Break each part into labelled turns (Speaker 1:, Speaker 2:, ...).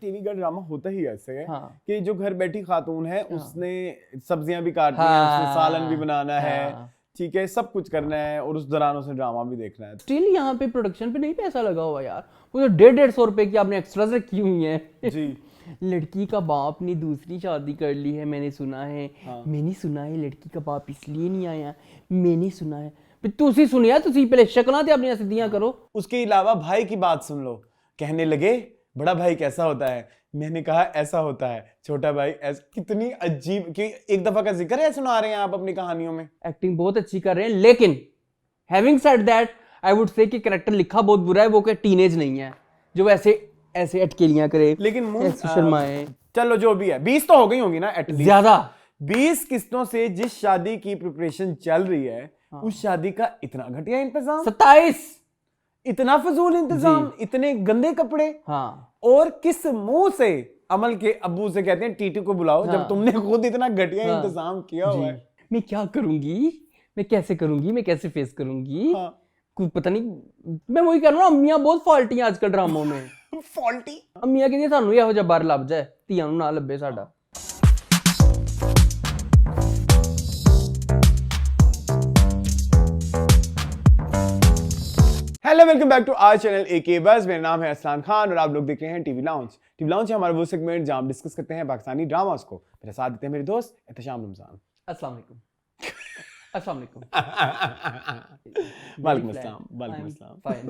Speaker 1: TV का drama होता ही ऐसे है
Speaker 2: हाँ।
Speaker 1: कि जो घर बैठी खातून है
Speaker 2: हाँ।
Speaker 1: उसने सब्जियां भी काटनी है, उसने सालन भी बनाना है,
Speaker 2: हाँ।
Speaker 1: ठीक है, सब कुछ करना है और उस दौरान उसने ड्रामा भी देखना है।
Speaker 2: स्टिल यहाँ पे प्रोडक्शन पे नहीं पैसा लगा हुआ यार, वो तो 150 रुपए की आपने एक्स्ट्रास रखी हुई है
Speaker 1: जी।
Speaker 2: लड़की का बाप ने दूसरी शादी कर ली है, मैंने सुना है।
Speaker 1: हाँ।
Speaker 2: मैंने सुना है लड़की का बाप इसलिए नहीं आया, मैंने सुना है। तुसी सुनिया, तुसी पहले शक्लां ते अपनी सीधियां करो।
Speaker 1: उसके अलावा भाई की बात सुन लो, कहने लगे बड़ा भाई कैसा होता है, मैंने कहा ऐसा होता है, छोटा भाई ऐसा। कितनी अजीब कि एक दफा का जिक्र है सुना रहे हैं आप अपनी कहानियों में।
Speaker 2: एक्टिंग बहुत अच्छी कर रहे हैं, लेकिन having said that I would say कि कैरेक्टर लिखा बहुत बुरा है। वो क्या टीनेज नहीं है जो ऐसे ऐसे अटकेलियां करे,
Speaker 1: लेकिन
Speaker 2: ऐसे शर्माए।
Speaker 1: चलो जो भी है, 20 तो हो गई होंगी ना एटलीस्ट।
Speaker 2: ज्यादा
Speaker 1: 20 किस्तों से जिस शादी की प्रिपरेशन चल रही है,
Speaker 2: हाँ।
Speaker 1: उस शादी का इतना घटिया इंतजाम,
Speaker 2: 27
Speaker 1: इतना फजूल इंतजाम, इतने गंदे कपड़े।
Speaker 2: हाँ।
Speaker 1: और किस मुंह से अमल के अब्बू से कहते हैं टीटी को बुलाओ,
Speaker 2: हाँ।
Speaker 1: जब तुमने खुद इतना घटिया
Speaker 2: हाँ।
Speaker 1: इंतजाम किया हुआ है।
Speaker 2: मैं क्या करूंगी, मैं कैसे करूंगी, मैं कैसे फेस करूंगी।
Speaker 1: हाँ।
Speaker 2: कुछ पता नहीं। मैं वही कह रहा हूँ, अम्मियां बहुत फॉल्टी हैं आजकल ड्रामों में
Speaker 1: फॉल्टी
Speaker 2: अम्मियां कहती सानू ਇਹੋ ਜਿਹਾ ਬਾਰ ਲੱਭ ਜਾਏ, ਧੀਆਂ ਨੂੰ ਨਾ ਲੱਭੇ ਸਾਡਾ।
Speaker 1: Hello, welcome back to our channel AK बस। मेरा नाम है असलान खान और आप लोग देख रहे हैं टीवी लाउंज। टीवी लाउंज है हमारा वो सेगमेंट जहां हम डिस्कस करते हैं पाकिस्तानी ड्रामास को। मेरे साथ देते हैं मेरे दोस्त एहतशाम रमजान।
Speaker 2: अस्सलाम वालेकुम। अस्सलाम वालेकुम।
Speaker 1: वालेकुम अस्सलाम। वालेकुम अस्सलाम।
Speaker 2: Fine.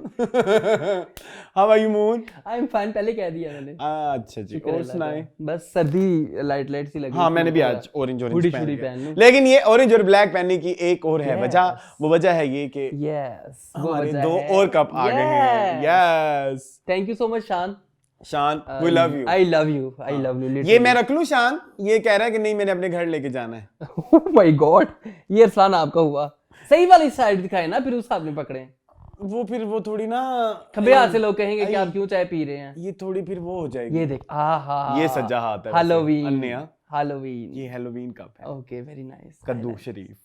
Speaker 1: How are you Moon?
Speaker 2: I am fine, पहले कह दिया मैंने।
Speaker 1: अच्छा जी, और सुनाए।
Speaker 2: बस सर्दी लाइट लाइट सी लगी।
Speaker 1: हाँ, मैंने भी आज ऑरेंज
Speaker 2: हुडी
Speaker 1: पहन लिया।
Speaker 2: पहन लूं।
Speaker 1: लेकिन ये ऑरेंज और ब्लैक पहनने की एक और है वजह। वो वजह है ये कि
Speaker 2: यस,
Speaker 1: हमारे दो और कप आ गए हैं। Yes,
Speaker 2: thank you so much Shaan.
Speaker 1: Shaan, we love you.
Speaker 2: I love you, I love you.
Speaker 1: ये मैं रख लूं शान? ये कह रहा है कि नहीं, मैंने अपने घर लेके जाना है।
Speaker 2: ओह माय गॉड, ये अरसलान आपका हुआ। सही वाली साइड दिखाए ना, फिर उस आपने पकड़े।
Speaker 1: वो थोड़ी ना
Speaker 2: खबे हाथ से लोग कहेंगे कि आप क्यों चाय पी रहे हैं।
Speaker 1: ये थोड़ी फिर वो हो जाएगी।
Speaker 2: ये देख, आहा,
Speaker 1: ये सज्जा हाथ है।
Speaker 2: हैलोवीन,
Speaker 1: अन्य
Speaker 2: हैलोवीन।
Speaker 1: ये हैलोवीन कप है।
Speaker 2: Okay, very nice.
Speaker 1: कद्दू शरीफ।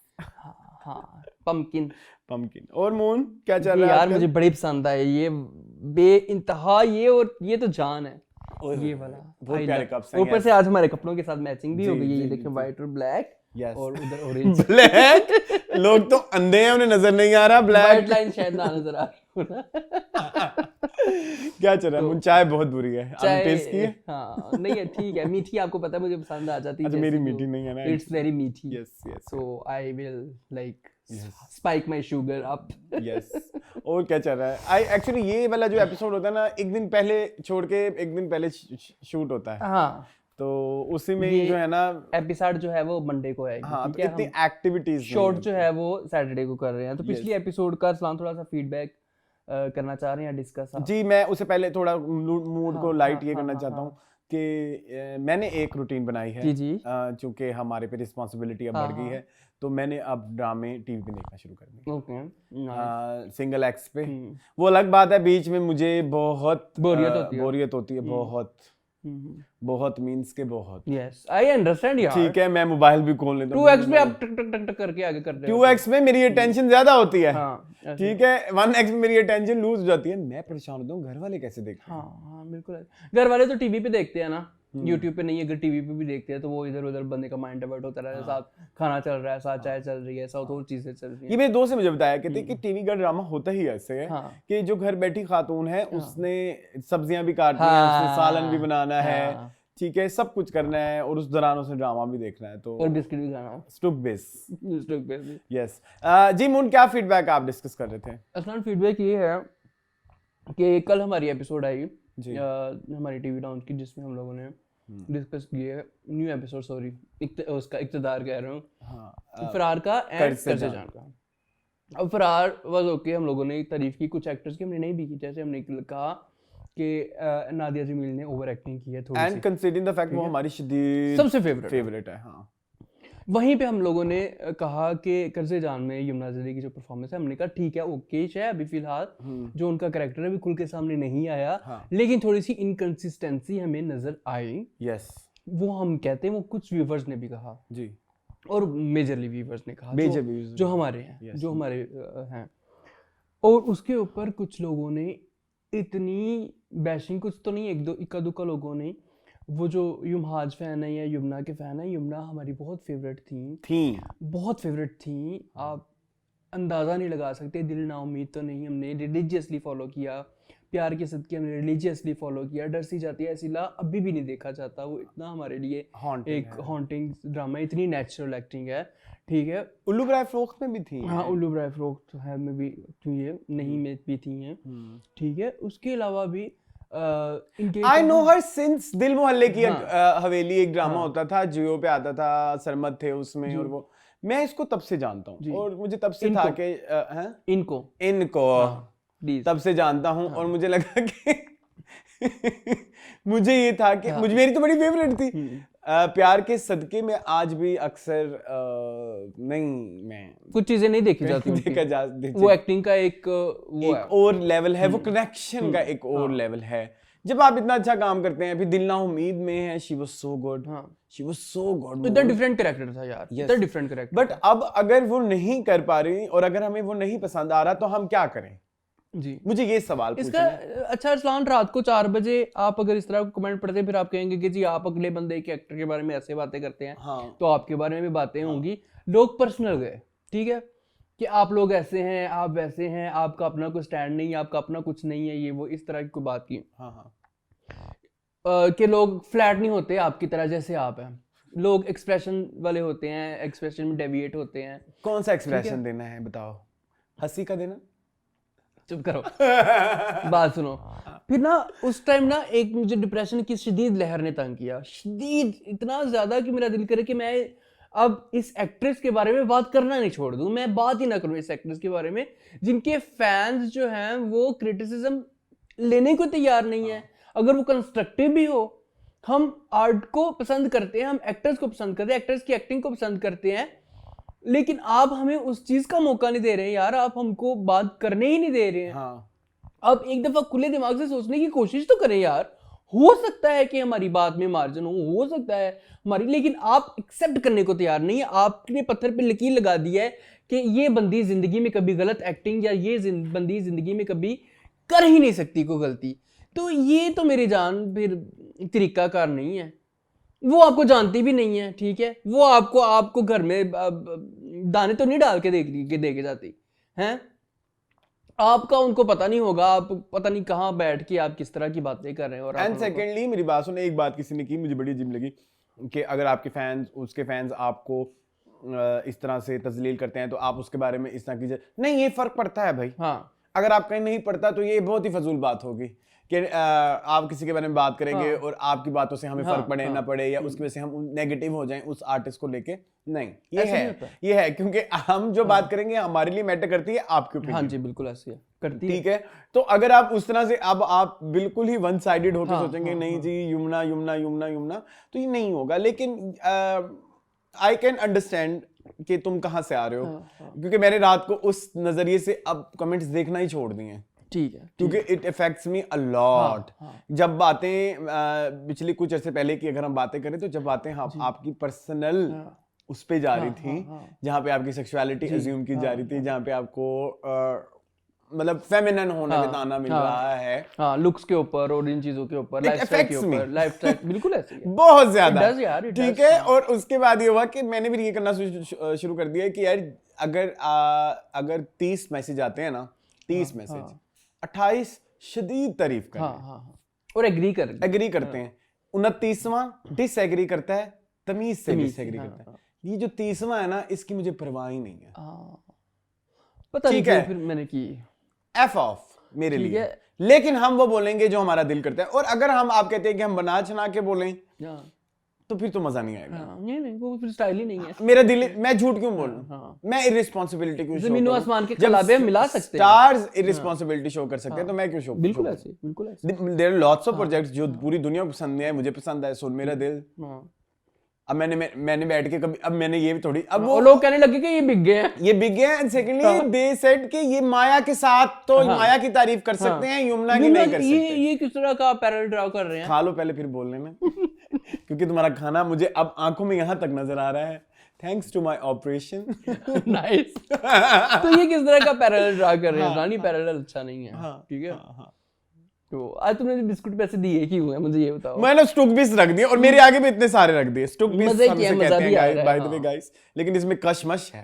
Speaker 2: हाँ, पंपकिन।
Speaker 1: पंपकिन। और मून क्या चल रहा है
Speaker 2: यार
Speaker 1: आजकल?
Speaker 2: मुझे बड़ी पसंद है ये बे इंतहा, ये और ये तो जान है। ये वाला
Speaker 1: बहुत प्यारे कप्स हैं।
Speaker 2: ऊपर से आज हमारे कपड़ों के साथ मैचिंग भी हो गई है।
Speaker 1: जी,
Speaker 2: ये देखें, व्हाइट और ब्लैक।
Speaker 1: Yes.
Speaker 2: और उधर ऑरेंज।
Speaker 1: ब्लैक। लोग तो अंधे हैं, उन्हें नजर नहीं आ रहा। ब्लैक
Speaker 2: व्हाइट लाइन शायद ना नजर आ रही हो ना।
Speaker 1: क्या चल रहा है? चाय बहुत बुरी है। आपने टेस्ट की है?
Speaker 2: हाँ, नहीं है, ठीक है। मीठी आपको पता है मुझे पसंद आ जाती है।
Speaker 1: अच्छा, मेरी मीठी नहीं है ना।
Speaker 2: इट्स वेरी मीठी।
Speaker 1: Yes yes.
Speaker 2: So I will like spike my sugar up.
Speaker 1: Yes. और क्या चल रहा है? आई एक्चुअली ये वाला जो एपिसोड होता है ना, एक दिन पहले छोड़ के एक दिन पहले शूट होता है।
Speaker 2: हाँ,
Speaker 1: तो उसी में ही जो है ना,
Speaker 2: एपिसोड जो है वो मंडे को आएगी।
Speaker 1: हाँ,
Speaker 2: ठीक
Speaker 1: तो
Speaker 2: है,
Speaker 1: इतनी एक्टिविटीज
Speaker 2: शॉर्ट जो है वो सैटरडे को कर रहे हैं। तो पिछली एपिसोड का सलाम थोड़ा सा फीडबैक करना चाह रहे हैं, डिस्कस।
Speaker 1: जी, मैं उससे पहले थोड़ा मूड को लाइट ये करना चाहता हूँ कि मैंने एक रूटीन बनाई है।
Speaker 2: जी।
Speaker 1: चूंकि हमारे पे रिस्पॉन्सिबिलिटी अब बढ़ गई है, तो मैंने अब ड्रामे टीवी पे देखना शुरू कर दिया।
Speaker 2: ओके,
Speaker 1: सिंगल एक्स पे। वो अलग बात है, बीच में मुझे बहुत
Speaker 2: बोरियत
Speaker 1: होती है। बहुत मीन्स के बहुत।
Speaker 2: यस, आई अंडरस्टैंड यार।
Speaker 1: ठीक है, मैं मोबाइल भी खोल लेता हूँ।
Speaker 2: 2x में आप टक टक टक टक करके आगे कर रहे हो।
Speaker 1: 2x में मेरी अटेंशन ज्यादा होती है।
Speaker 2: हाँ,
Speaker 1: ठीक है, 1x में मेरी अटेंशन लूज हो जाती है। मैं परेशान होता हूँ, घर वाले कैसे देखते हैं?
Speaker 2: हाँ, बिल्कुल। घर वाले तो टीवी पे देखते हैं ना, यूट्यूब पे नहीं। अगर टीवी पे भी देखते हैं तो वो इधर उधर बंदे का माइंड डाइवर्ट होता रहा है। साथ खाना चल रहा है, साथ चाय चल रही है, साथ और चीजें चल रही है।
Speaker 1: ये मेरे दोस्त ने मुझे बताया कहते कि टीवी का ड्रामा होता ही ऐसे है कि जो घर बैठी खातून है उसने सब्जियां भी काटनी है, उसने सालन भी बनाना है, ठीक है, सब कुछ करना है और उस दौरान उसने ड्रामा भी देखना है। तो
Speaker 2: और बिस्किट भी खाना है।
Speaker 1: स्टुक बेस। यस। जी मून, क्या फीडबैक आप डिस्कस कर रहे थे?
Speaker 2: असल फीडबैक ये है कि कल हमारी एपिसोड आई हमारी टीवी लाउंज की, जिसमें हम लोगों ने डिस्कस किए न्यू एपिसोड, सॉरी उसका इक़्तिदार कह रहा हूँ, फरार का एंड कर्ज़े जान का। अब फरार वाज ओके, हम लोगों ने तारीफ की। कुछ एक्टर्स की हमने नहीं भी की, जैसे हमने कहा कि नादिया जमील ने ओवर एक्टिंग की है थोड़ी सी,
Speaker 1: एंड कंसीडरिंग द फैक्ट वो हमारी शदीद
Speaker 2: सबसे फेवरेट है।
Speaker 1: हाँ।
Speaker 2: वहीं पे हम लोगों ने कहा कि कर्ज़े जान में यमुना ज़ली की जो परफॉर्मेंस है, हमने कहा ठीक है, ओके है, अभी फिलहाल जो उनका कैरेक्टर है अभी खुल के सामने नहीं आया। लेकिन थोड़ी सी इनकंसिस्टेंसी हमें नजर आई।
Speaker 1: यस,
Speaker 2: वो हम कहते हैं, वो कुछ व्यूवर्स ने भी कहा
Speaker 1: जी,
Speaker 2: और मेजरली व्यूवर्स ने कहा, जो हमारे हैं, जो हमारे हैं। और उसके ऊपर कुछ लोगों ने इतनी बैशिंग कुछ तो नहीं, एक दो इक्का दुक्का लोगों ने, वो जो युमहाज फैन है या यमुना के फैन है, यमुना हमारी बहुत फेवरेट थी, बहुत फेवरेट थी, आप अंदाज़ा नहीं लगा सकते। दिल ना उम्मीद तो नहीं हमने रिलीजियसली फॉलो किया, प्यार के सदके हमने रिलीजियसली फॉलो किया, डर सी जाती है ऐसी ला अभी भी नहीं देखा जाता, वो इतना हमारे लिए एक हॉन्टिंग ड्रामा, इतनी नेचुरल एक्टिंग है, ठीक है।
Speaker 1: उल्लू ब्राय फ्रोख्त में भी थी,
Speaker 2: हाँ उल्लू ब्राय फ्रोख्त है में भी थी है, नहीं में भी थी हैं, ठीक है। उसके अलावा भी
Speaker 1: आई नो हर सिंस दिल मोहल्ले की हवेली एक ड्रामा होता था, जियो पे आता था, सरमद थे उसमें, और वो मैं इसको तब से जानता हूँ, और मुझे तब से था कि इनको तब से जानता हूँ, और मुझे लगा कि मुझे ये था कि मुझे, मेरी तो बड़ी फेवरेट थी प्यार के सदके में। आज भी अक्सर नहीं, मैं
Speaker 2: कुछ चीजें नहीं देखी जाती,
Speaker 1: देखा जा
Speaker 2: वो एक्टिंग का एक
Speaker 1: और लेवल है, वो कनेक्शन का एक और लेवल है। जब आप इतना अच्छा काम करते हैं, फिर दिल ना उम्मीद में है, she was so good, she was so good,
Speaker 2: इतना डिफरेंट कैरेक्टर था यार, इतना डिफरेंट कैरेक्टर।
Speaker 1: बट अब अगर वो नहीं कर पा रही और अगर हमें वो नहीं पसंद आ रहा, तो हम क्या करें
Speaker 2: जी?
Speaker 1: मुझे ये सवाल
Speaker 2: इसका अच्छा अरसलान, रात को 4 बजे आप अगर इस तरह कमेंट पढ़ते हैं, फिर आप कहेंगे कि जी आप अगले बंदे के एक्टर के बारे में ऐसे बातें करते हैं, तो आपके बारे में भी बातें होंगी। लोग पर्सनल गए, ठीक है, कि आप लोग ऐसे हैं, आप वैसे हैं, आपका अपना कोई स्टैंड नहीं, आपका अपना कुछ नहीं है, ये वो इस तरह की कोई बात की, कि लोग फ्लैट नहीं होते आपकी तरह जैसे आप हैं, लोग एक्सप्रेशन वाले होते हैं, एक्सप्रेशन में डेविएट होते हैं।
Speaker 1: कौन सा एक्सप्रेशन देना है बताओ? हंसी का देना?
Speaker 2: चुप करो बात सुनो। फिर ना उस टाइम ना एक मुझे डिप्रेशन की शदीद लहर ने तंग किया, शदीद, इतना ज्यादा कि मेरा दिल करे कि मैं अब इस एक्ट्रेस के बारे में बात करना नहीं छोड़ दूं, मैं बात ही ना करूं इस एक्ट्रेस के बारे में, जिनके फैंस जो हैं वो क्रिटिसिज्म लेने को तैयार नहीं है, अगर वो कंस्ट्रक्टिव भी हो। हम आर्ट को पसंद करते हैं, हम एक्टर्स को पसंद करते हैं, एक्टर्स की एक्टिंग को पसंद करते हैं, लेकिन आप हमें उस चीज का मौका नहीं दे रहे हैं यार, आप हमको बात करने ही नहीं दे रहे हैं। आप एक दफा खुले दिमाग से सोचने की कोशिश तो करें यार, हो सकता है कि हमारी बात में मार्जिन हो सकता है हमारी, लेकिन आप एक्सेप्ट करने को तैयार नहीं है। आपने पत्थर पे लकीर लगा दी है कि ये बंदी जिंदगी में कभी गलत एक्टिंग, या ये बंदी जिंदगी में कभी कर ही नहीं सकती कोई गलती। तो ये तो मेरी जान फिर तरीकाकार नहीं है। वो आपको जानती भी नहीं है, ठीक है, वो आपको घर में दाने तो नहीं डाल के दे के जाती हैं, आपका उनको पता नहीं होगा, आप पता नहीं कहाँ बैठ के आप किस तरह की बातें कर रहे हैं। और
Speaker 1: एंड सेकेंडली मेरी बात सुने, एक बात किसी ने की मुझे बड़ी अजीब लगी कि अगर आपके फैंस, उसके फैंस आपको इस तरह से तजलील करते हैं, तो आप उसके बारे में इस तरह कीजिए। नहीं, ये फर्क पड़ता है भाई। अगर आप कहीं नहीं पड़ता तो ये बहुत ही फजूल बात होगी कि आप किसी के बारे में बात करेंगे और आपकी बातों से हमें फर्क पड़े ना पड़े, या उसकी वजह से हम नेगेटिव हो जाएं उस आर्टिस्ट को लेके। नहीं, ये है क्योंकि हम जो बात करेंगे हमारे लिए मैटर करती है, आपके ऊपर।
Speaker 2: हाँ जी, बिल्कुल ऐसे करती है,
Speaker 1: ठीक है। तो अगर आप उस तरह से अब आप बिल्कुल ही वन साइडेड होकर सोचेंगे नहीं जी यमुना यमुना यमुना यमुना, तो ये नहीं होगा। लेकिन आई कैन अंडरस्टैंड कि तुम कहाँ से आ रहे हो, क्योंकि मैंने रात को उस नजरिए से अब कमेंट्स देखना ही छोड़ दिए हैं,
Speaker 2: ठीक है,
Speaker 1: क्योंकि it affects me a lot. जब बातें पिछले कुछ अर्से पहले की अगर हम बातें करें, तो जब बातें आपकी पर्सनल उस पे जा रही थी, जहाँ पे आपकी सेक्सुअलिटी अज्यूम की जा रही थी, जहाँ पे आपको मतलब फेमिनिन होने में ताना मिल रहा है,
Speaker 2: लुक्स के ऊपर और इन चीजों के ऊपर, लाइफस्टाइल के ऊपर, लाइफस्टाइल बिल्कुल ऐसे ही है,
Speaker 1: बहुत ज्यादा, ठीक है। और उसके बाद ये हुआ कि मैंने भी ये करना शुरू कर दिया कि यार अगर 30 मैसेज आते हैं ना, 30 मैसेज 28 शदीद तारीफ कर
Speaker 2: और एग्री
Speaker 1: करते हैं, 29वां डिसएग्री करता है, तमीज से डिसएग्री करता है। ये जो 30वां है ना, इसकी मुझे परवाह ही नहीं है,
Speaker 2: पता नहीं क्यों फिर मैंने की
Speaker 1: एफ ऑफ मेरे लिए। लेकिन हम वो बोलेंगे जो हमारा दिल करता है, और अगर हम आप कहते हैं कि हम बना चना के बोलें, तो फिर तो मजा नहीं आएगा।
Speaker 2: नहीं, वो फिर स्टाइल ही नहीं है।
Speaker 1: मेरा दिल, मैं झूठ क्यों बोलूं, मैं इररिस्पांसिबिलिटी क्यों शो करूं?
Speaker 2: जमीन आसमान के खिलाफे मिला सकते हैं,
Speaker 1: स्टार्स इररिस्पांसिबिलिटी शो कर सकते हैं, तो मैं क्यों शो?
Speaker 2: बिल्कुल ऐसे।
Speaker 1: There are lots of projects जो पूरी दुनिया को पसंद नहीं है, मुझे पसंद है, सुन मेरा दिल। अब मैंने बैठ के कभी, अब मैंने ये भी थोड़ी, अब वो
Speaker 2: लोग कहने लगे कि ये बिक गए हैं,
Speaker 1: एंड सेकंडली दे सेड कि ये माया के साथ तो माया की तारीफ कर सकते हैं, यमुना की नहीं कर सकते।
Speaker 2: ये किस तरह का पैरेलल ड्रा कर रहे हैं?
Speaker 1: खा लो पहले फिर बोलने में क्योंकि तुम्हारा खाना मुझे अब आंखों में यहाँ तक नजर आ रहा है, thanks to my operation.
Speaker 2: Nice. तो ये किस तरह का पैरेलल ड्रा कर रहे हैं? रानी पैरेलल अच्छा नहीं है, ठीक है। तो आज तुमने जो बिस्कुट पैसे दिए क्यों है मुझे ये बताओ।
Speaker 1: मैंने स्टुकबिस रख दिए और मेरे आगे भी इतने सारे रख दिए। स्टुकबिस
Speaker 2: मजा ही
Speaker 1: हमसे
Speaker 2: किया, मजा
Speaker 1: कहते
Speaker 2: भी
Speaker 1: हैं
Speaker 2: आ
Speaker 1: गाइस,
Speaker 2: रहा है,
Speaker 1: बाय द वे
Speaker 2: हाँ।
Speaker 1: गाइस, लेकिन इसमें कशमश है,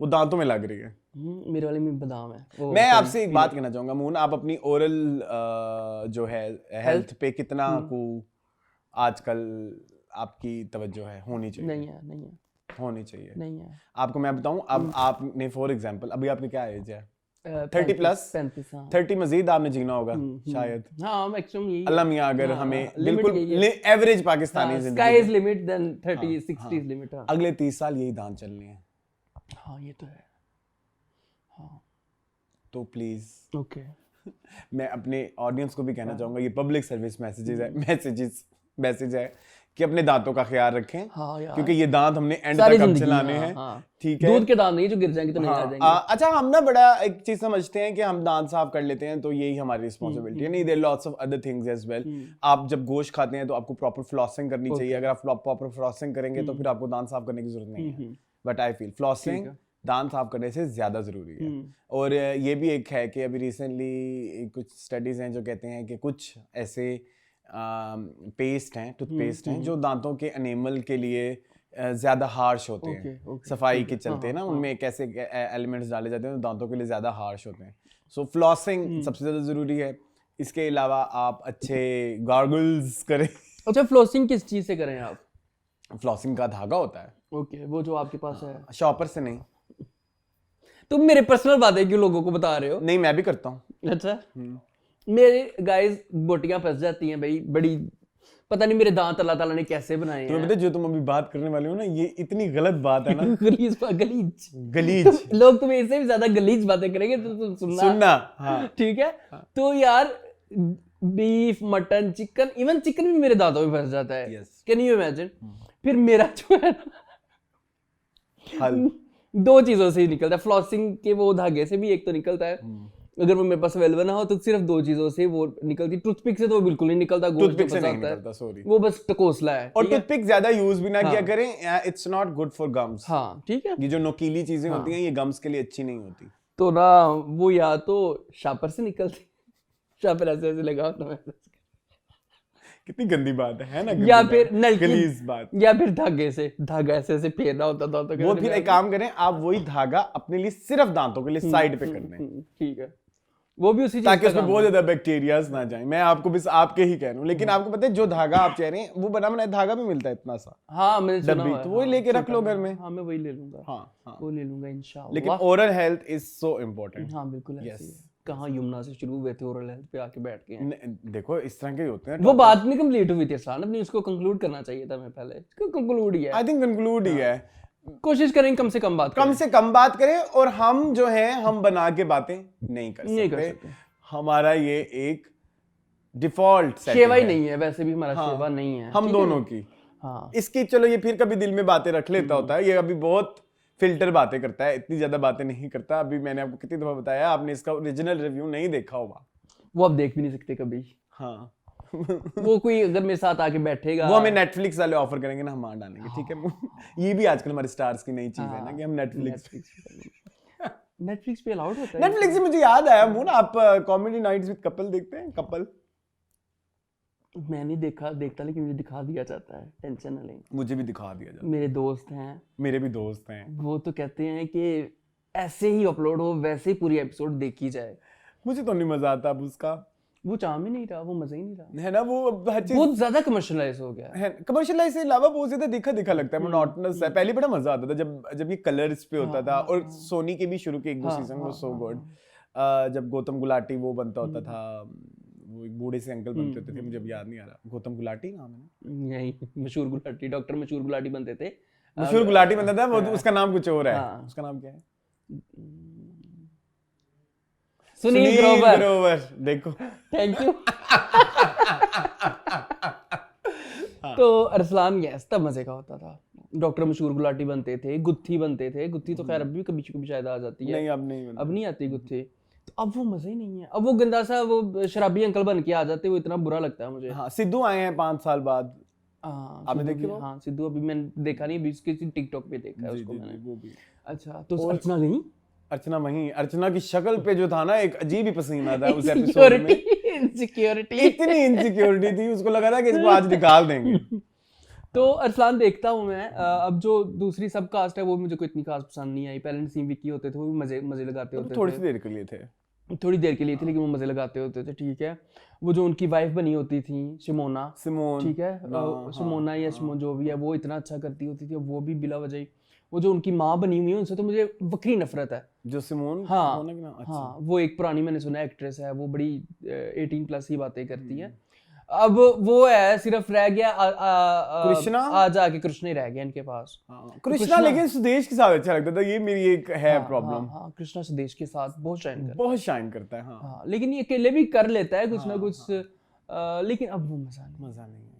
Speaker 1: वो दांतों में लग रही है।
Speaker 2: मेरे वाले में बादाम है। वो
Speaker 1: मैं
Speaker 2: sorry,
Speaker 1: आपसे एक बात कहना चाहूंगा मून, आप अपनी ओरल जो है हेल्थ पे कितना को आजकल आपकी तवज्जो है, होनी चाहिए?
Speaker 2: नहीं है, नहीं है,
Speaker 1: होनी चाहिए।
Speaker 2: नहीं है।
Speaker 1: आपको मैं बताऊं, अब आपने फॉर एग्जांपल, अभी आपकी क्या एज है? 30 प्लस,
Speaker 2: 35 हाँ।
Speaker 1: 30 मजीद आपने जीना होगा शायद।
Speaker 2: हाँ मैक्सिमम यही
Speaker 1: अल्लाह मियां अगर
Speaker 2: हाँ,
Speaker 1: हमें
Speaker 2: limit
Speaker 1: बिल्कुल
Speaker 2: यही है।
Speaker 1: एवरेज पाकिस्तानी
Speaker 2: स्काई
Speaker 1: जिंदगी
Speaker 2: is limit then 30 60 is limit.
Speaker 1: अगले 30 साल यही दांत चलने हैं,
Speaker 2: हाँ ये तो है। हाँ
Speaker 1: तो प्लीज
Speaker 2: ओके
Speaker 1: मैं अपने ऑडियंस को भी कहना चाहूंगा, ये पब्लिक सर्विस मैसेज है कि अपने दांतों का ख्याल रखें।
Speaker 2: हाँ यार,
Speaker 1: क्योंकि ये दांत हमने एंड
Speaker 2: सारी
Speaker 1: तक अब
Speaker 2: जिंदगी,
Speaker 1: चलाने
Speaker 2: हाँ,
Speaker 1: हैं।
Speaker 2: हाँ।
Speaker 1: ठीक है,
Speaker 2: दूध के दांत नहीं जो गिर जाएंगे तो नहीं आ जाएंगे।
Speaker 1: अच्छा, हम ना बड़ा एक चीज समझते हैं कि हम दांत साफ कर लेते हैं तो यही हमारी रिस्पॉन्सिबिलिटी है। नहीं, there lots of other things as well. आप जब गोश्त खाते हैं तो आपको प्रॉपर फ्लॉसिंग करनी चाहिए। अगर आप प्रॉपर फ्लॉसिंग करेंगे तो फिर आपको दांत साफ करने की जरूरत नहीं है। बट आई फील फ्लॉसिंग दांत साफ करने से ज्यादा जरूरी है। और ये भी एक है कि अभी रिसेंटली कुछ स्टडीज हैं जो कहते हैं कि कुछ ऐसे पेस्ट हैं, टूथपेस्ट हैं जो दांतों के एनेमल के लिए ज्यादा हार्श होते हैं। सफाई के चलते ना उनमें एक ऐसे एलिमेंट्स डाले जाते हैं जो दांतों के लिए ज्यादा हार्श होते हैं। सो फ्लॉसिंग सबसे ज्यादा जरूरी है। इसके अलावा आप अच्छे गार्गल्स करें।
Speaker 2: अच्छा, फ्लॉसिंग किस चीज से करें आप?
Speaker 1: फ्लॉसिंग का धागा होता है।
Speaker 2: ओके, वो जो आपके पास है।
Speaker 1: शॉपर से नहीं।
Speaker 2: तुम मेरे पर्सनल बातें क्यों लोगों को बता रहे हो?
Speaker 1: नहीं, मैं भी करता हूँ।
Speaker 2: अच्छा, मेरे गाइस बोटियां फंस जाती हैं भाई, बड़ी पता नहीं मेरे दांत अल्लाह ताला ने कैसे बनाए हैं।
Speaker 1: तुम्हें पता है जो तुम अभी बात करने वाले हो ना, ये इतनी गलत बात है ना। गलीज
Speaker 2: लोग तुम्हें इससे भी ज्यादा गलीज बातें करेंगे तो तुम सुनना। हाँ। ठीक है, तो यार beef, mutton, chicken, even chicken भी मेरे दांतों में फंस जाता है। Can you imagine? फिर मेरा जो है हल दो चीजों से ही निकलता है। फ्लॉसिंग के वो धागे से भी एक तो निकलता है, अगर वो मेरे पास अवेलेबल ना हो तो सिर्फ दो चीजों से वो निकलती। टूथपिक से तो बिल्कुल नहीं निकलता,
Speaker 1: टूथपिक से नहीं निकलता, सॉरी,
Speaker 2: वो बस टकोसला है।
Speaker 1: और टूथपिक ज्यादा यूज भी ना किया करें, it's not good for gums.
Speaker 2: हाँ ठीक है,
Speaker 1: ये जो नोकीली चीजें होती हैं ये गम्स के लिए अच्छी नहीं होती।
Speaker 2: तो ना वो या तो शापर से निकलती, शापर ऐसे ऐसे लगा होता है।
Speaker 1: कितनी गंदी बात है ना?
Speaker 2: या फिर
Speaker 1: गलीज बात,
Speaker 2: या फिर धागे से, धागा ऐसे ऐसे फेरना होता था तो
Speaker 1: वो फिर एक काम करें आप, वही धागा अपने लिए सिर्फ दांतों के लिए साइड पे कर दें।
Speaker 2: ठीक है, वो भी उसी चीज
Speaker 1: ताकि उसमें बहुत ज्यादा बैक्टीरियाज ना जाए। मैं आपको बस आपके ही कह रहा हूँ, लेकिन आपको पता है जो धागा आप चाह रहे हैं वो बना बनाया धागा भी मिलता है इतना सा।
Speaker 2: हाँ मैंने सुना
Speaker 1: है, तो वही लेके रख लो घर में।
Speaker 2: हाँ मैं वही ले लूंगा।
Speaker 1: हाँ
Speaker 2: वो ले लूंगा इंशाल्लाह।
Speaker 1: लेकिन oral health is so important.
Speaker 2: हाँ बिल्कुल ऐसे ही है। कहाँ यमुना से शुरू हुए थे ओरल हेल्थ पे आके बैठ गए।
Speaker 1: देखो इस तरह के होते हैं।
Speaker 2: वो बात नहीं कंप्लीट हुई थी अरसलान, अपनी उसको कंक्लूड करना चाहिए था। मैं पहले इसको कंक्लूड ही है।
Speaker 1: आई थिंक कंक्लूड ही है।
Speaker 2: कोशिश करें कम से कम बात
Speaker 1: करें। और हम जो है हम बना के बातें नहीं कर सकते। हमारा ये एक डिफॉल्ट
Speaker 2: शेवा ही नहीं है, वैसे भी हमारा शेवा नहीं है
Speaker 1: हम दोनों की। हाँ इसकी चलो ये फिर कभी दिल में बातें रख लेता होता है। ये अभी बहुत फिल्टर बातें करता है, इतनी ज्यादा बातें नहीं करता। अभी मैंने आपको कितनी दफा बताया, आपने इसका ओरिजिनल रिव्यू नहीं देखा होगा।
Speaker 2: वो आप देख भी नहीं सकते कभी।
Speaker 1: हाँ
Speaker 2: वो कोई अगर मेरे साथ आके बैठेगा,
Speaker 1: वो हमें नेटफ्लिक्स वाले ऑफर करेंगे ना, हम वहां डालेंगे। ठीक है, ये भी आजकल हमारे स्टार्स की नई चीज है ना कि हम
Speaker 2: नेटफ्लिक्स पे अलाउड होता है।
Speaker 1: नेटफ्लिक्स से मुझे याद आया मून, आप कॉमेडी नाइट्स विद कपल देखते हैं? कपल
Speaker 2: मैं नहीं देखता लेकिन मुझे दिखा दिया जाता है, टेंशन ना लें।
Speaker 1: मुझे भी दिखा दिया जाता है।
Speaker 2: मेरे दोस्त हैं,
Speaker 1: मेरे भी दोस्त हैं, वो
Speaker 2: तो कहते हैं कि ऐसे ही अपलोड हो, वैसे ही पूरी एपिसोड देखी जाए।
Speaker 1: मुझे तो नहीं मजा आता अब उसका,
Speaker 2: वो चार्म ही नहीं रहा, वो मजा ही नहीं रहा
Speaker 1: है ना। वो
Speaker 2: बहुत ज्यादा कमर्शियलाइज हो गया है।
Speaker 1: कमर्शियलाइज से अलावा बहुत ज्यादा दिखा लगता है, मोनोटोनस है। पहले बड़ा मजा आता था जब ये कलर्स पे होता था। और सोनी के भी शुरू के एक दो सीजन वो सो गुड। जब गौतम गुलाटी वो बनता होता था, वो एक बूढ़े से अंकल बनते होते थे, मुझे अब याद नहीं आ रहा। गौतम गुलाटी नाम है ना?
Speaker 2: नहीं, मशहूर गुलाटी, डॉक्टर मशहूर गुलाटी बनते थे।
Speaker 1: मशहूर गुलाटी बनता था वो, उसका नाम कुछ और है। उसका नाम क्या है?
Speaker 2: सुनील ग्रोवर।
Speaker 1: देखो,
Speaker 2: थैंक यू। तो अरसलान यस तब मजे का होता था। डॉक्टर मशहूर गुलाटी बनते थे, गुत्थी बनते थे। गुत्थी तो खैर अब भी कभी कभी शायद आ जाती है।
Speaker 1: नहीं अब नहीं
Speaker 2: आती गुत्थी। तो अब वो मजा ही नहीं है। अब वो गंदा सा वो शराबी अंकल बन के आ जाते, वो इतना बुरा लगता है मुझे।
Speaker 1: हाँ, सिद्धू आए हैं 5 साल बाद।
Speaker 2: आपने देखी वो? हाँ सिद्धू अभी मैंने देखा नहीं, अभी किसी टिकटॉक पे देखा है उसको मैंने।
Speaker 1: वो भी।
Speaker 2: अच्छा, तो अर्चना गई?
Speaker 1: अर्चना वहीं, अर्चना की शक्ल पे जो था ना एक अजीब ही पसीना था उस एपिसोड में,
Speaker 2: इनसिक्योरिटी
Speaker 1: इतनी इनसिक्योरिटी थी, उसको लगा था कि इसको आज निकाल देंगे।
Speaker 2: तो अरसलान देखता हूँ मैं, अब जो दूसरी सब कास्ट है वो मुझे कोई इतनी खास पसंद नहीं आई। पहले नसीम विक्की होते थे, वो भी मजे लगाते होते थे,
Speaker 1: थोड़ी सी देर के लिए थे,
Speaker 2: थोड़ी देर के लिए थे, लेकिन वो मजे लगाते होते थे, ठीक है। वो जो उनकी वाइफ बनी होती थी सिमोन, ठीक है, सिमोना या सिमोन जो भी है, वो इतना अच्छा करती होती थी, वो भी बिला वजह। वो जो उनकी माँ बनी हुई है उनसे तो मुझे वक्री नफरत है,
Speaker 1: जो सिमोन,
Speaker 2: हाँ
Speaker 1: अच्छा।
Speaker 2: हाँ, वो एक पुरानी मैंने सुना एक्ट्रेस है, वो बड़ी 18+ ही बातें करती है। अब वो है सिर्फ रह गया
Speaker 1: कृष्णा,
Speaker 2: आज आके कृष्णा ही रह गया इनके पास।
Speaker 1: कृष्णा लेकिन सुदेश के साथ अच्छा लगता था, ये मेरी एक है प्रॉब्लम।
Speaker 2: हाँ, कृष्णा सुदेश के साथ बहुत शाइन करता है,
Speaker 1: हाँ,
Speaker 2: लेकिन ये अकेले भी कर लेता है कुछ ना कुछ, लेकिन अब वो मजा नहीं है।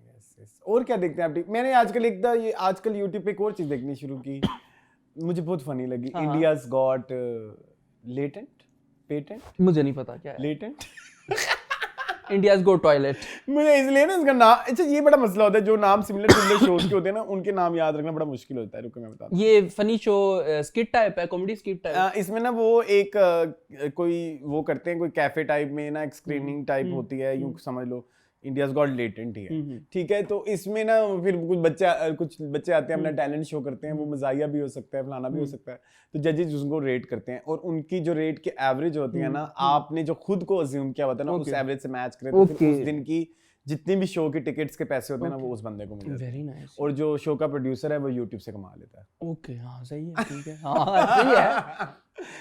Speaker 1: और क्या देखते हैं आप? मैंने आजकल यूट्यूब पे एक और चीज देखनी शुरू की, मुझे बहुत फनी लगी, इंडियाज गॉट पेटेंट,
Speaker 2: मुझे नहीं पता क्या है
Speaker 1: लेटेंट,
Speaker 2: इंडियाज गो टॉयलेट।
Speaker 1: मुझे इसलिए ना इसका नाम, अच्छा ये बड़ा मसला होता है, जो नाम सिमिलर शोज के होते हैं ना, उनके नाम याद रखना बड़ा मुश्किल होता है। रुको मैं बताता हूं।
Speaker 2: ये फनी शो स्किट टाइप है, कॉमेडी स्किट टाइप।
Speaker 1: इसमें ना वो एक कोई वो करते हैं, कोई कैफे टाइप में ना एक स्क्रीनिंग टाइप होती है, यूं समझ लो इंडियाज गॉट लेटेंट ही है, ठीक है। तो इसमें ना फिर कुछ बच्चे आते हैं, अपना टैलेंट शो करते हैं, वो मजाहिया भी हो सकता है, फलाना भी हो सकता है, तो जजेस उसको रेट करते हैं, और उनकी जो रेट के एवरेज होती है ना, आपने जो खुद को अज्यूम किया होता है ना, उस एवरेज से मैच करें, तो फिर उस दिन की जितनी भी शो की टिकट्स के पैसे होते हैं ना, वो उस बंदे को मिल जाते हैं।
Speaker 2: Very nice.
Speaker 1: और जो शो का प्रोड्यूसर है वो यूट्यूब से कमा लेता है।
Speaker 2: ओके, हाँ सही है, ठीक है, हाँ सही है,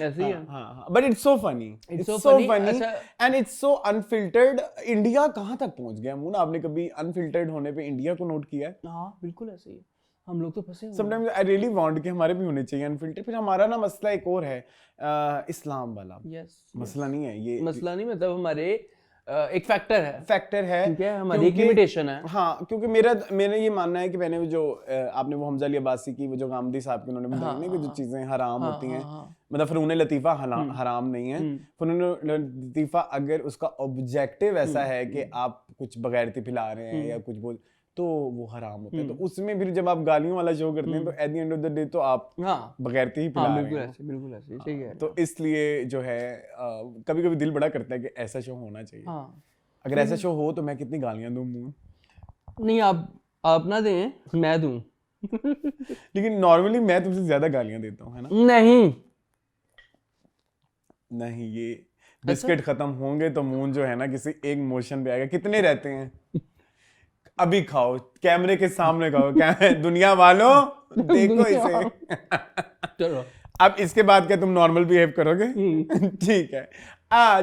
Speaker 2: ऐसे ही है।
Speaker 1: हाँ, but it's so funny, it's so funny and it's so unfiltered. India कहाँ तक पहुंच गया मुन्ना, आपने कभी अनफिल्टर्ड होने पे इंडिया को नोट किया है?
Speaker 2: हाँ बिल्कुल ऐसे ही, हम लोग तो फंसे हुए हैं।
Speaker 1: समटाइम्स आई रियली वांट कि हमारे भी होने चाहिए अनफिल्टर्ड। फिर हमारा ना मसला एक और है, इस्लाम वाला। मसला नहीं है ये,
Speaker 2: मसला नहीं, मतलब हमारे एक फैक्टर है, ठीक है, हमारी एक लिमिटेशन है।
Speaker 1: हाँ, क्योंकि मेरा ये मानना है कि मैंने जो आपने वो हमजा अली अब्बासी की वो जो गामदी साहब की उन्होंने बताई ना कि जो चीजें हराम होती हैं, मतलब फ़नून लतीफ़ा हराम नहीं है। फ़नून लतीफ़ा अगर उसका ऑब्जेक्टिव ऐसा है कि आप कुछ बगैरती फैला रहे हैं या कुछ बोल, तो वो हराम होता है। तो उसमें फिर जब आप गालियों वाला शो करते हैं, तो at the end of the day तो आप बगैरती ही फैला रहे हैं।
Speaker 2: बिल्कुल ऐसे, ठीक है।
Speaker 1: तो इसलिए जो है कभी कभी दिल बड़ा करता है कि ऐसा शो होना चाहिए। अगर ऐसा शो हो तो मैं कितनी गालियां दूं मुंह। नहीं,
Speaker 2: आप ना दें, मैं दूं।
Speaker 1: लेकिन नॉर्मली मैं तुमसे ज्यादा गालियां देता हूं, है ना? नहीं, ये बिस्किट खत्म होंगे तो मुंह जो है ना किसी एक मोशन पे आएगा। कितने रहते हैं? अभी खाओ, कैमरे के सामने खाओ, दुनिया वालों देखो इसे।
Speaker 2: चलो,
Speaker 1: अब इसके बाद क्या तुम नॉर्मल बिहेव करोगे? ठीक है,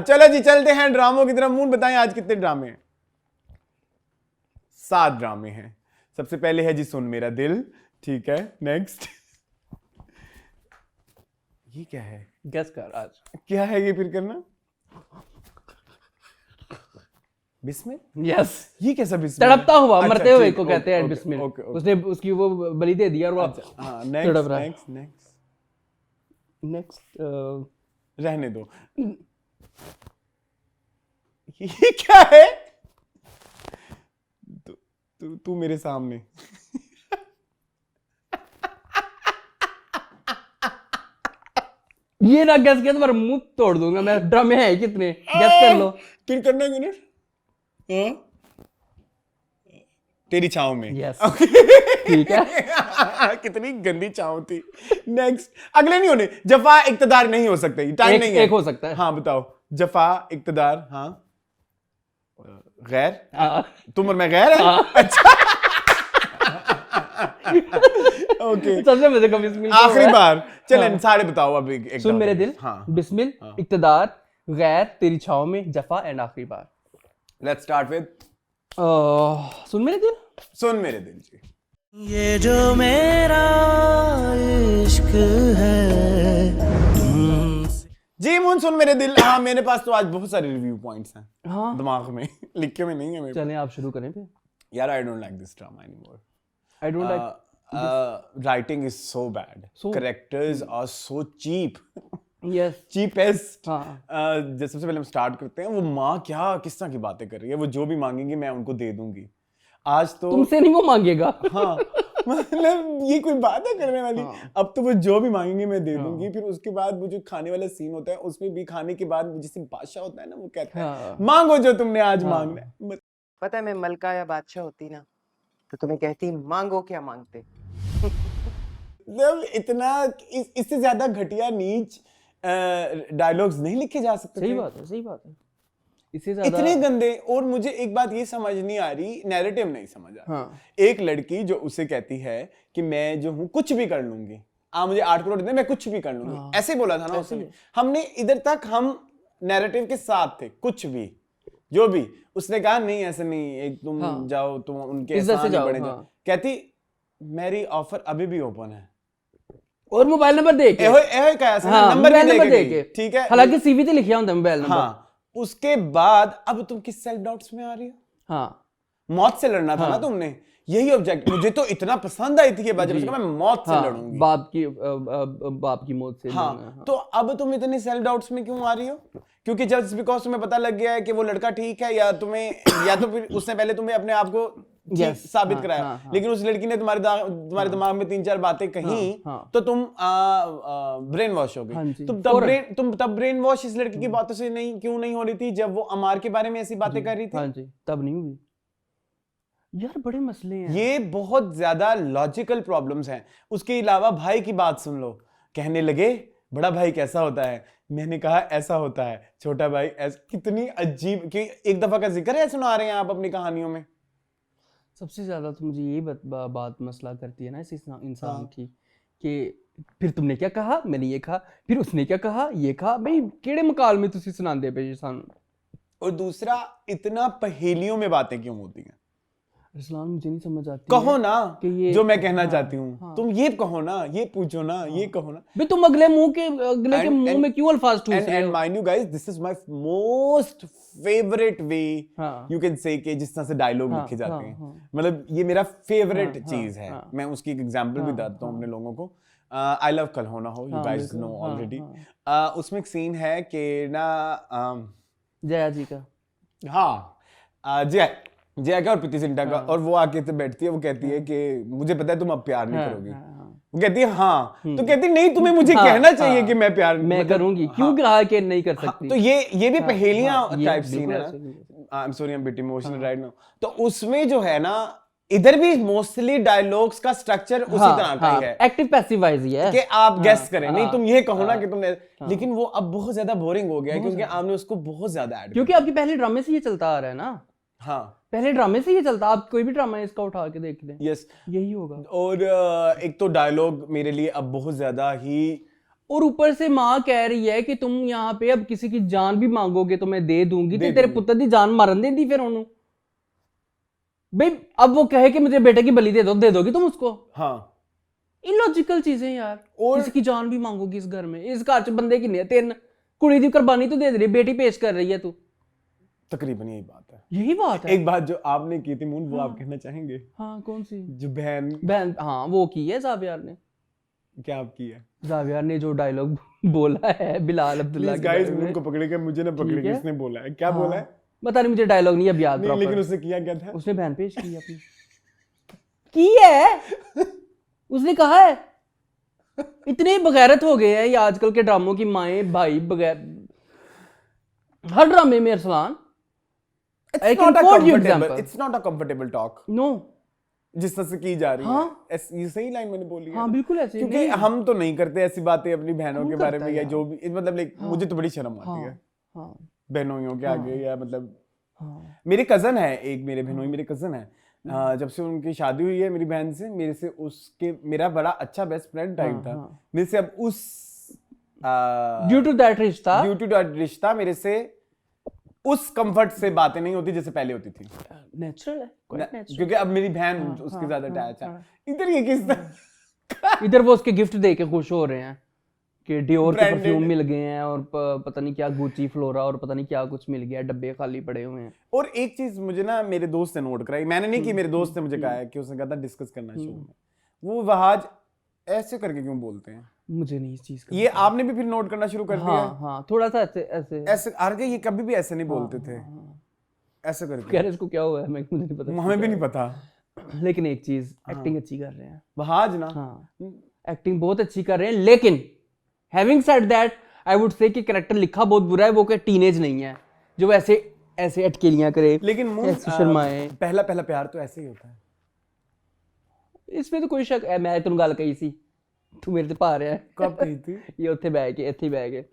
Speaker 1: चलो जी चलते हैं ड्रामों की तरफ। मून बताएं आज कितने ड्रामे हैं? 7 ड्रामे हैं। सबसे पहले है जी सुन मेरा दिल, ठीक है। नेक्स्ट, ये क्या है?
Speaker 2: गेस कर आज
Speaker 1: क्या है ये, फिर करना। बिस्मिल?
Speaker 2: यस।
Speaker 1: ये कैसा बिस्मिल?
Speaker 2: तड़पता हुआ, मरते हुए को कहते हैं बिस्मिल। उसने उसकी वो बलि दे दिया और वो नेक्स्ट
Speaker 1: रहने दो। ये क्या है? तू मेरे सामने।
Speaker 2: ये ना गैस किया तुम्हारा मुंह तोड़ दूंगा मैं। ड्रामे है कितने, गैस कर लो।
Speaker 1: फिर करना है मिनट। तेरी छाव में।
Speaker 2: यस, ठीक है।
Speaker 1: कितनी गंदी छाव थी। नेक्स्ट, अगले नहीं होने। जफा इक्तदार नहीं हो सकते, टाइम नहीं है।
Speaker 2: एक हो सकता है।
Speaker 1: हाँ बताओ। जफा इक्तदार, हाँ गैर, तुम और मैं गैर है। अच्छा, ओके।
Speaker 2: सबसे मजे का बिस्मिल
Speaker 1: आखिरी बार। चलें सारे बताओ अब।
Speaker 2: सुन मेरे दिल, बिस्मिल, इक्तदार, गैर, तेरी छाव में, जफा एंड आखिरी बार।
Speaker 1: लेट्स स्टार्ट विद
Speaker 2: सुन मेरे दिल।
Speaker 1: सुन मेरे दिल जी।
Speaker 3: ये जो मेरा इश्क है
Speaker 1: जी मून, सुन मेरे दिल। हाँ, मेरे पास तो आज बहुत सारे रिव्यू पॉइंट्स हैं,
Speaker 2: हाँ
Speaker 1: दिमाग में, लिखे में नहीं है मेरे।
Speaker 2: चलें आप शुरू करें फिर।
Speaker 1: यार, I don't like this drama anymore.
Speaker 2: I don't like
Speaker 1: writing is so bad. Characters are so cheap.
Speaker 2: Yes.
Speaker 1: Cheapest.
Speaker 2: हाँ.
Speaker 1: सबसे पहले हम स्टार्ट करते हैं। वो माँ क्या किस तरह की बातें कर रही है। वो जो भी मांगेंगी मैं उनको दे दूंगी। आज तो
Speaker 2: तुमसे नहीं वो मांगेगा।
Speaker 1: हाँ, मतलब ये कोई बात है करने वाली। अब तो वो जो भी मांगेंगे मैं दे दूंगी। फिर उसके बाद वो जो खाने वाला सीन होता है उसमें भी खाने के बाद जैसे बादशाह होता है ना, वो कहता है मांगो जो तुमने आज मांगना है।
Speaker 4: पता है मैं मलका या बादशाह होती ना तो तुम्हें कहती मांगो क्या मांगते।
Speaker 1: मतलब इतना इससे ज्यादा घटिया नीच डायलॉग्स नहीं लिखे जा सकते।
Speaker 2: सही बात है, सही बात है। इससे ज्यादा
Speaker 1: इतने गंदे। और मुझे एक बात ये समझ नहीं आ रही, नैरेटिव नहीं समझ आ रही। एक लड़की जो उसे कहती है कि मैं जो हूँ कुछ भी कर लूंगी, आप मुझे 8 करोड़ दे, मैं कुछ भी कर लूंगी, ऐसे बोला था ना उसने। हमने इधर तक हम नैरेटिव के साथ थे, कुछ भी जो भी। उसने कहा नहीं ऐसे नहीं, एक तुम जाओ, तुम उनके साथ बड़े जाओ। कहती मेरी ऑफर अभी भी ओपन है
Speaker 2: और मोबाइल नंबर दे के
Speaker 1: नंबर भी दे के, ठीक है,
Speaker 2: हालांकि सीवी पे लिखा होता है मोबाइल नंबर।
Speaker 1: हाँ, उसके बाद अब तुम किस सेल्फ डाउट्स में आ रही हो?
Speaker 2: हाँ,
Speaker 1: मौत से लड़ना था ना तुमने, यही ऑब्जेक्ट। मुझे तो इतना पसंद आई थी ये बात, मैं मौत से लड़ूंगी,
Speaker 2: बाप की मौत से।
Speaker 1: हाँ, तो अब तुम इतनी सेल्फ डाउट्स में क्यों आ रही हो? क्योंकि जस्ट बिकॉज तुम्हें पता लग गया है कि वो लड़का ठीक है, या तुम्हें या तो फिर उसने पहले तुम्हें अपने आप को साबित कराया। लेकिन उस लड़की ने तुम्हारे दिमाग में 3-4 बातें कही, तो तुम ब्रेन वॉश हो गई। तुम तब ब्रेन वॉश इस लड़की की बातों से क्यों नहीं हो रही थी जब वो अमार के बारे में ऐसी बातें कर रही थी?
Speaker 2: तब नहीं हुई यार, बड़े मसले हैं
Speaker 1: ये, बहुत ज्यादा लॉजिकल प्रॉब्लम्स हैं। उसके अलावा भाई की बात सुन लो, कहने लगे बड़ा भाई कैसा होता है, मैंने कहा ऐसा होता है, छोटा भाई ऐसा। कितनी अजीब, कि एक दफा का जिक्र है सुना रहे हैं आप अपनी कहानियों में।
Speaker 2: सबसे ज्यादा तो मुझे यही बात मसला करती है ना इस इंसान की, कि फिर तुमने क्या कहा, मैंने ये कहा, फिर उसने क्या कहा, ये कहा। भाई केड़े मकाल में तुसी सुनांदे पे जी सानू।
Speaker 1: और दूसरा, इतना पहेलियों में बातें क्यों होती हैं?
Speaker 2: रसलान, मुझे नहीं समझ आती।
Speaker 1: कहो ना कि ये जो मैं कहना चाहती हूँ। तुम ये कहो ना, ये पूछो ना, ये कहो ना।
Speaker 2: भाई तुम अगले के मुंह में क्यों अल्फाज ठूस रहे हो?
Speaker 1: And mind you guys, this is my most favourite way you can say कि जिस तरह से डायलॉग लिखे जाते हैं। मतलब ये मेरा फेवरेट चीज है। मैं उसकी एक एग्जांपल भी देता हूँ अपने लोगों को। आई लव कल हो ना हो, यू गाइस नो ऑलरेडी। उसमें एक सीन है कि ना
Speaker 2: जया जी का,
Speaker 1: हाँ, जया का और प्रीति जिंटा का, और वो आके बैठती है, वो कहती है कि मुझे पता है तुम अब प्यार नहीं करोगी। वो कहती है हाँ, तो कहती नहीं, तुम्हें मुझे कहना चाहिए कि मैं प्यार
Speaker 2: मैं करूंगी, क्यों कहा कि नहीं कर सकती।
Speaker 1: तो ये भी पहेलियां टाइप सीन है ना। I am sorry, I am bit emotional right now. तो उसमें जो है ना, इधर भी मोस्टली डायलॉग्स का स्ट्रक्चर उसी तरह का ही है,
Speaker 2: एक्टिव पैसिव वाइज ही है कि
Speaker 1: आप गेस करें। नहीं, तुम ये कहो ना कि तुमने, लेकिन वो अब बहुत ज्यादा बोरिंग हो गया है क्योंकि आपने उसको बहुत ज्यादा ऐड,
Speaker 2: क्योंकि आपके पहले ड्रामे से ये चलता आ रहा है ना।
Speaker 1: हाँ,
Speaker 2: पहले ड्रामे से ये चलता, आप कोई भी ड्रामा इसका उठा के देख लें।
Speaker 1: यस,
Speaker 2: यही होगा।
Speaker 1: और एक तो डायलॉग मेरे लिए अब बहुत ज्यादा ही,
Speaker 2: और ऊपर से माँ कह रही है कि तुम यहाँ पे अब किसी की जान भी मांगोगे तो मैं दे दूंगी, तो तेरे पुत्र की जान मारन दे दी फिर उन्होंने। भाई अब वो कहे कि मुझे बेटे की बलि दे दोगी तुम उसको?
Speaker 1: हाँ,
Speaker 2: इलॉजिकल चीजें यार।
Speaker 1: और
Speaker 2: किसी की जान भी मांगोगी इस घर में, इस घर च बंदे की नहीं, तेन कुड़ी दी कुर्बानी तो दे रही, बेटी पेश कर रही है तू।
Speaker 1: तकरीबन यही बात है,
Speaker 2: यही बात है।
Speaker 1: एक बात जो आपने की थी मून, वो आप कहना चाहेंगे?
Speaker 2: हाँ, कौन सी?
Speaker 1: जो
Speaker 2: बहन, हाँ, वो की है जावियार ने।
Speaker 1: क्या आप की है?
Speaker 2: जावियार ने जो डायलॉग बोला है बिलाल अब्दुल्ला के
Speaker 1: गाइस, मून को पकड़ेगा, मुझे ना पकड़े, किसने बोला है, क्या बोला है
Speaker 2: बता नहीं, मुझे डायलॉग नहीं अब याद प्रॉपर।
Speaker 1: लेकिन उसने किया क्या था?
Speaker 2: उसने बहन पेश की अपनी की है, उसने कहा है। इतने बगैरत हो गए हैं ये आजकल के ड्रामों की माएं भाई, बगैर हर ड्रामे में Arsalan.
Speaker 1: It's not a comfortable talk.
Speaker 2: No.
Speaker 1: जिस तरह से की जा रही है, ये सही लाइन मैंने बोली है।
Speaker 2: हाँ, बिल्कुल ऐसे।
Speaker 1: क्योंकि हम तो नहीं करते ऐसी बातें अपनी बहनों के बारे में, या जो भी, मतलब मुझे तो बड़ी शर्म आती है बहनोइयों के आगे, या मतलब मेरे कजन है एक, मेरे बहनोई मेरे कजन है, जब से उनकी शादी हुई है मेरी बहन से, मेरा बड़ा अच्छा बेस्ट फ्रेंड टाइप था मेरे से। अब उस ड्यू टू दैट रिश्ता मेरे से उस कंफर्ट से बातें नहीं होती जैसे पहले होती थी।
Speaker 2: नेचुरल है,
Speaker 1: क्योंकि अब मेरी बहन उसके ज्यादा अटैच है। इधर ये किस तरह,
Speaker 2: इधर वो उसके गिफ्ट दे के खुश हो रहे हैं कि डियोर के परफ्यूम मिल गए हैं, और पता नहीं क्या गुची फ्लोरा और पता नहीं क्या कुछ मिल गया, डब्बे खाली पड़े हुए हैं।
Speaker 1: और एक चीज मुझे ना मेरे दोस्त ने नोट कराई, मैंने नहीं की, मेरे दोस्त ने मुझे कहा है कि उसने कहा था डिस्कस करना शो में, वो वहाज ऐसे करके क्यों बोलते हैं?
Speaker 2: मुझे नहीं इस चीज का,
Speaker 1: ये आपने भी फिर नोट करना शुरू कर दिया?
Speaker 2: हाँ, थोड़ा सा ऐसे
Speaker 1: आरजे ये कभी भी ऐसे नहीं बोलते थे, ऐसे करके।
Speaker 2: कह रहे इसको क्या हुआ है, मुझे नहीं पता,
Speaker 1: हमें भी नहीं पता।
Speaker 2: लेकिन एक चीज एक्टिंग अच्छी कर रहे हैं
Speaker 1: बहाज ना।
Speaker 2: हाँ एक्टिंग बहुत अच्छी कर रहे हैं, लेकिन having said that I would say कि कैरेक्टर लिखा बहुत बुरा है, वो कि टीनेज नहीं है जो ऐसे ऐसे अटकेलियां करे,
Speaker 1: लेकिन
Speaker 2: ऐसे शर्माए।
Speaker 1: पहला प्यार तो ऐसे ही होता है।
Speaker 2: इसमें तो कोई शक है, मैं तुम गल कही सी, तू मेरे ते पा रहा है।
Speaker 1: कब कही थी?
Speaker 2: ये उत्थे बैठ के इत्थे बैठ के,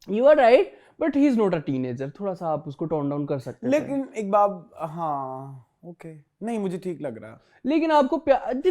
Speaker 2: you are right, but he is not a teenager, थोड़ा सा आप उसको टोन डाउन कर सकते हैं।
Speaker 1: लेकिन एक बात, हाँ ओके, नहीं मुझे ठीक लग रहा है।
Speaker 2: लेकिन आपको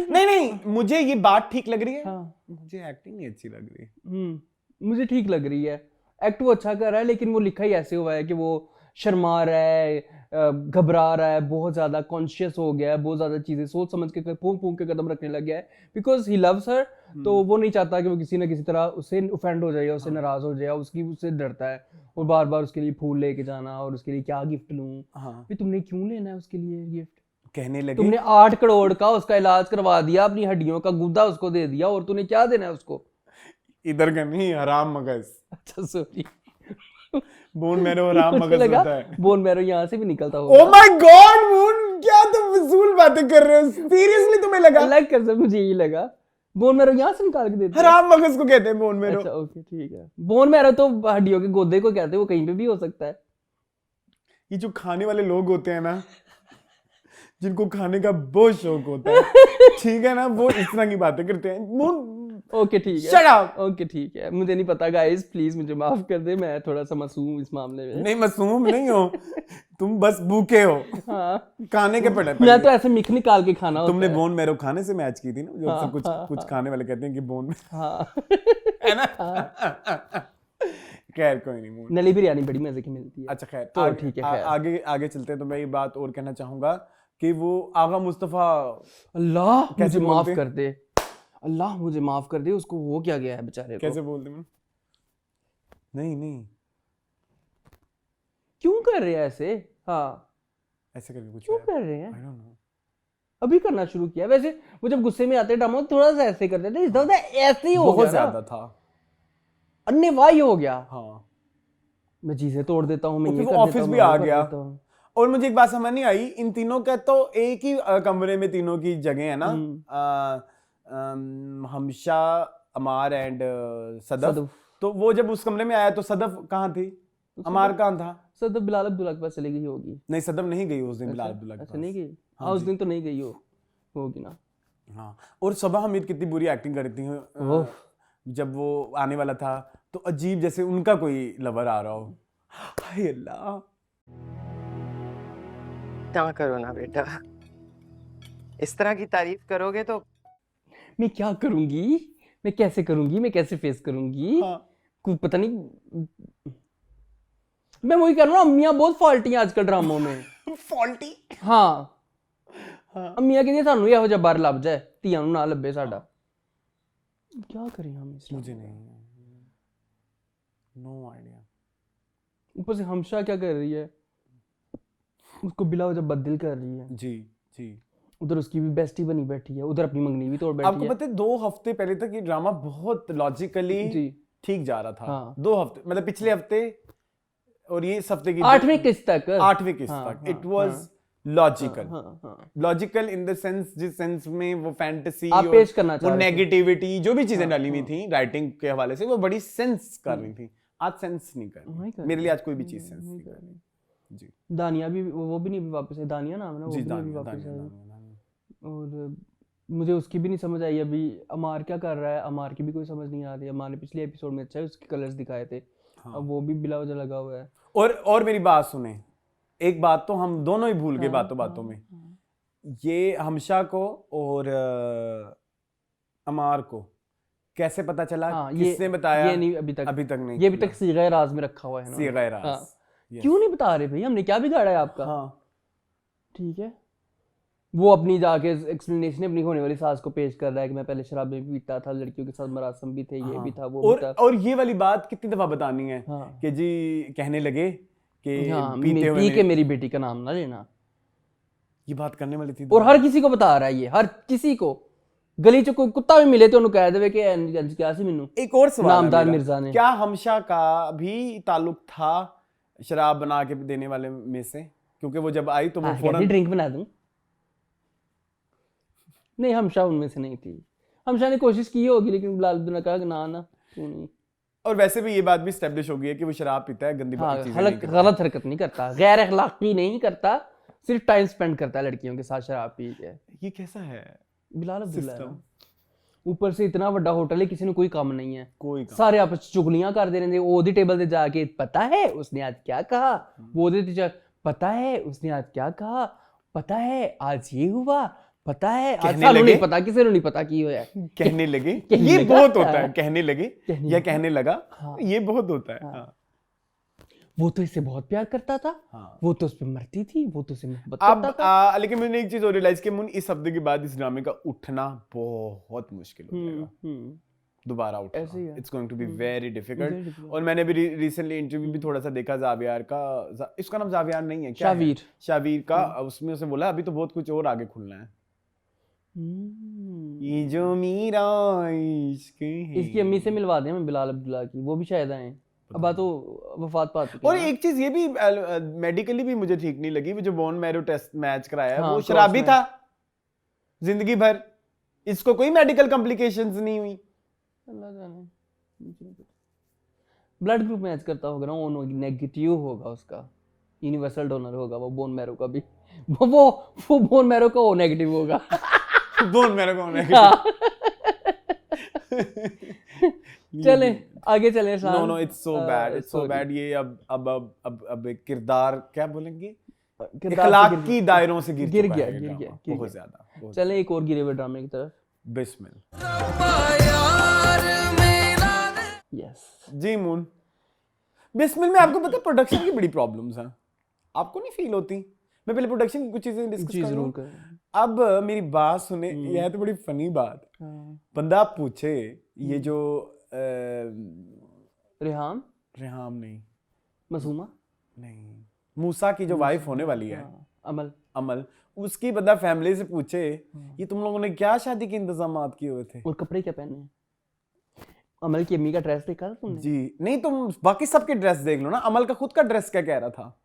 Speaker 1: नहीं मुझे ये बात ठीक लग रही है।
Speaker 2: हाँ।
Speaker 1: मुझे एक्टिंग नहीं अच्छी लग रही।
Speaker 2: मुझे ठीक लग रही है, एक्ट वो अच्छा कर रहा है, लेकिन वो लिखा ही ऐसे हुआ है कि वो शर्मा रहा है, घबरा रहा है, बहुत ज्यादा कॉन्शियस हो गया है, बहुत ज्यादा चीजें सोच समझ के फूंक के कदम रखने लग गया है, बिकॉज ही लव्स हर। तो वो नहीं चाहता कि वो किसी ना किसी तरह उससे ऑफेंड हो जाए, उससे नाराज हो जाए, उससे डरता है, और बार बार उसके लिए फूल लेके जाना, और उसके लिए क्या गिफ्ट लूं, भी तुमने क्यों लेना है उसके लिए गिफ्ट,
Speaker 1: कहने लगे
Speaker 2: तुमने 8 करोड़ का उसका इलाज करवा दिया, अपनी हड्डियों का गुद्दा उसको दे दिया, और तूने क्या देना है उसको?
Speaker 1: इधर का नहीं, हराम मगज।
Speaker 2: अच्छा सॉरी,
Speaker 1: बोन मैरो हराम मगज होता है।
Speaker 2: बोन मैरो यहाँ से भी निकलता होगा।
Speaker 1: ओह माय गॉड बोन, क्या तुम फिजूल बातें कर रहे हो? सीरियसली तुम्हें लगा?
Speaker 2: अलग कर, मुझे यही लगा बोन मैरो यहाँ से निकाल के देते हैं।
Speaker 1: हराम मगज को कहते हैं बोन मैरो।
Speaker 2: अच्छा ओके ठीक है, बोन मैरो तो हड्डियों के गोदे को कहते हैं, वो कहीं पे भी हो सकता है।
Speaker 1: ये जो खाने वाले लोग होते हैं ना, जिनको खाने का बहुत शौक होता है, ठीक है ना, वो इस तरह की बातें करते हैं।
Speaker 2: ओके ठीक है,
Speaker 1: शट अप।
Speaker 2: ओके ठीक है, मुझे नहीं पता गाइस, प्लीज मुझे माफ कर दे, मैं थोड़ा सा मासूम इस मामले में।
Speaker 1: नहीं मासूम नहीं हो तुम, बस भूखे हो।
Speaker 2: हाँ
Speaker 1: खाने के पड़े
Speaker 2: मैं तो ऐसे मिख निकाल के खाना होता
Speaker 1: तुमने
Speaker 2: है।
Speaker 1: बोन मैरो खाने से मैच की थी ना, जो अक्सर कुछ
Speaker 2: हाँ,
Speaker 1: कुछ खाने वाले कहते हैं कि बोन
Speaker 2: हाँ
Speaker 1: है ना। खैर कोई नहीं।
Speaker 2: नली बिरयानी बड़ी मजे की मिलती है।
Speaker 1: अच्छा खैर,
Speaker 2: तो ठीक है, खैर।
Speaker 1: आगे आगे चलते हैं। तो मैं ये बात और कहना चाहूंगा कि वो आगा मुस्तफा,
Speaker 2: अल्लाह
Speaker 1: कैसे
Speaker 2: मुझे माफ
Speaker 1: बोलते?
Speaker 2: कर दे, अल्लाह मुझे माफ कर दे, उसको हो क्या गया है बेचारे को?
Speaker 1: कैसे बोलते हैं? नहीं
Speaker 2: क्यों कर रहे हैं ऐसे? हाँ
Speaker 1: ऐसे करके कुछ
Speaker 2: क्यों
Speaker 1: है।
Speaker 2: कर रहे हैं?
Speaker 1: I don't know।
Speaker 2: अभी करना शुरू किया, वैसे वो जब गुस्से में आते हैं ड्रामा थोड़ा सा ऐसे करते थे, इस दफा ऐसे ही हो गया,
Speaker 1: बहुत ज्यादा था,
Speaker 2: अन्यवाही हो गया।
Speaker 1: हाँ।
Speaker 2: मैं चीजें तोड़ देता हूँ, मैं ये
Speaker 1: वो
Speaker 2: कर
Speaker 1: ऑफिस
Speaker 2: देता हूँ,
Speaker 1: भी
Speaker 2: मैं
Speaker 1: आ
Speaker 2: वो कर
Speaker 1: गया।
Speaker 2: देता हूँ।
Speaker 1: और मुझे एक बात समझ नहीं आई, इन तीनों का तो एक ही कमरे में तीनों की जगह है ना, हमशा, अमार एंड सदफ। तो वो जब उस कमरे में आया तो सदफ कहाँ थी, अमार कहाँ था?
Speaker 2: सदफ बिलाल अब्दुल्ला के पास चली गई होगी।
Speaker 1: नहीं सदफ नहीं गई उस दिन बिलाल अब्दुल्ला के
Speaker 2: अच्छा
Speaker 1: पास।
Speaker 2: नहीं गई? हाँ उस दिन तो नहीं गई होगी ना।
Speaker 1: हाँ, और सबा हमीद कितनी बुरी एक्टिंग करती है। जब वो आने वाला था तो अजीब जैसे उनका कोई लवर आ रहा हो। हाय अल्लाह,
Speaker 4: ना करो ना बेटा, इस तरह की तारीफ करोगे तो
Speaker 2: मैं क्या करूंगी, मैं कैसे करूंगी, मैं कैसे फेस करूंगी?
Speaker 1: हाँ।
Speaker 2: कुछ पता नहीं, मैं वही कह रहा हूँ, अम्मियाँ बहुत फॉल्टी हैं आजकल ड्रामों में।
Speaker 1: फॉल्टी?
Speaker 2: हाँ अम्मियाँ कहती सानू ਇਹੋ ਜਿਹਾ ਬਾਹਰ ਲੱਭ ਜਾਏ, ਧੀਆਂ ਨੂੰ ਨਾ ਲੱਭੇ ਸਾਡਾ। क्या करें हम इस?
Speaker 1: मुझे नहीं, नो आइडिया।
Speaker 2: ऊपर से हमशा क्या कर रही है, उसको बिला वजह बददिल कर रही है।
Speaker 1: जी जी।
Speaker 2: उधर उसकी भी बेस्टी बनी बैठी है, उधर अपनी मंगनी भी तोड़ बैठी
Speaker 1: आपको
Speaker 2: है।
Speaker 1: पता है 2 हफ्ते पहले तक ये ड्रामा बहुत लॉजिकली ठीक जा रहा था।
Speaker 2: हाँ।
Speaker 1: 2 हफ्ते मतलब पिछले हफ्ते और ये इस हफ्ते की
Speaker 2: 8वें किस्त तक,
Speaker 1: 8वें किस्त तक it was logical. Logical in the sense, जिस सेंस में वो फैंटेसी
Speaker 2: आप पेश करना चाह
Speaker 1: वो
Speaker 2: रहे थे।
Speaker 1: नेगेटिविटी जो भी चीजें डाली हुई थी राइटिंग के हवाले से, वो बड़ी सेंस कर रही थी। आज सेंस नहीं कर रही मेरे लिए, आज कोई भी चीज सेंस नहीं कर रही। जी।
Speaker 2: दानिया भी, वो भी नहीं वापस है, दानिया नाम है ना, वो भी नहीं वापस है। और मुझे उसकी भी नहीं समझ आई अभी। अमार क्या कर रहा है, अमार की भी कोई समझ नहीं आ रही। अमार ने पिछले एपिसोड में अच्छा उसके कलर्स दिखाए थे, अब वो भी बिला वजह लगा हुआ है।
Speaker 1: और मेरी बात सुने, एक बात तो हम दोनों ही भूल गए बातों में। ये हमशा को और अमार को कैसे पता चला, किसने बताया?
Speaker 2: ये नहीं अभी तक
Speaker 1: नहीं,
Speaker 2: ये अभी तक सीग़े राज में रखा हुआ है ना।
Speaker 1: सीग़े राज।
Speaker 2: क्यों नहीं बता रहे भाई, हमने क्या बिगाड़ा है आपका?
Speaker 1: हाँ
Speaker 2: ठीक है, वो अपनी जाके एक्सप्लेनेशन अपनी होने वाली सास को पेश कर रहा है कि मैं पहले शराब भी पीता था, लड़कियों के साथ मरासम भी थे, ये भी था, वो भी था।
Speaker 1: और ये वाली बात कितनी दफा बतानी है कि जी कहने लगे कि पीते हुए
Speaker 2: पी के मेरी बेटी का नाम ना लेना।
Speaker 1: ये बात करने वाली थी,
Speaker 2: और हर किसी को बता रहा है ये, हर किसी को। गली च कोई कुत्ता भी मिले तो उन्हें कह देवे कि क्या सी मैनू।
Speaker 1: एक और सवाल
Speaker 2: नामदार मिर्जा ने,
Speaker 1: क्या हमशा का भी ताल्लुक था शराब बना के देने वाले में से? क्योंकि वो जब आई तो वो फौरन
Speaker 2: ड्रिंक बना दूं। नहीं हमशा उनमें से नहीं थी। हमशा ने कोशिश की होगी लेकिन बिलाल अब्दुल्ला ने कहा कि ना क्यों नहीं।
Speaker 1: और वैसे भी ये बात भी स्टैब्लिश हो गई है कि वो शराब पीता है, गंदी चीजें नहीं करता।
Speaker 2: गलत हरकत नहीं करता, गैर अखलाकी नहीं करता, सिर्फ टाइम स्पेंड करता है लड़कियों के साथ शराब पी के।
Speaker 1: ये कैसा है
Speaker 2: बिलाल अब्दुल्ला? ऊपर से इतना बड़ा होटल है, किसी ने कोई काम नहीं है,
Speaker 1: कोई काम।
Speaker 2: सारे आपस चुगलियां कर दे रहे थे। ओदी टेबल पे जाके पता है उसने आज क्या कहा, वो ओदी पता है उसने आज क्या कहा, पता है आज ये हुआ, पता है आज सालों नहीं पता, किसी ने नहीं पता की हुआ है।
Speaker 1: कहने लगे ये बहुत होता है, कहने लगे या कहने लगा, ये बहुत होता है। हाँ।
Speaker 2: वो तो इससे बहुत प्यार करता था।
Speaker 1: हाँ।
Speaker 2: वो तो उस पे मरती थी, वो तो उसे मोहब्बत करता था।
Speaker 1: लेकिन मैंने एक चीज और रियलाइज की, मुन इस हफ्ते के बाद इस ड्रामे का उठना बहुत मुश्किल हो जाएगा, दोबारा उठना। It's going to be very difficult. और मैंने भी रिसेंटली इंटरव्यू भी थोड़ा सा देखा जावियार का, इसका नाम जावियार नहीं है क्या, शावीर का। उसमें उसे बोला अभी तो बहुत कुछ और आगे खुलना है। ये जो मेरा इश्क है।
Speaker 2: इसकी अम्मी से मिलवा दें हमें बिलाल अब्दुल्ला की, वो भी शायद आए। अब तो वफात पा चुकी है।
Speaker 1: और एक चीज ये भी मेडिकली भी मुझे ठीक नहीं लगी, वो जो बोन मैरो टेस्ट मैच कराया है, वो शराबी था जिंदगी भर, इसको कोई मेडिकल कॉम्प्लिकेशंस नहीं हुई।
Speaker 2: अल्लाह जाने। ब्लड ग्रुप मैच करता होगा ना, वो नेगेटिव होगा, उसका यूनिवर्सल डोनर होगा वो बोन मैरो का भी, वो बोन मैरो का वो नेगेटिव होगा।
Speaker 1: बोन मैरो का नेगेटिव।
Speaker 2: चले आगे चले।
Speaker 1: No it's so bad, it's so bad. ये अब किरदार क्या बोलेंगे, इखलाक की दायरों से गिर गया बहुत ज्यादा।
Speaker 2: चले एक और गिरे हुए ड्रामे की तरफ,
Speaker 1: बिस्मिल।
Speaker 2: यस
Speaker 1: जी मून, बिस्मिल में आपको पता है प्रोडक्शन की बड़ी प्रॉब्लम्स हैं, आपको नहीं फील होती? मैं पहले प्रोडक्शन की कुछ चीजें डिस्कस करूं। अब मेरी बात सुने, यह है तो बड़ी फनी बात। बंदा पूछे ये जो
Speaker 2: रेहाम
Speaker 1: नहीं,
Speaker 2: मासूमा
Speaker 1: नहीं, मूसा की जो वाइफ होने वाली है,
Speaker 2: अमल,
Speaker 1: उसकी बंदा फैमिली से पूछे ये तुम लोगों ने क्या शादी के इंतजामात किए हुए थे
Speaker 2: और कपड़े क्या पहने हैं? अमल की अम्मी का ड्रेस देखा था तुमने?
Speaker 1: जी नहीं, तुम बाकी सबके ड्रेस देख लो ना। अमल का खुद का ड्रेस क्या कह रहा था?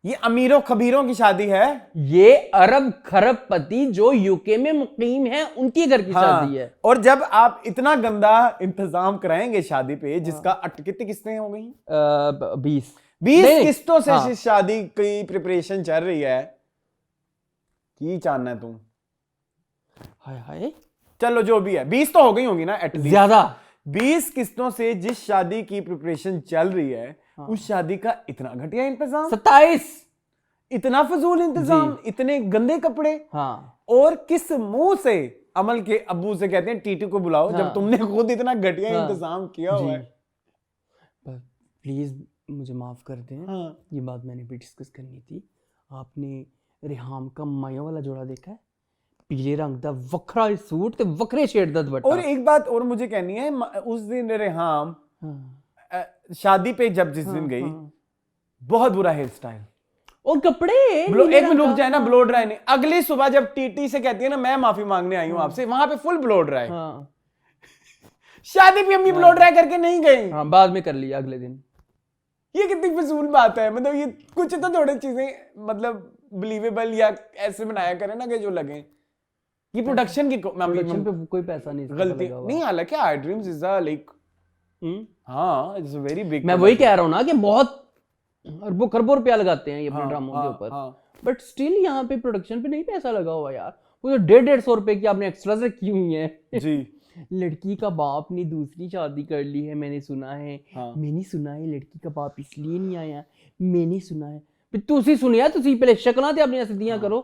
Speaker 1: ये अमीरों खबीरों की शादी है,
Speaker 2: ये अरब खरबपति जो यूके में मुकीम है उनकी घर की शादी है।
Speaker 1: और जब आप इतना गंदा इंतजाम कराएंगे शादी पे, जिसका कितनी किस्तें हो गई? 20 किस्तों से शादी की प्रिपरेशन चल रही है। की चाहना है तुम?
Speaker 2: हाय
Speaker 1: चलो जो भी है, 20 तो हो गई होंगी ना एटलीस्ट,
Speaker 2: ज्यादा
Speaker 1: 20 किस्तों से जिस शादी की प्रिपरेशन चल रही है, उस शादी का इतना घटिया इंतजाम,
Speaker 2: 27
Speaker 1: इतना फजूल इंतजाम, इतने गंदे कपड़े। और किस मुंह से अमल के अब्बू से कहते हैं टीटू को बुलाओ, जब तुमने खुद इतना घटिया इंतजाम किया हुआ है।
Speaker 2: प्लीज मुझे माफ कर दें, ये बात मैंने भी डिस्कस करनी थी। आपने रेहाम का माया वाला जोड़ा देखा है? पीले रंग का वखरा सूट ते वखरे शेड दा दुपट्टा।
Speaker 1: और एक बात और मुझे कहनी है, उस दिन रेहाम शादी पे जब जिस दिन गई, बहुत बुरा हेयर स्टाइल
Speaker 2: और कपड़े,
Speaker 1: एक में रुक जाए ना, ब्लो ड्राई नहीं। अगली सुबह जब टीटी से कहती है ना मैं माफी मांगने आई हूं आपसे, वहां पे फुल ब्लो ड्राई। शादी पे अम्मी ब्लो ड्राई करके नहीं गई,
Speaker 2: बाद में कर लिया अगले दिन।
Speaker 1: ये कितनी फजूल बात है। मतलब ये कुछ तो थोड़ी चीजें मतलब बिलीवेबल या ऐसे बनाया करें ना कि जो लगे। ये प्रोडक्शन की
Speaker 2: प्रोडक्शन पे कोई पैसा नहीं,
Speaker 1: गलती नहीं। हालांकि आई dreams is a like it's a very big.
Speaker 2: मैं वही कह रहा हूं ना कि बहुत अरबों खरबों रुपया लगाते हैं ये अपने ड्रामों के ऊपर, बट स्टिल यहाँ पे प्रोडक्शन पे नहीं पैसा लगा हुआ यार। वो जो 150 रुपए की आपने एक्स्ट्रास रखी हुई है
Speaker 1: जी।
Speaker 2: लड़की का बाप ने दूसरी शादी कर ली है, मैंने सुना है। मैंने सुना है लड़की का बाप इसलिए नहीं आया, मैंने सुना है। तुसी सुनिया, तुसी पहले शक्लां ते अपनी सिद्धियां करो।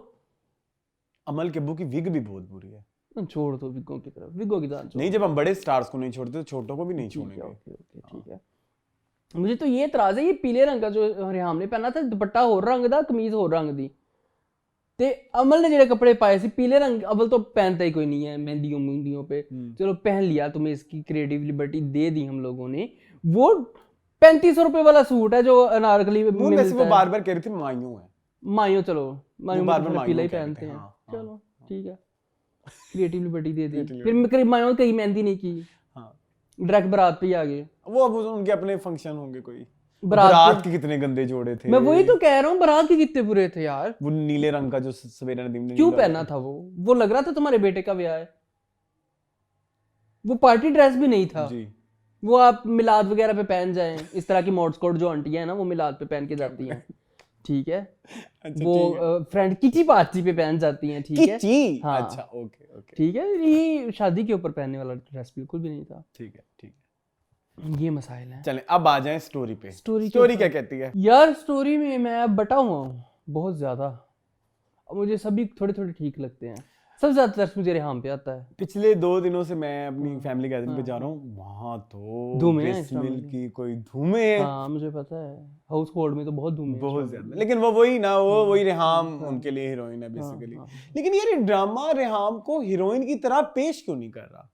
Speaker 1: अमल के अब्बू की विग भी बहुत बुरी है।
Speaker 2: छोड़ दो विगों की तरफ, विगों की तरफ
Speaker 1: नहीं, जब हम बड़े स्टार्स को नहीं छोड़ते तो छोटों को भी नहीं छोड़ेंगे।
Speaker 2: ओके ठीक है। मुझे तो ये इतराज है, ये पीले रंग का जो रेहाम ने पहना था, दुपट्टा होर रंग दा, कमीज होर रंग दी, ते अमल ने जेडे कपड़े पाए सी पीले रंग, अवल तो पहनता ही कोई नहीं है मेहंदियों पे। चलो पहन लिया, तुम्हें इसकी क्रिएटिव लिबर्टी दे दी हम लोगों ने। वो 3500 रुपए वाला सूट है जो अनारकली में मिलता है।
Speaker 1: वो बार-बार कह रही थी मायूं है,
Speaker 2: मायूं। चलो मायूं बार-बार पीला ही पहनते हैं। चलो ठीक है, क्रिएटिव लिबर्टी दे दी। फिर मायूं कहीं मेहंदी नहीं की, डायरेक्ट बारात पे ही आ गए।
Speaker 1: वो अब उनके अपने फंक्शन होंगे कोई। बारात के कितने गंदे जोड़े थे।
Speaker 2: मैं वही तो कह रहा हूँ, बारात के कितने बुरे थे यार।
Speaker 1: वो नीले रंग का जो सवेरा नदीम ने
Speaker 2: क्यों पहना था वो लग रहा था तुम्हारे बेटे का ब्याह है। वो पार्टी ड्रेस भी नहीं था
Speaker 1: जी।
Speaker 2: वो आप मिलाद वगैरह पे पहन जाएं, इस तरह की मोड्स कोट जो आंटियां हैं ना वो मिलाद पे पहन के जाती हैं, ठीक है।
Speaker 1: अच्छा,
Speaker 2: वो फ्रेंड किटी पार्टी पे पहन जाती हैं, ठीक है।
Speaker 1: किटी,
Speaker 2: हाँ,
Speaker 1: अच्छा ओके ओके,
Speaker 2: ठीक है। ये शादी के ऊपर पहनने वाला ड्रेस बिल्कुल भी नहीं था।
Speaker 1: ठीक है।
Speaker 2: ये मसाइल हैं।
Speaker 1: चलें अब आ जाएं स्टोरी पे।
Speaker 2: स्टोरी
Speaker 1: क्या कहती है
Speaker 2: यार? स्टोरी में मैं बटा हुआ हूँ बहुत ज्यादा। अब मुझे सभी थोड़े थोड़े ठीक लगते हैं। सबसे ज्यादा तरस मुझे रेहाम पे आता है।
Speaker 1: पिछले 2 दिनों से मैं अपनी फैमिली गैदरिंग पे जा रहा हूँ, वहाँ तो
Speaker 2: धूमें हैं
Speaker 1: ब्रेस्ट
Speaker 2: इस
Speaker 1: मिल्क की कोई धूमें है।
Speaker 2: हाँ मुझे पता है, हाउस होल्ड में तो बहुत धूमें हैं
Speaker 1: बहुत ज्यादा। लेकिन वो वही ना, वो वही रेहाम उनके लिए हीरोइन है बेसिकली। लेकिन यार ये ड्रामा रेहाम को हीरोइन की तरह पेश क्यों नहीं कर रहा?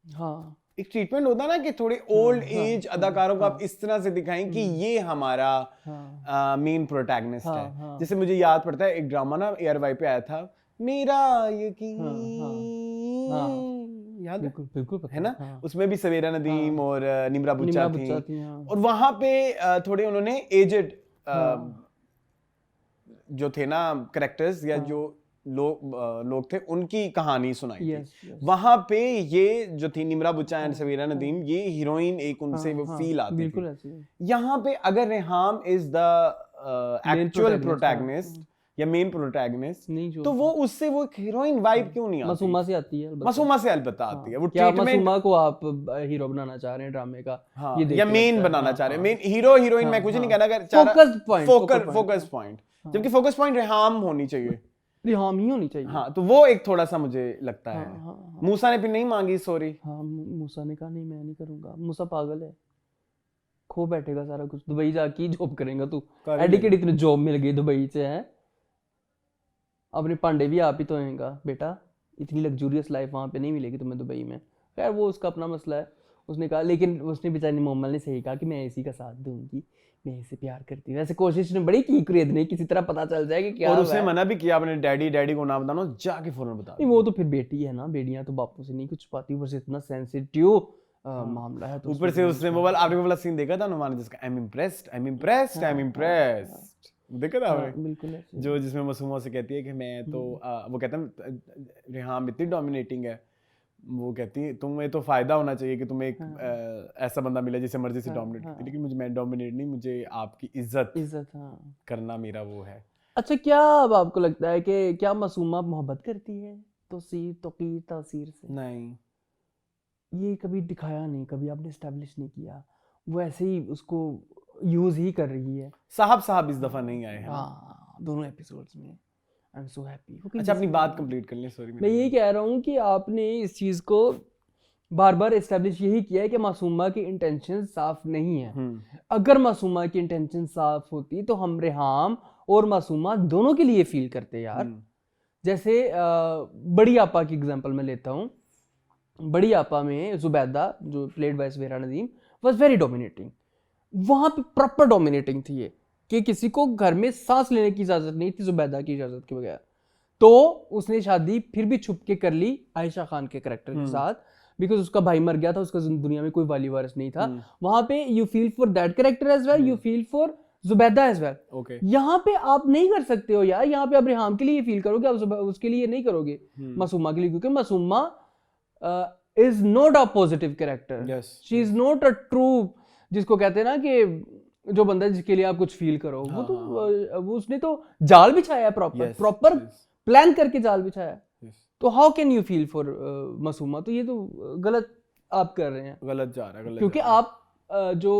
Speaker 2: हाँ,
Speaker 1: एक ट्रीटमेंट होता ना कि थोड़े ओल्ड एज अदाकारों को आप इस तरह से दिखाएं कि ये हमारा मेन प्रोटैगनिस्ट है। जैसे मुझे याद पड़ता है एक ड्रामा ना ARY पे आया था, मेरा यकीन, याद
Speaker 2: बिल्कुल बिल्कुल
Speaker 1: है ना? उसमें भी सवेरा नदीम और निम्रा बुच्चा थी। और वहां पे थोड़े उन्होंने एजेड जो थे ना कैरेक्टर्स या जो लोग थे उनकी कहानी सुनाई थी। वहां पे ये जो थी निम्रा बुच्चा एंड सवेरा नदीम, ये हीरोइन एक उनसे वो फील आती थी। यहाँ पे अगर Reham is the actual protagonist या मेन प्रोटैगनिस्ट, तो वो उससे वो हीरोइन वाइब क्यों नहीं आती?
Speaker 2: मासूमा से आती है,
Speaker 1: मासूमा से अलबत्ता आती है। वो
Speaker 2: क्या
Speaker 1: ट्रीटमेंट
Speaker 2: मासूमा को आप हीरो बनाना चाह रहे हैं ड्रामे का?
Speaker 1: हाँ, या मेन बनाना चाह रहे हैं, मेन हीरो हीरोइन मैं कुछ नहीं कहना, अगर फोकस पॉइंट, जबकि फोकस पॉइंट रेहाम होनी चाहिए,
Speaker 2: रेहाम ही होनी चाहिए।
Speaker 1: हाँ, तो वो एक थोड़ा सा मुझे लगता है। मूसा ने फिर नहीं मांगी सॉरी।
Speaker 2: हाँ, मूसा ने कहा नहीं मैं नहीं करूंगा। मूसा पागल है, खो बैठेगा सारा कुछ, दुबई जाके जॉब करेगा तू। एडिकेट इतने जॉब मिल गई दुबई से है, अपने पांडे भी आप ही तो होएगा बेटा, इतनी लग्जूरियस लाइफ वहाँ पे नहीं मिलेगी तुम्हें दुबई में। खैर वो उसका अपना मसला है, उसने कहा। लेकिन उसने बेचारी मोमल ने सही कहा कि मैं इसी का साथ दूंगी, मैं इसे प्यार करती हूँ। वैसे कोशिश ने बड़ी की खरीदने किसी तरह पता चल जाए कि क्या।
Speaker 1: और उसने मना भी किया अपने डैडी को ना बताना, जाके फौरन बता।
Speaker 2: नहीं वो तो फिर बेटी है ना, बेटियां तो बापों से नहीं कुछ पाती, ऊपर से इतना सेंसिटिव मामला है। तो
Speaker 1: ऊपर से उसने आपने वो वाला सीन देखा था नुमान जिसका आई एम इम्प्रेस्ड देखा था आपने?
Speaker 2: बिल्कुल
Speaker 1: जो जिसमें मासूमा से कहती है कि मैं तो वो कहता है रेहाम इतनी डोमिनेटिंग है, वो कहती है तुम्हें तो फायदा होना चाहिए कि तुम्हें एक ऐसा बंदा मिले जिसे मर्जी से डोमिनेट करती, लेकिन मुझे मैं डोमिनेट नहीं, मुझे आपकी इज्जत करना मेरा वो है।
Speaker 2: अच्छा, क्या अब आपको लगता है कि क्या मासूमा मोहब्बत करती है तासीर से?
Speaker 1: नहीं,
Speaker 2: ये कभी दिखाया नहीं, कभी आपने एस्टैब्लिश नहीं किया, वो ऐसे ही उसको यूज ही कर रही है।
Speaker 1: साहब इस दफा नहीं आए हैं।
Speaker 2: हाँ, दोनों एपिसोड्स में। I am so happy.
Speaker 1: अच्छा, अपनी बात कंप्लीट कर लें, सॉरी।
Speaker 2: मैं यही कह रहा हूँ कि आपने इस चीज को बार बार एस्टैब्लिश यही किया है कि मासूमा की इंटेंशन साफ नहीं है। अगर मासूमा की इंटेंशन साफ होती तो हम रेहाम और मासूमा दोनों के लिए फील करते यार। जैसे बड़ी आपा की एग्जांपल मैं लेता हूँ। बड़ी आपा में जुबैदा जो played by Savera Nadeem was very dominating. वहां पे प्रॉपर डोमिनेटिंग थी ये कि किसी को घर में सांस लेने की इजाजत नहीं थी जुबैदा की इजाजत के बगैर। तो उसने शादी फिर भी छुप के कर ली आयशा खान के कैरेक्टर के साथ, बिकॉज उसका भाई मर गया था, उसका दुनिया में कोई वाली वारिस नहीं था। वहां पे you feel for that character as well, you feel for Zubaida as well. यहाँ पे आप नहीं कर सकते हो यार। यहाँ पे आप रेहाम के लिए फील करोगे, आप उसके लिए नहीं करोगे मासूमा के लिए, क्योंकि Masuma is not a positive character.
Speaker 1: Yes.
Speaker 2: She is not a true, जिसको कहते हैं ना कि जो बंदा जिसके लिए आप कुछ फील करो। वो तो वो उसने तो जाल बिछाया है, प्रॉपर प्लान करके जाल बिछाया है। तो how can you feel for Masuma? तो ये तो गलत आप कर रहे हैं,
Speaker 1: गलत जा रहा है,
Speaker 2: क्योंकि आप जो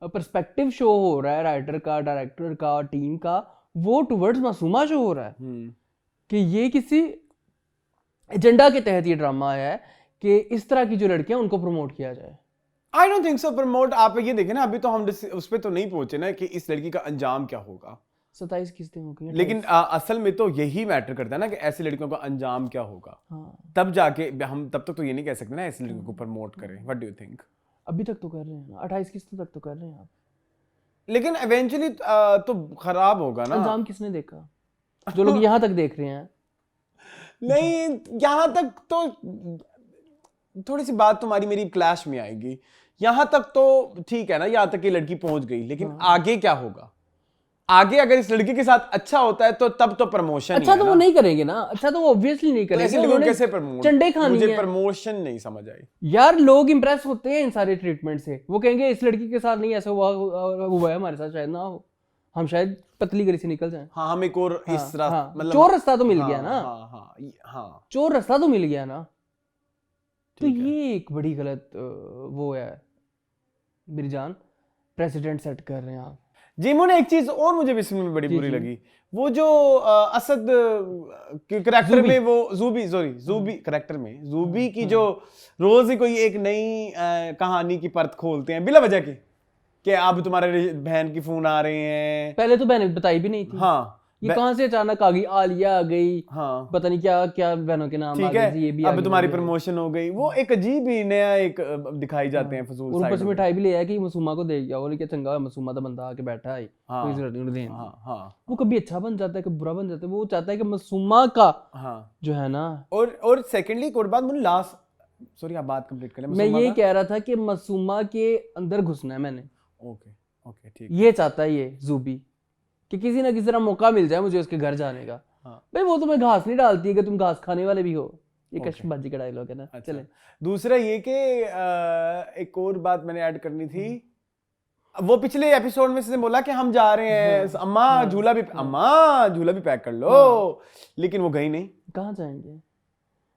Speaker 2: पर्सपेक्टिव शो हो रहा है राइटर का, डायरेक्टर का, टीम का, वो टुवर्ड्स मासूमा शो हो रहा है कि ये किसी एजेंडा के तहत ये ड्रामा है कि इस तरह की जो लड़कियां उनको प्रमोट किया जाए।
Speaker 1: I don't think so promote. आप ये देखें ना, अभी तो हम उस पे तो नहीं पहुंचे ना कि इस लड़की का अंजाम क्या होगा।
Speaker 2: 27 किस्तें हो गई,
Speaker 1: लेकिन असल में तो यही मैटर करता है ना कि ऐसी लड़कियों का अंजाम क्या होगा। तब जाके हम तब तक तो ये नहीं कह सकते ना ऐसी लड़कियों को प्रमोट करें। What do you think?
Speaker 2: अभी तक तो कर रहे हैं, 28 किस्तें तक तो कर रहे हैं आप,
Speaker 1: लेकिन इवेंचुअली तो खराब होगा ना।
Speaker 2: अंजाम किसने देखा? जो लोग यहाँ तक देख रहे हैं।
Speaker 1: नहीं, यहाँ तक तो थोड़ी सी बात तुम्हारी मेरी क्लैश में आएगी यहाँ तक तो ठीक है ना, यहाँ तक कि लड़की पहुंच गई, लेकिन आगे क्या होगा? आगे अगर इस लड़की के साथ अच्छा होता है तो तब तो प्रमोशन
Speaker 2: अच्छा तो वो नहीं करेंगे ना, अच्छा तो वो ऑब्वियसली नहीं करेंगे,
Speaker 1: उन्होंने कैसे प्रमोट,
Speaker 2: चंडे खानी
Speaker 1: मुझे
Speaker 2: है।
Speaker 1: प्रमोशन नहीं समझ आई
Speaker 2: यार। लोग इंप्रेस होते हैं इन सारे ट्रीटमेंट से, वो कहेंगे इस लड़की के साथ नहीं ऐसा हुआ है हमारे साथ, शायद ना हो, हम शायद पतली गली से निकल जाएं।
Speaker 1: हाँ, हम एक और इस रास्ता, मतलब
Speaker 2: चोर रास्ता तो मिल गया ना।
Speaker 1: हाँ,
Speaker 2: चोर रास्ता तो मिल गया ना। तो ये एक बड़ी गलत वो है मेरी जान, प्रेसिडेंट सेट कर रहे हैं आप
Speaker 1: जी। मुझे एक चीज और मुझे भी इसमें बड़ी बुरी लगी, वो जो असद करेक्टर में वो जूबी करेक्टर में जूबी की जो रोज ही कोई एक नई कहानी की परत खोलते हैं बिला वजह की, कि अब तुम्हारे बहन की फोन आ रहे हैं।
Speaker 2: पहले तो बहन बताई भी नहीं थी।
Speaker 1: हाँ,
Speaker 2: ये कहां से अचानक आ गई, आलिया आ गई,
Speaker 1: हाँ,
Speaker 2: पता नहीं क्या क्या बहनों के नाम आ गए थे, ये भी
Speaker 1: अब तुम्हारी प्रमोशन हो गई। वो एक अजीब ही नया एक दिखाई जाते हैं फजूल।
Speaker 2: और ऊपर से मिठाई भी ले आया कि मसूमा को दे गया, और क्या चंगा मसूमा का बंदा आके बैठा है, कोई जरूरत नहीं देने। वो कभी अच्छा बन जाता है कभी बुरा बन जाता है, वो चाहता है कि मसूमा का जो है ना।
Speaker 1: और सेकेंडली एक और बात, मुझे लास्ट, सॉरी आप बात कंप्लीट करें।
Speaker 2: मैं ये कह रहा था कि मसूमा के अंदर घुसना है मैंने।
Speaker 1: ओके ठीक,
Speaker 2: ये चाहता है ये जूबी कि किसी ना किसी तरह मौका मिल जाए मुझे उसके घर जाने का। भाई वो तुम्हें घास नहीं डालती है कि तुम घास खाने वाले भी हो, ये कश्मीबाजी का डायलॉग है ना।
Speaker 1: अच्छा।
Speaker 2: चले
Speaker 1: दूसरा ये कि एक और बात मैंने ऐड करनी थी, वो पिछले एपिसोड में से बोला कि हम जा रहे हैं, अम्मा झूला भी पैक कर लो, लेकिन वो गई नहीं।
Speaker 2: कहाँ जाएंगे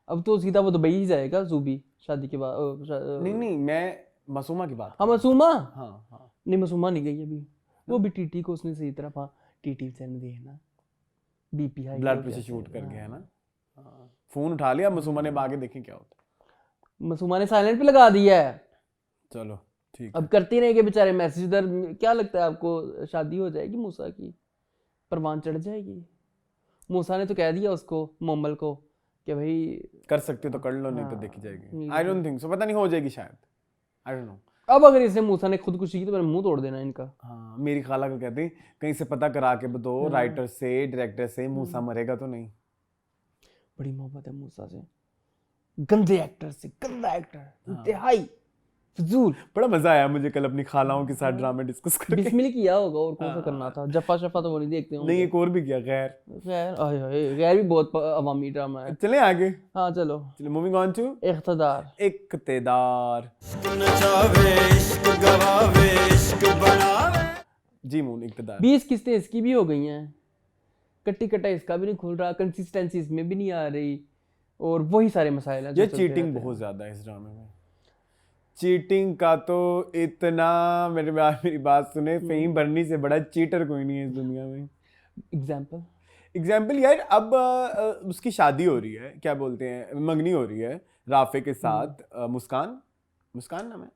Speaker 2: अब? तो सीधा वो दुबई ही जाएगा जूबी शादी के बाद।
Speaker 1: नहीं, मैं मसूमा की बात।
Speaker 2: हाँ मसूमा,
Speaker 1: हाँ
Speaker 2: नहीं मसूमा नहीं गई अभी, वो भी टीटी को उसने सही तरह टीटी बेचारे दिए ना, BP high,
Speaker 1: blood pressure shoot कर गया है ना। फोन उठा लिया मसूमा ने, आगे देखें क्या होता।
Speaker 2: मसूमा ने साइलेंट पे लगा दिया है।
Speaker 1: चलो ठीक,
Speaker 2: अब करती रहेंगे बेचारे मैसेज इधर। क्या लगता है आपको शादी हो जाएगी मूसा की, परवान चढ़ जाएगी? मूसा ने तो कह दिया उसको, मोमल को, कि भाई
Speaker 1: कर सकते हो तो कर लो, नहीं तो देखी जाएगी। आई डोंट थिंक सो, पता नहीं, हो जाएगी शायद, आई डोंट नो।
Speaker 2: अब अगर इसने मूसा ने खुदकुशी की तो मैंने मुंह तोड़ देना इनका।
Speaker 1: हाँ, मेरी खाला को कहती कहीं से पता करा के बताओ, राइटर से डायरेक्टर से, मूसा मरेगा तो नहीं।
Speaker 2: बड़ी मोहब्बत है मूसा से, गंदे एक्टर से, गंदा एक्टर, इंतहाई फजूल।
Speaker 1: बड़ा मजा आया मुझे कल अपनी खालाओं के साथ ड्रामे डिस्कस करके।
Speaker 2: बिस्मिल किया होगा, और कौन सा करना था? जफा शफा तो वो नहीं देखते होंगे।
Speaker 1: नहीं, एक और भी किया।
Speaker 2: गैर भी बहुत अवामी ड्रामा है।
Speaker 1: चले आगे।
Speaker 2: हाँ चलो,
Speaker 1: मूविंग ऑन टू
Speaker 2: इख्तिदार।
Speaker 1: जी मून, इख्तिदार।
Speaker 2: 20 किस्तें इसकी भी हो गई हैं, कट्टी कट्टा इसका भी नहीं खुल रहा, कंसिस्टेंसी इसमें भी नहीं आ रही, और वही सारे मसाइल हैं।
Speaker 1: ये चीटिंग बहुत ज्यादा है इस ड्रामे में। चीटिंग का तो इतना, मेरी बात सुने, फ़हीम बरनी से बड़ा चीटर कोई नहीं है इस दुनिया में। एग्जाम्पल यार, अब उसकी शादी हो रही है, क्या बोलते हैं, मंगनी हो रही है राफे के साथ, मुस्कान नाम है,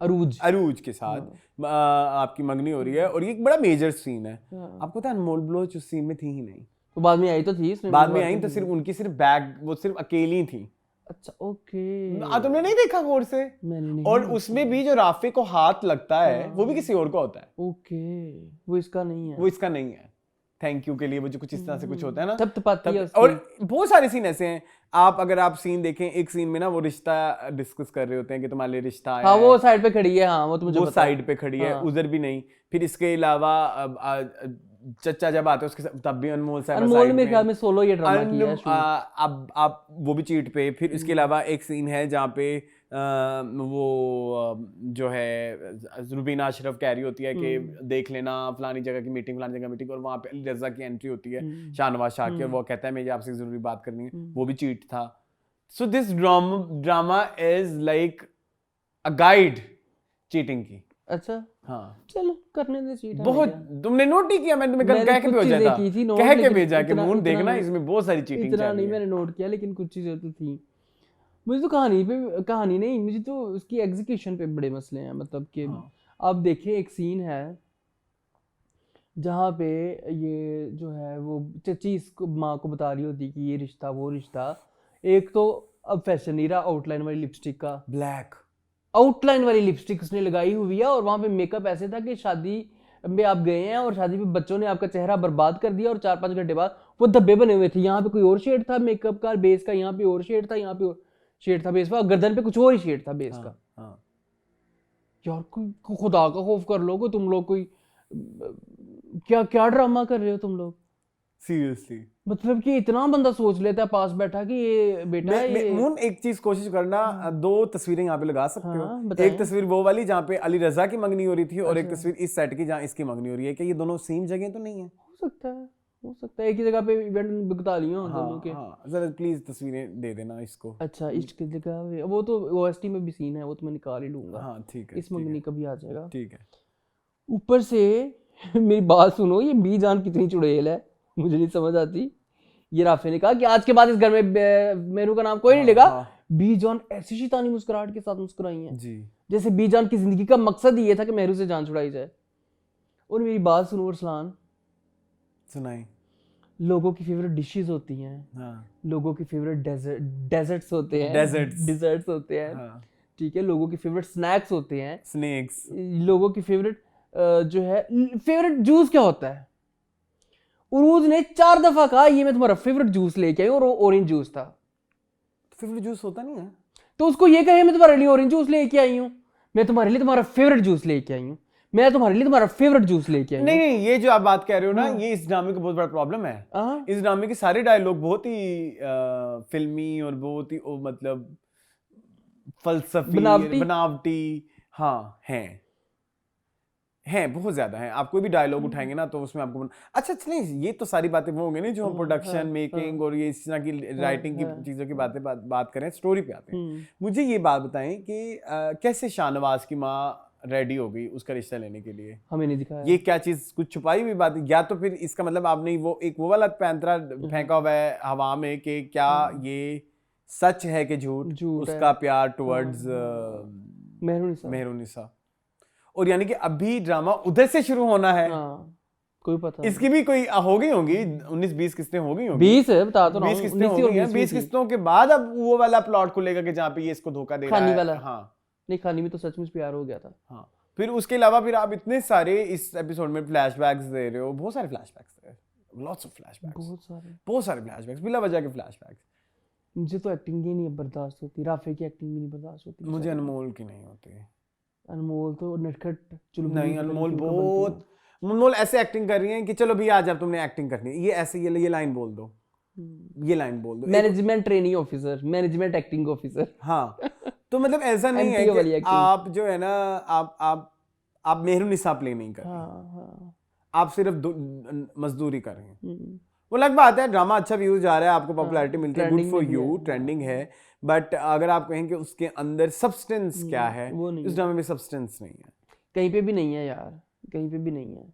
Speaker 1: अरूज के साथ आपकी मंगनी हो रही है, और ये एक बड़ा मेजर सीन है। आपको पता है अनमोल बलोच उस सीन में थी ही नहीं,
Speaker 2: तो बाद में आई तो थी,
Speaker 1: बाद में आई तो सिर्फ उनकी सिर्फ बैग, वो सिर्फ अकेली थी।
Speaker 2: अच्छा ओके,
Speaker 1: तुमने नहीं देखा गौर से?
Speaker 2: मैंने नहीं।
Speaker 1: और उसमें भी जो राफे को हाथ लगता है वो भी किसी और को होता है।
Speaker 2: ओके, वो इसका नहीं है,
Speaker 1: वो इसका नहीं है। थैंक यू के लिए वो जो कुछ इस तरह से कुछ होता है ना,
Speaker 2: तब
Speaker 1: और बहुत सारे सीन ऐसे हैं। अगर आप सीन देखें, एक सीन में ना वो रिश्ता डिस्कस कर रहे होते हैं कि तुम्हारे लिए रिश्ता आया।
Speaker 2: हाँ, वो साइड पे खड़ी है। हाँ, वो
Speaker 1: साइड पे खड़ी है, उधर भी नहीं। फिर इसके अलावा चचा जब आते हैं उसके साथ, तब भी अनमोल
Speaker 2: मेरे ख्याल में सोलो ये ड्रामा किया है।
Speaker 1: अब वो भी चीट पे। फिर इसके अलावा एक सीन है जहाँ पे वो जो है रुबीना अशरफ कह रही होती है कि देख लेना फलानी जगह की मीटिंग, और वहाँ पे अली रज़ा की एंट्री होती है, शाहनवाज शाह की, और वो कहता है मुझे आपसे जरूरी बात करनी है, वो भी चीट था। So this drama is like a guide cheating की।
Speaker 2: अच्छा,
Speaker 1: हाँ
Speaker 2: चलो करने दे चीट।
Speaker 1: बहुत तुमने नोट नहीं किया? मैंने तुम्हें कल कह के भेजा था, कह के भेजा कि मून देखना इसमें बहुत सारी चीटिंग
Speaker 2: इतना नहीं मैंने नोट किया, लेकिन कुछ चीजें तो थी। मुझे तो कहानी नहीं, मुझे तो उसकी एग्जीक्यूशन पे बड़े मसले हैं। मतलब कि आप देखें, एक सीन है जहाँ पे ये जो है वो चची इसको माँ को बता रही होती कि ये रिश्ता वो रिश्ता। एक तो अब फैशन नहीं रहा आउटलाइन वाली लिपस्टिक का,
Speaker 1: ब्लैक
Speaker 2: आउटलाइन वाली लिपस्टिक उसने लगाई हुई है, और वहाँ पे मेकअप ऐसे था कि शादी में आप गए हैं और शादी पे बच्चों ने आपका चेहरा बर्बाद कर दिया, और 4-5 घंटे बाद वो धब्बे बने हुए थे। यहाँ पे कोई और शेड था मेकअप का बेस का, यहाँ पे और शेड था, यहाँ पे और शेड था बेस का, गर्दन पे कुछ और ही शेड था बेस का। यार कोई खुदा का खौफ कर लो, कोई तुम लोग कोई क्या क्या ड्रामा कर रहे हो तुम लोग
Speaker 1: सीरियसली।
Speaker 2: मतलब कि इतना बंदा सोच लेता है पास बैठा कि ये बेटा ये
Speaker 1: मून एक चीज कोशिश करना, 2 तस्वीरें यहाँ पे लगा सकते
Speaker 2: हाँ,
Speaker 1: हो।
Speaker 2: बताएं।
Speaker 1: एक तस्वीर वो वाली जहाँ पे अली रजा की मंगनी हो रही थी और एक
Speaker 2: अच्छा।
Speaker 1: तस्वीर इस सेट की जहाँ इसकी मंगनी हो रही है। कि ये दोनों सेम जगह तो नहीं है?
Speaker 2: हो सकता है एक ही जगह पे इवेंट बिगता लिया हो दोनों के।
Speaker 1: हाँ जरा प्लीज तस्वीरें दे देना इसको।
Speaker 2: अच्छा इश्क की जगह वो तो ओएसटी में भी सीन है, वो तो मैं निकाल ही लूंगा।
Speaker 1: हाँ ठीक है,
Speaker 2: इस मंगनी का भी आ जाएगा।
Speaker 1: ठीक है।
Speaker 2: ऊपर से मेरी बात सुनो, ये बी जान कितनी चुड़ैल है, मुझे नहीं समझ आती। ये राफे ने कहा कि आज के बाद इस घर में मेरू का नाम कोई नहीं लेगा। बी जान ऐसी शैतानी मुस्कुराहट के साथ मुस्कुराई है
Speaker 1: जी,
Speaker 2: जैसे बी जान की जिंदगी का मकसद ही ये था कि मेहरू से जान छुड़ाई जाए। और मेरी बात सुनो अरसलान,
Speaker 1: सुनाई।
Speaker 2: लोगों की फेवरेट डिशेस होती हैं,
Speaker 1: हाँ,
Speaker 2: लोगों की फेवरेट डेजर्ट्स होते हैं, डिजर्ट्स होते हैं,
Speaker 1: हाँ,
Speaker 2: ठीक है, लोगों की फेवरेट स्नैक्स होते हैं,
Speaker 1: स्नेक्स।
Speaker 2: लोगों की फेवरेट जो है फेवरेट जूस क्या होता है। उरूज ने 4 दफा कहा ये मैं तुम्हारा फेवरेट जूस लेके आई हूं, और वो ऑरेंज जूस था।
Speaker 1: फेवरेट जूस होता नहीं है
Speaker 2: तो उसको ये कहे मैं तुम्हारे लिए ऑरेंज जूस लेके आई हूं, मैं तुम्हारे लिए तुम्हारा फेवरेट जूस लेके आई हूं, मैं तुम्हारे लिए तुम्हारा फेवरेट जूस लेके आई हूं।
Speaker 1: नहीं, ये जो आप बात कह रहे हो ना, ये इस ड्रामे का बहुत बड़ा प्रॉब्लम है। इस ड्रामे के सारे डायलॉग बहुत ही फिल्मी और बहुत ही मतलब फलसफी, बनावटी हाँ हैं बहुत ज्यादा हैं। आप कोई भी डायलॉग उठाएंगे ना तो उसमें आपको अच्छा चलिए, ये तो सारी बातें वो होंगे ना जो हम प्रोडक्शन मेकिंग और ये इस तरह की राइटिंग की चीजों की बात करें, स्टोरी पे आते हैं। मुझे ये बात बताएं कि कैसे शाहनवाज की माँ रेडी हो गई उसका रिश्ता लेने के लिए?
Speaker 2: हमें नहीं दिखाया।
Speaker 1: ये क्या चीज कुछ छुपाई हुई बात, या तो फिर इसका मतलब आपने वो वाला पैंतरा फेंका हुआ है हवा में कि क्या ये सच है कि झूठ उसका प्यार टुवर्ड्स मेहरुनिसा। और यानी कि अभी ड्रामा उधर से शुरू होना है।
Speaker 2: कोई पता
Speaker 1: इसकी भी कोई हो गई होंगी 19-20 किस्तें हो गई होंगी।
Speaker 2: 20 है बता तो रहा हूं,
Speaker 1: 20 किस्तें हो गई हैं। 20 किस्तों के बाद अब वो वाला प्लॉट खुलेगा कि जहाँ पे ये इसको धोखा दे रहा है।
Speaker 2: वाला।
Speaker 1: हाँ
Speaker 2: नहीं, खानी में तो सचमुच प्यार हो गया था।
Speaker 1: हाँ, फिर उसके अलावा फिर आप इतने सारे इस एपिसोड में फ्लैशबैक्स दे रहे हो, बहुत सारे फ्लैशबैक्स दे रहे हो, लॉट्स ऑफ फ्लैशबैक्स, बहुत सारे फ्लैशबैक्स, बिला वजह के फ्लैशबैक्स।
Speaker 2: मुझे तो एक्टिंग ही नहीं बर्दाश्त होती, राफे की एक्टिंग भी नहीं बर्दाश्त होती,
Speaker 1: मुझे अनमोल की नहीं होती।
Speaker 2: अनमोल तो नटखट
Speaker 1: नहीं, अनमोल ऐसे एक्टिंग कर रही है कि चलो भैया आज अब तुमने एक्टिंग करनी है, ये ऐसे ये लाइन बोल दो, ये लाइन बोल दो।
Speaker 2: Management training officer, management acting officer.
Speaker 1: हाँ, तो मतलब ऐसा नहीं है कि आप जो है ना आप मेहरुनिसा प्ले नहीं कर रहे, आप सिर्फ मजदूरी कर रहे हैं। वो अलग बात है, ड्रामा अच्छा व्यूज जा रहा है, आपको पॉपुलैरिटी मिलती है, गुड फॉर यू, ट्रेंडिंग है, बट अगर आप कहें कि उसके अंदर सब्सटेंस क्या है, इस ड्रामे में सब्सटेंस नहीं है,
Speaker 2: कहीं पे भी नहीं है यार, कहीं पे भी नहीं है।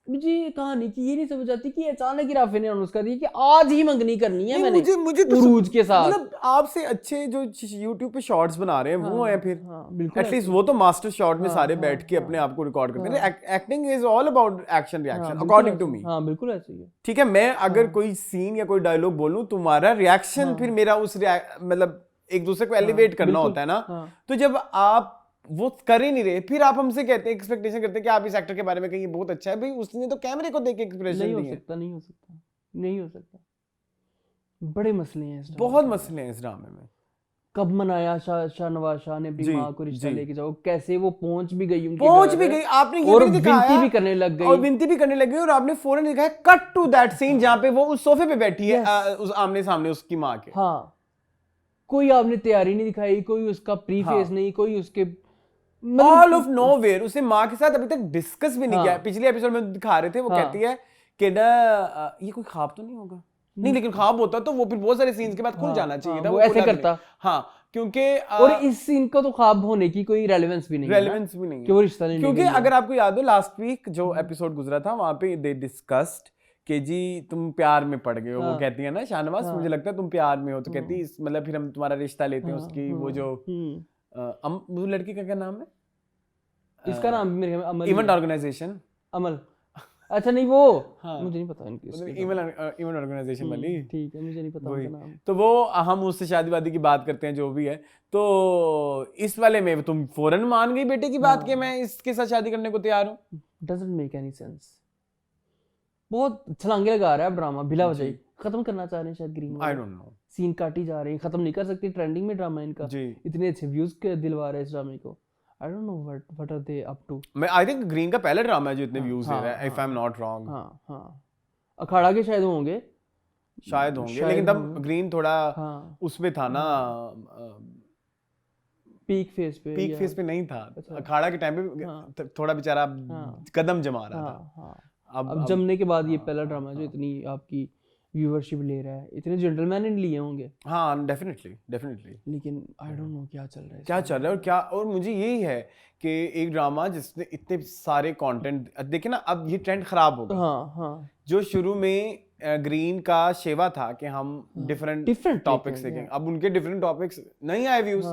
Speaker 2: मुझे कहानी की ये नहीं समझ आती कि अचानक ही राफे ने अनाउंस कर दिया कि आज ही मंगनी करनी है। मैंने
Speaker 1: मुझे तो
Speaker 2: उरूज के साथ
Speaker 1: मतलब आपसे अच्छे जो YouTube पे शॉर्ट्स बना रहे हैं वो है, फिर एटलीस्ट वो तो मास्टर शॉट में सारे बैठ के अपने आप को रिकॉर्ड करते हैं। Acting is all about action reaction according to me.
Speaker 2: हाँ बिल्कुल ऐसे ही है।
Speaker 1: ठीक है, मैं अगर कोई सीन या कोई डायलॉग बोलूं, तुम्हारा रिएक्शन फिर मेरा उस मतलब एक दूसरे को एलिवेट करना होता है ना। तो जब आप वो कर ही नहीं रहे, फिर आप हमसे कहते हैं, एक्सपेक्टेशन करते हैं कि आप इस एक्टर के बारे में कहिए बहुत अच्छा है। भाई उसने तो कैमरे को देख के एक्सप्रेशन दिए।
Speaker 2: नहीं हो सकता। बड़े मसले हैं,
Speaker 1: बहुत मसले हैं इस ड्रामे में।
Speaker 2: कब मनाया शाहनवाज शाह ने अपनी माँ को रिश्ता लेके जाओ, कैसे वो पहुंच भी गई
Speaker 1: आपने ये भी दिखाया,
Speaker 2: विनती भी करने लग गई,
Speaker 1: और विनती भी करने लग गई, और आपने फौरन दिखाया कट टू दैट सीन जहां पे वो उस सोफे पे बैठी है उस आमने सामने उसकी माँ के।
Speaker 2: हाँ, कोई आपने तैयारी नहीं दिखाई, कोई उसका प्रीफेस नहीं, कोई उसके
Speaker 1: ऑल ऑफ नोवेयर उसे माँ के साथ अभी तक डिस्कस भी नहीं किया। पिछले एपिसोड में दिखा रहे थे, वो कहती है कि ना ये कोई ख्वाब तो नहीं होगा, नहीं लेकिन ख्वाब होता तो वो फिर बहुत सारे सीन्स के बाद खुल जाना चाहिए था,
Speaker 2: वो ऐसे करता।
Speaker 1: हाँ, क्योंकि
Speaker 2: और इस सीन का तो ख्वाब होने की कोई रेलेवेंस भी नहीं है कि वो रिश्ता नहीं,
Speaker 1: क्योंकि अगर आपको याद हो लास्ट वीक जो एपिसोड गुजरा था वहां पे दे डिस्कस्ड कि जी तुम प्यार में पड़ गए हो। वो कहती है ना शाहनवाज, मुझे लगता है तुम प्यार में हो, तो कहती है मतलब फिर हम तुम्हारा रिश्ता लेते हैं। उसकी वो जो वो लड़की का क्या नाम है,
Speaker 2: इसका नाम मेरे अमल,
Speaker 1: इवेंट ऑर्गेनाइजेशन
Speaker 2: अमल। अच्छा नहीं वो मुझे नहीं पता इनकी
Speaker 1: इवेंट ऑर्गेनाइजेशन वाली,
Speaker 2: ठीक है, मुझे नहीं पता उनका नाम।
Speaker 1: तो वो हम उससे शादी वादी की बात करते हैं जो भी है। तो इस वाले में तुम फौरन मान गई बेटे की बात कि मैं इसके साथ शादी करने को तैयार हूँ।
Speaker 2: Doesn't make any sense. बहुत छलांगे लगा रहा है ड्रामा बिला वजह ही। खत्म करना चाह रहे हैं शायद green.
Speaker 1: I don't know,
Speaker 2: scene काटी जा रहे हैं, खत्म नहीं कर सकती, ट्रेंडिंग में ड्रामा इनका, इतने अच्छे व्यूज दिलवा रहे हैं इस ड्रामे को। I don't know what are they up to.
Speaker 1: मैं आई थिंक ग्रीन का पहला ड्रामा है जो इतने व्यूज दे रहा है, if I am not wrong.
Speaker 2: हां अखाड़ा के शायद होंगे,
Speaker 1: लेकिन तब ग्रीन थोड़ा उसमें था ना,
Speaker 2: पीक फेस पे नहीं था।
Speaker 1: अखाड़ा के टाइम पे थोड़ा बेचारा कदम जमा रहा था।
Speaker 2: अब जमने के बाद ये पहला ड्रामा जो इतनी आपकी व्यूअरशिप ले रहा है, इतने जेंटलमैन ने लिए होंगे।
Speaker 1: हाँ डेफिनेटली।
Speaker 2: लेकिन आई डोंट नो क्या चल
Speaker 1: रहा है और मुझे यही है कि एक ड्रामा जिसने इतने सारे कंटेंट, देखिए ना अब ये ट्रेंड खराब हो गया। जो शुरू में ग्रीन का शेवा था कि हम डिफरेंट टॉपिक्स देखेंगे, अब उनके डिफरेंट टॉपिक्स नहीं आए व्यूज।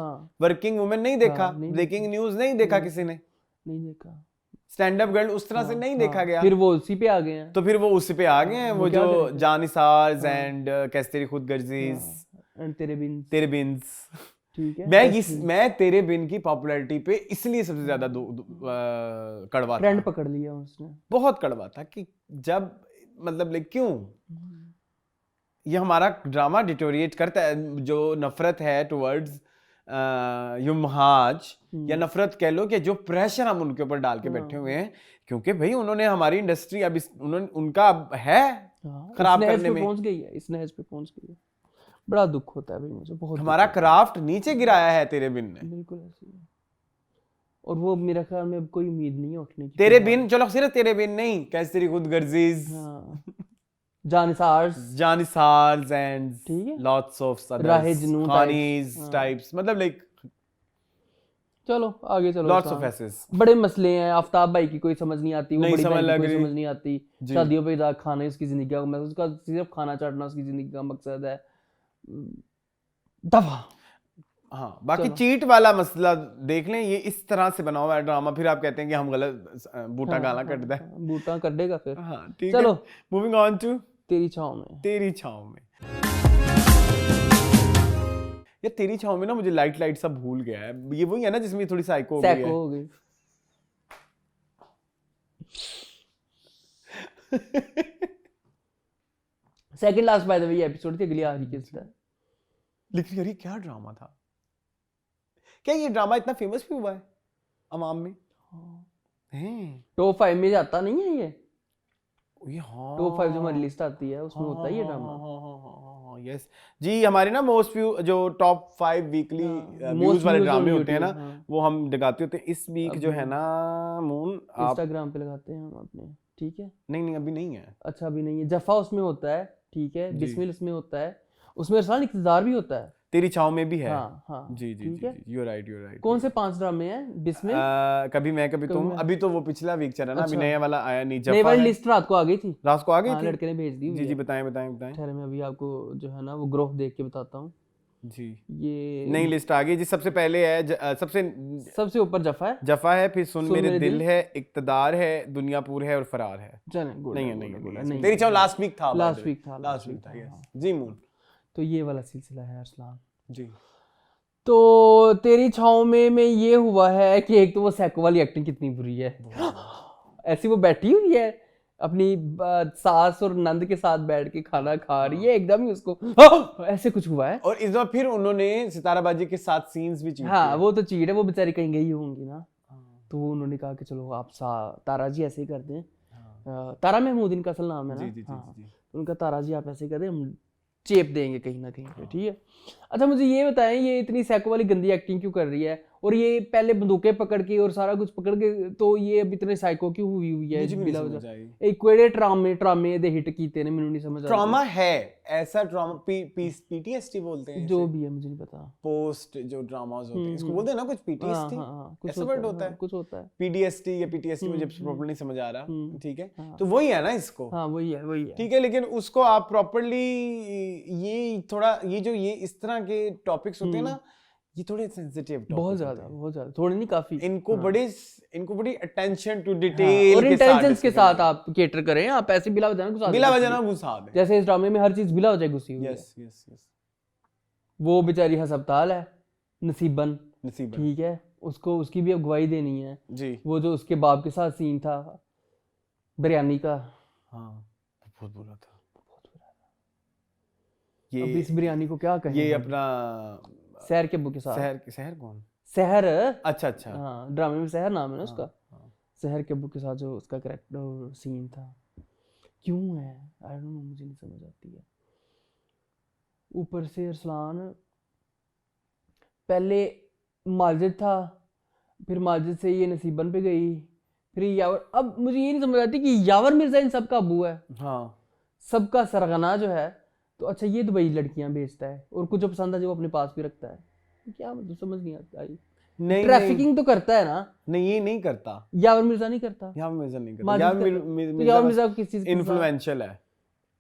Speaker 1: वर्किंग वुमेन नहीं देखा, ब्रेकिंग न्यूज नहीं देखा, किसी ने नहीं देखा, स्टैंड अप गर्ल उस तरह से नहीं देखा गया।
Speaker 2: फिर वो उसी पे आ गए हैं,
Speaker 1: तो फिर वो उसी पे आ गए हैं, वो जो जानिसार्स एंड कैसे तेरी खुद गर्जीज
Speaker 2: एंड तेरे बिन्स। ठीक है,
Speaker 1: मैं तेरे बिन की पॉपुलैरिटी पे इसलिए सबसे ज्यादा कड़वा
Speaker 2: ट्रेंड पकड़ लिया उसने, बहुत
Speaker 1: कड़वा था कि जब मतलब क्यों ये हमारा ड्रामा डिटोरिएट करता है, जो नफरत है टुवर्ड्स युमहाज या नफरत कह लो, कि जो प्रेशर हम उनके ऊपर डाल के बैठे हुए हैं, क्योंकि भाई उन्होंने हमारी इंडस्ट्री अब उनका है खराब करने में
Speaker 2: पहुंच गई है, इस नहज पे पहुंच गई है। बड़ा दुख होता है भाई मुझे, बहुत
Speaker 1: हमारा क्राफ्ट नीचे गिराया है तेरे बिन ने।
Speaker 2: बिल्कुल ऐसे ही। और वो मेरे ख्याल में कोई उम्मीद नहीं है उठने की।
Speaker 1: तेरे बिन, चलो सिर्फ तेरे बिन नहीं, कैसे तेरी खुद गर्जीज,
Speaker 2: जानिसार्स
Speaker 1: एंड लॉट्स ऑफ
Speaker 2: खानीज
Speaker 1: टाइप्स, मतलब
Speaker 2: चलो आगे चलो।
Speaker 1: लॉट्स ऑफ एसेस,
Speaker 2: बड़े मसले हैं। आफ्ताब भाई की कोई समझ नहीं आती, वो बड़ी समझ नहीं आती। शादियों पे खाना उसकी जिंदगी का मकसद, उसका सिर्फ खाना चाटना उसकी जिंदगी का मकसद है। दफा।
Speaker 1: हाँ, बाकी चीट वाला मसला देख लें, ये इस तरह से बना हुआ है ड्रामा, फिर आप कहते हैं कि हम गलत बूटा गाला कटदा है,
Speaker 2: बूटा कर देगा फिर।
Speaker 1: हाँ ठीक है, चलो मूविंग ऑन टू
Speaker 2: तेरी छाँव में।
Speaker 1: ये तेरी छाँव में ना मुझे लाइट सब भूल गया है, ये वही है ना जिसमें थोड़ी साइको हो गई।
Speaker 2: Second last by the way episode थी, अगली आ रही है।
Speaker 1: लेकिन यार क्या ड्रामा था, क्या ये ड्रामा इतना फेमस भी हुआ है अवाम में?
Speaker 2: टॉप 5 में जाता नहीं है ये?
Speaker 1: हाँ,
Speaker 2: टॉप 5 जो हमारी लिस्ट आती है उसमें होता है ये ड्रामा।
Speaker 1: यस जी, हमारे ना मोस्ट व्यू जो टॉप 5 वीकली व्यूज वाले ड्रामे होते हैं ना, वो हम दिखाते होते हैं। इस वीक जो है ना मून,
Speaker 2: इंस्टाग्राम पे लगाते हैं हम अपने, ठीक है?
Speaker 1: नहीं अभी नहीं है।
Speaker 2: अच्छा अभी नहीं है। जफा उसमें होता है, ठीक है, बिस्मिल उसमें होता है, उसमें अरसान इक़्तिदार भी होता है,
Speaker 1: तेरी छाँव में भी है।
Speaker 2: हाँ,
Speaker 1: जी यू आर राइट।
Speaker 2: कौन से 5 ड्रामे हैं? बिस्मिल,
Speaker 1: कभी मैं कभी तुम, अभी तो वो पिछला वीक चला ना, अभी नया वाला आया नहीं।
Speaker 2: नई वाली लिस्ट रात को आ गई थी,
Speaker 1: थी,
Speaker 2: लड़के ने भेज दी।
Speaker 1: जी बताएं।
Speaker 2: ठहरे मैं अभी आपको जो है ना वो ग्रोथ देख के बताता हूँ
Speaker 1: जी।
Speaker 2: ये
Speaker 1: नई लिस्ट आ गई जी। सबसे पहले है
Speaker 2: सबसे ऊपर
Speaker 1: जफा है, फिर सुन मेरे दिल है, इक़्तिदार है, दुनियापुर है और फरार है।
Speaker 2: नहीं,
Speaker 1: तेरी छाँव लास्ट वीक था। जी मून,
Speaker 2: तो ये वाला सिलसिला है अरसलान
Speaker 1: जी।
Speaker 2: तो तेरी छाँव में ये हुआ है कि एक तो वो सैको वाली एक्टिंग कितनी बुरी है। ऐसी वो बैठी हुई है अपनी सास और नंद के साथ बैठ के खाना खा रही है, एकदम ही उसको ऐसे कुछ हुआ है।
Speaker 1: और इस बार फिर उन्होंने सितारा बाजी के साथ सीन्स भी चीट।
Speaker 2: हाँ वो तो चीट है, वो बेचारी कहीं गई होंगी ना, तो उन्होंने कहा कि चलो आप तारा जी ऐसे ही कर दें। तारा महमूद इनका असल नाम है ना। उनका तारा जी आप ऐसे कर दें, हम चेप देंगे कहीं ना कहीं पे, ठीक है। अच्छा मुझे ये बताएं, ये इतनी सैको वाली गंदी एक्टिंग क्यों कर रही है? और ये पहले बंदूकें पकड़ के और सारा कुछ पकड़ के, तो ये अब इतने साइको क्यों हुई है? एक कोड़े ट्रामे दे हिट कीते ने, मैंने नहीं समझ आया।
Speaker 1: ट्रॉमा है ऐसा, ट्रॉमा पीटीएसडी बोलते हैं,
Speaker 2: जो भी है मुझे नहीं पता।
Speaker 1: पोस्ट जो ड्रामास होते हैं, इसको बोलते हैं ना कुछ पीटीएसडी, ऐसा वर्ड होता है,
Speaker 2: कुछ होता है
Speaker 1: पीडीएसडी या पीटीएसडी, मुझे प्रॉपर्ली नहीं समझ आ रहा, ठीक है। तो वही है ना इसको,
Speaker 2: हाँ वही है,
Speaker 1: ठीक है। लेकिन उसको आप प्रॉपर्ली, ये थोड़ा ये इस तरह के टॉपिक्स होते हैं ना, ये थोड़े सेंसिटिव,
Speaker 2: बहुत ज्यादा, थोड़ी नहीं काफी।
Speaker 1: इनको बड़ी अटेंशन टू डिटेल
Speaker 2: और इंटेलिजेंस के साथ आप केटर करें। आप ऐसे बिला वजह
Speaker 1: घुसा दें,
Speaker 2: जैसे इस ड्रामे में हर चीज बिला वजह घुसी हुई है।
Speaker 1: यस।
Speaker 2: वो बेचारी हस्पताल है, नसीबन, ठीक है, उसको उसकी भी अगुवाई देनी है जी। वो जो उसके बाप के साथ सीन था बिरयानी का,
Speaker 1: हाँ बहुत बुरा था।
Speaker 2: अब इस बिरयानी को क्या कहें?
Speaker 1: ये अपना
Speaker 2: सहर के अब्बू के साथ।
Speaker 1: सहर कौन?
Speaker 2: सहर।
Speaker 1: अच्छा।
Speaker 2: हाँ, ड्रामे में सहर नाम है ना उसका।
Speaker 1: हाँ।
Speaker 2: सहर के अब्बू के साथ जो उसका कैरेक्टर सीन था, क्यों है आई डोंट नो, मुझे नहीं समझ आती है। ऊपर से अरसलान पहले माजिद था, फिर माजिद से ये नसीबन पे गई, फिर यावर। अब मुझे ये नहीं समझ आती कि यावर मिर्जा इन सबका अब्बू है।
Speaker 1: हाँ,
Speaker 2: सबका सरगना जो है, तो अच्छा ये दुबई लड़कियां बेचता है और कुछ जो पसंद है जो अपने पास भी रखता है। क्या मतलब समझ नहीं आता।
Speaker 1: नहीं
Speaker 2: ट्रैफिकिंग तो करता है ना?
Speaker 1: नहीं, ये नहीं करता।
Speaker 2: यावर मिर्जा नहीं करता।
Speaker 1: यावर मिर्जा नहीं करता।
Speaker 2: माजिद
Speaker 1: यावर
Speaker 2: करता। तो यावर मिर्जा किस चीज
Speaker 1: इन्फ्लुएंशियल है।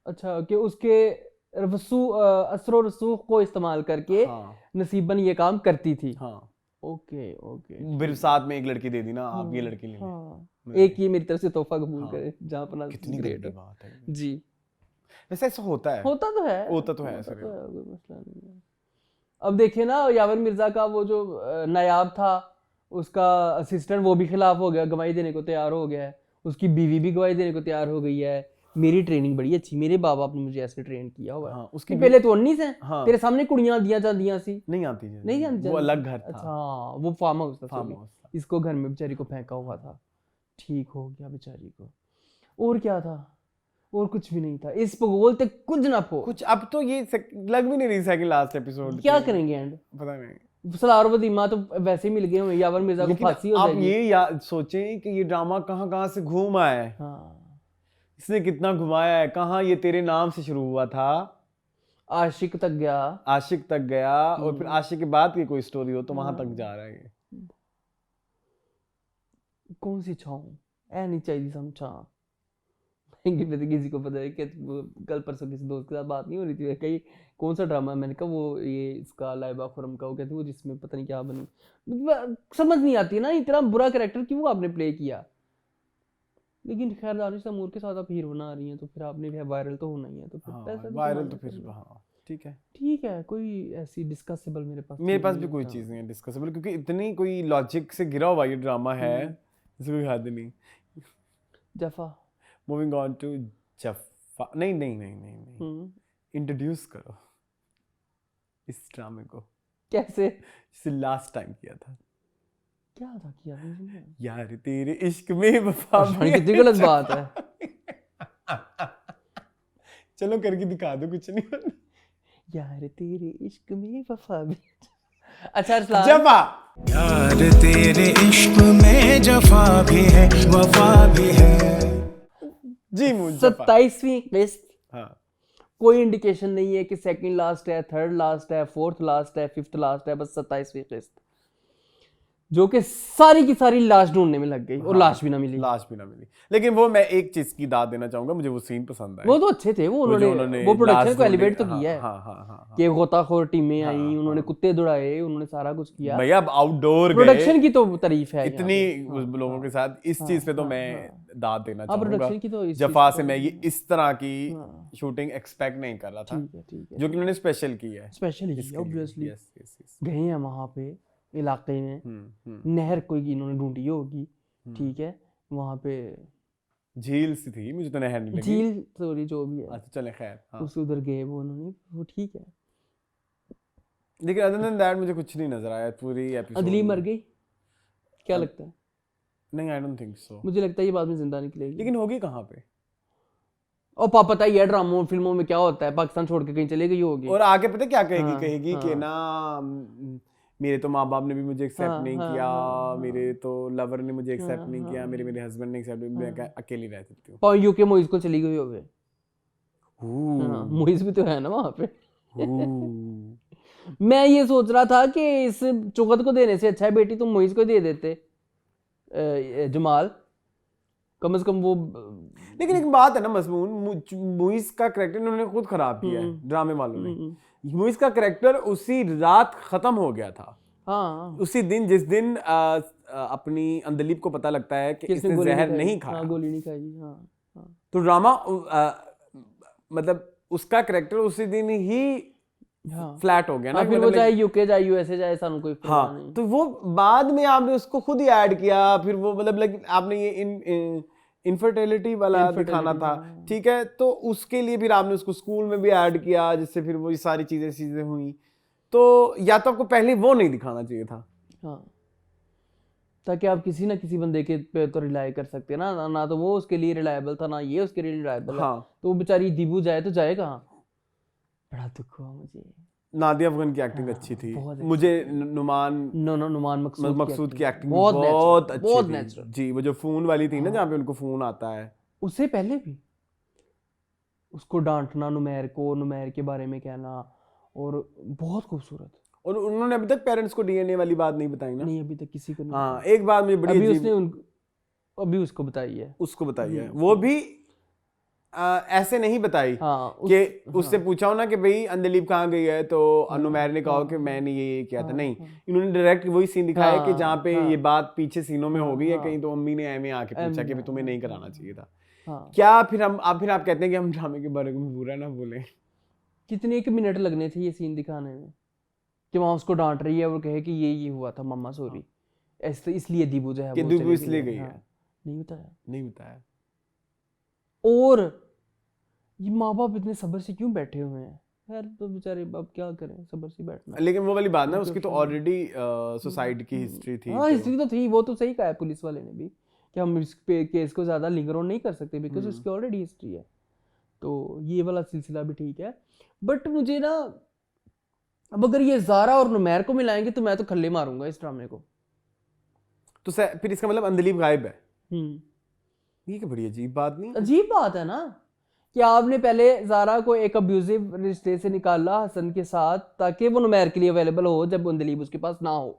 Speaker 2: अच्छा, कि उसके असरो रसूख को इस्तेमाल करके
Speaker 1: हाँ।
Speaker 2: नसीबन ये काम करती थी।
Speaker 1: हाँ,
Speaker 2: ओके।
Speaker 1: फिर साथ में एक लड़की दे दी ना, आप ये लड़की ले लें।
Speaker 2: हाँ, एक ये मेरी तरफ से तोहफा कबूल करे, जहाँ पर
Speaker 1: कितनी
Speaker 2: ग्रेट
Speaker 1: गंदी बात है।
Speaker 2: जी।
Speaker 1: वैसे ऐसा होता है।
Speaker 2: होता तो है
Speaker 1: ऐसा
Speaker 2: कोई मसला नहीं है। अब देखिए ना, यावर मिर्जा का वो जो नायाब था, उसका असिस्टेंट वो भी खिलाफ हो गया, गवाही देने को तैयार हो गया है। उसकी बीवी भी गवाही देने को तैयार हो गई है। मेरी ट्रेनिंग बड़ी अच्छी, मेरे बाप बाप ने मुझे ऐसे ट्रेन किया हुआ है।
Speaker 1: हाँ, उसकी
Speaker 2: पहले तो 19 है।
Speaker 1: हाँ।
Speaker 2: तेरे सामने कुड़ियां दिया जाती सी।
Speaker 1: नहीं आती
Speaker 2: वो
Speaker 1: अलग घर था।
Speaker 2: अच्छा, वो फार्म हाउस था। इसको घर में बेचारी को फेंका हुआ था। ठीक हो गया बेचारी को। और क्या था? और कुछ भी नहीं था। इस भूगोल तक कुछ ना पो
Speaker 1: कुछ। अब तो ये लग भी नहीं रही सेकंड लास्ट एपिसोड।
Speaker 2: क्या करेंगे एंड?
Speaker 1: पता नहीं।
Speaker 2: सलार वदीमा तो वैसे ही मिल गए हुए। यावर मिर्जा को फांसी हो जाएगी।
Speaker 1: आप ये सोचें कि ये ड्रामा कहाँ से घूम आया है।
Speaker 2: हाँ,
Speaker 1: इसने कितना घुमाया है। कहाँ ये तेरे नाम से शुरू हुआ था,
Speaker 2: आशिक तक गया,
Speaker 1: और फिर आशिक के बाद की कोई स्टोरी हो तो वहां तक जा रहा है।
Speaker 2: कौन सी छाऊं? ऐ नहीं चाहिए समझा। किसी को पता है कि कल परसों किसी दोस्त के साथ बात नहीं हो रही थी, कहीं कौन सा ड्रामा है, मैंने कहा वो ये इसका लाइबा खुरम का, वो कहते वो जिसमें पता नहीं क्या बनी। समझ नहीं आती ना, इतना बुरा कैरेक्टर क्यों आपने प्ले किया। लेकिन खैर दानिश तैमूर के साथ आप हीरो ना आ रही हैं तो फिर आपने भी वायरल तो होना ही है, तो फिर पैसा
Speaker 1: वायरल तो फिर हाँ ठीक है।
Speaker 2: कोई ऐसी डिस्कसेबल मेरे पास
Speaker 1: भी कोई चीज़ नहीं है डिस्कसेबल, क्योंकि इतनी कोई लॉजिक से गिरा हुआ ये ड्रामा है, इससे कोई हद नहीं।
Speaker 2: जफा,
Speaker 1: मूविंग ऑन टू जफा। नहीं, इंट्रोड्यूस करो इस ड्रामे को।
Speaker 2: कैसे?
Speaker 1: जिसे लास्ट टाइम किया था।
Speaker 2: क्या था किया
Speaker 1: यार तेरे इश्क में वफा भी है।
Speaker 2: कितनी गलत बात है।
Speaker 1: चलो करके दिखा दो, कुछ नहीं।
Speaker 2: यार तेरे इश्क में वफा भी। अच्छा अरसलान,
Speaker 1: जफा।
Speaker 3: यार तेरे इश्क में जफा भी है वफा भी है।
Speaker 1: जी मुझे
Speaker 2: 27वीं किस्त।
Speaker 1: हाँ,
Speaker 2: कोई इंडिकेशन नहीं है कि सेकंड लास्ट है, थर्ड लास्ट है, फोर्थ लास्ट है, फिफ्थ लास्ट है, बस 27वीं किस्त, जो कि सारी की सारी लाश ढूंढने में लग गई और लाश भी ना मिली।
Speaker 1: लेकिन वो मैं एक चीज की दाद देना चाहूंगा, मुझे वो सीन पसंद आया।
Speaker 2: वो तो अच्छे थे, वो उन्होंने वो प्रोडक्शन को एलिवेट तो किया है।
Speaker 1: हाँ।
Speaker 2: कि गोताखोर टीमें आई, उन्होंने कुत्ते दौड़ाए, उन्होंने सारा कुछ किया।
Speaker 1: भैया अब आउटडोर
Speaker 2: प्रोडक्शन की तो तारीफ है
Speaker 1: इतनी लोगों के साथ, इस चीज पे तो मैं दाद देना चाहूंगा।
Speaker 2: प्रोडक्शन की तो
Speaker 1: जफा से मैं ये इस तरह की शूटिंग एक्सपेक्ट नहीं कर रहा था,
Speaker 2: ठीक है।
Speaker 1: जो कि उन्होंने स्पेशल की है।
Speaker 2: स्पेशली ऑब्वियसली गए हैं वहां पे इलाके में, नहर कोई इन्होंने ढूंढी होगी, ठीक है, वहां पे
Speaker 1: झील सी थी, मुझे तो नहर नहीं लगी।
Speaker 2: झील सॉरी जो भी है,
Speaker 1: अच्छा चले खैर, हाँ।
Speaker 2: उस उधर गए वो उन्होंने, वो ठीक है।
Speaker 1: लेकिन अदर देन दैट मुझे कुछ नहीं नजर आया पूरी एपिसोड।
Speaker 2: अदली मर गई क्या लगता है?
Speaker 1: नहीं, आई डोंट थिंक सो।
Speaker 2: मुझे लगता है ये बाद में जिंदा निकलेगी।
Speaker 1: लेकिन होगी कहाँ पे?
Speaker 2: और पता ही है ड्रामों फिल्मों में क्या होता है, पाकिस्तान छोड़ के कहीं चले गई होगी।
Speaker 1: और आगे पता क्या कहेगी कि ना मेरे तो माँ बाप ने भी मुझे एक्सेप्ट नहीं किया, मेरे तो लवर ने मुझे एक्सेप्ट नहीं किया, मेरे हस्बैंड ने एक्सेप्ट नहीं किया, अकेली रह सकती हूँ।
Speaker 2: पर यूके मोइज को चली गई होगी। मोइज भी तो है ना वहाँ पे। मैं ये सोच रहा था कि इस चुगत को देने से अच्छा है बेटी तुम मोइज को दे देते, जमाल, कम से कम वो।
Speaker 1: लेकिन एक बात है ना मजमून, मोइज का कैरेक्टर इन्होंने खुद खराब किया है, ड्रामे वालों ने। मोइज का कैरेक्टर उसी रात खत्म हो गया था।
Speaker 2: हाँ,
Speaker 1: उसी दिन जिस दिन अपनी अंदलीप को पता लगता है कि इसने जहर नहीं खाया,
Speaker 2: गोली नहीं खाई। हाँ।
Speaker 1: तो ड्रामा मतलब उसका कैरेक्टर उसी दिन ही फ्लैट हो गया ना।
Speaker 2: फिर वो चाहे यूके जाए यूएसए जाए, सानू कोई परवाह नहीं।
Speaker 1: तो वो बाद में आपने उसको खुद ही ऐड किया, फिर वो मतलब आपने ये इनफर्टिलिटी वाला दिखाना था, ठीक है, तो उसके लिए फिर आपने उसको स्कूल में भी ऐड किया, जिससे फिर वो सारी चीजें हुई। तो या तो आपको पहले वो नहीं दिखाना चाहिए था।
Speaker 2: हाँ, ताकि आप किसी ना किसी बंदे के पे तो रिलाई कर सकते हैं ना तो वो उसके लिए रिलायबल था, ना ये उसके लिए रिलायबल है। तो वो बेचारी दीबू जाए तो जाए कहाँ। बड़ा दुख हुआ मुझे।
Speaker 1: नादिया अफगान की एक्टिंग अच्छी थी, मुझे नुमान मकसूद की एक्टिंग बहुत अच्छी थी जी। वो जो फोन वाली थी ना, जहाँ पे उनको फोन आता है,
Speaker 2: उससे पहले भी उसको डांटना, नुमैर के बारे में कहना, और बहुत खूबसूरत।
Speaker 1: और उन्होंने अभी तक पेरेंट्स को डीएनए वाली बात नहीं बताई ना?
Speaker 2: नहीं, अभी तक किसी को नहीं।
Speaker 1: हाँ, एक बात मुझे बड़ी
Speaker 2: अभी उसको बताई है,
Speaker 1: वो भी ऐसे नहीं बताई कि उससे पूछा हो ना कि भाई अंधलीब कहाँ गई है, तो नुमैर ने कहा कि मैंने ये किया था। नहीं, इन्होंने डायरेक्ट वही सीन दिखाया कि जहाँ पे ये बात पीछे सीनों में हो गई है कहीं, तो अम्मी ने एम आके पूछा कि तुम्हें नहीं कराना चाहिए था। क्या फिर आप कहते हैं कि हम ड्रामे के बारे में बुरा ना बोले?
Speaker 2: कितने एक मिनट लगने थे ये सीन दिखाने में, कि वहाँ उसको डांट रही है और कहे कि ये हुआ था मम्मा सॉरी, ऐसे इसलिए दीबू जो है
Speaker 1: कि दीबू इसलिए गई है।
Speaker 2: नहीं बताया।
Speaker 1: और
Speaker 2: ये माँ बाप इतने सब्र से क्यों बैठे हुए हैं यार? तो बेचारे बाप क्या करें, सब्र से बैठना।
Speaker 1: लेकिन वो वाली बात ना, उसकी तो ऑलरेडी सुसाइड की हिस्ट्री थी।
Speaker 2: हाँ, हिस्ट्री तो थी, वो तो सही कहा है पुलिस वाले ने भी कि हम इस केस को ज्यादा लिंगर ऑन नहीं कर सकते बिकॉज उसकी ऑलरेडी हिस्ट्री है। तो ये वाला सिलसिला भी ठीक है, बट मुझे ना अब अगर ये ज़ारा और नुमैर को मिलाएंगे तो मैं तो खल्ले मारूंगा इस ड्रामे को।
Speaker 1: तो फिर इसका मतलब अंधलीब गायब है। ये क्या बड़ी अजीब बात नहीं?
Speaker 2: अजीब बात है ना कि आपने पहले ज़ारा को एक अब्यूजिव रिश्ते से निकाला हसन के साथ ताकि वो नुमैर के लिए अवेलेबल हो जब अंधलीब उसके पास ना हो।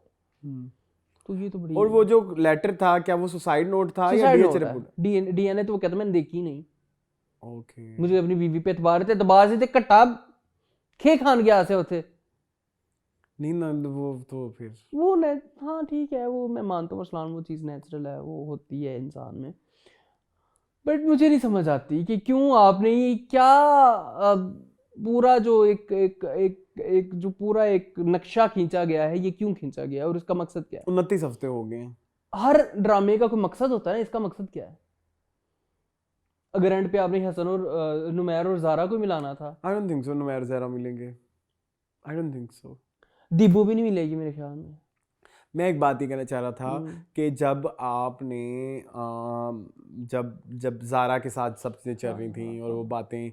Speaker 2: तो ये तो बड़ी।
Speaker 1: और वो जो लेटर था, क्या वो सुसाइड नोट था या
Speaker 2: डीएनए? तो वो कहता मैंने देखी नहीं।
Speaker 1: ओके,
Speaker 2: मुझे अपनी बीवी पे एतबार थे, दबार से कट्टा खे खान गया से होते
Speaker 1: नहीं ना, वो तो फिर
Speaker 2: वो हाँ ठीक है, वो मैं मानता हूँ वो चीज़ नेचुरल है, वो होती है इंसान में। बट मुझे नहीं समझ आती कि क्यों आपने ये क्या पूरा जो एक जो पूरा एक नक्शा खींचा गया है, ये क्यों खींचा गया और उसका मकसद क्या है?
Speaker 1: 29 हफ्ते हो गए।
Speaker 2: हर ड्रामे का कोई मकसद होता है ना, इसका मकसद क्या है? अगर एंड पे आपने हसन और नुमैर और ज़ारा को मिलाना था।
Speaker 1: I don't think so Numair Zara मिलेंगे। आई डोंट थिंक सो।
Speaker 2: दीबू भी नहीं मिलेगी मेरे ख्याल में।
Speaker 1: मैं एक बात ही कहना चाह रहा था कि जब आपने जब ज़ारा के साथ सब चीज़ें चल रही थी और वो बातें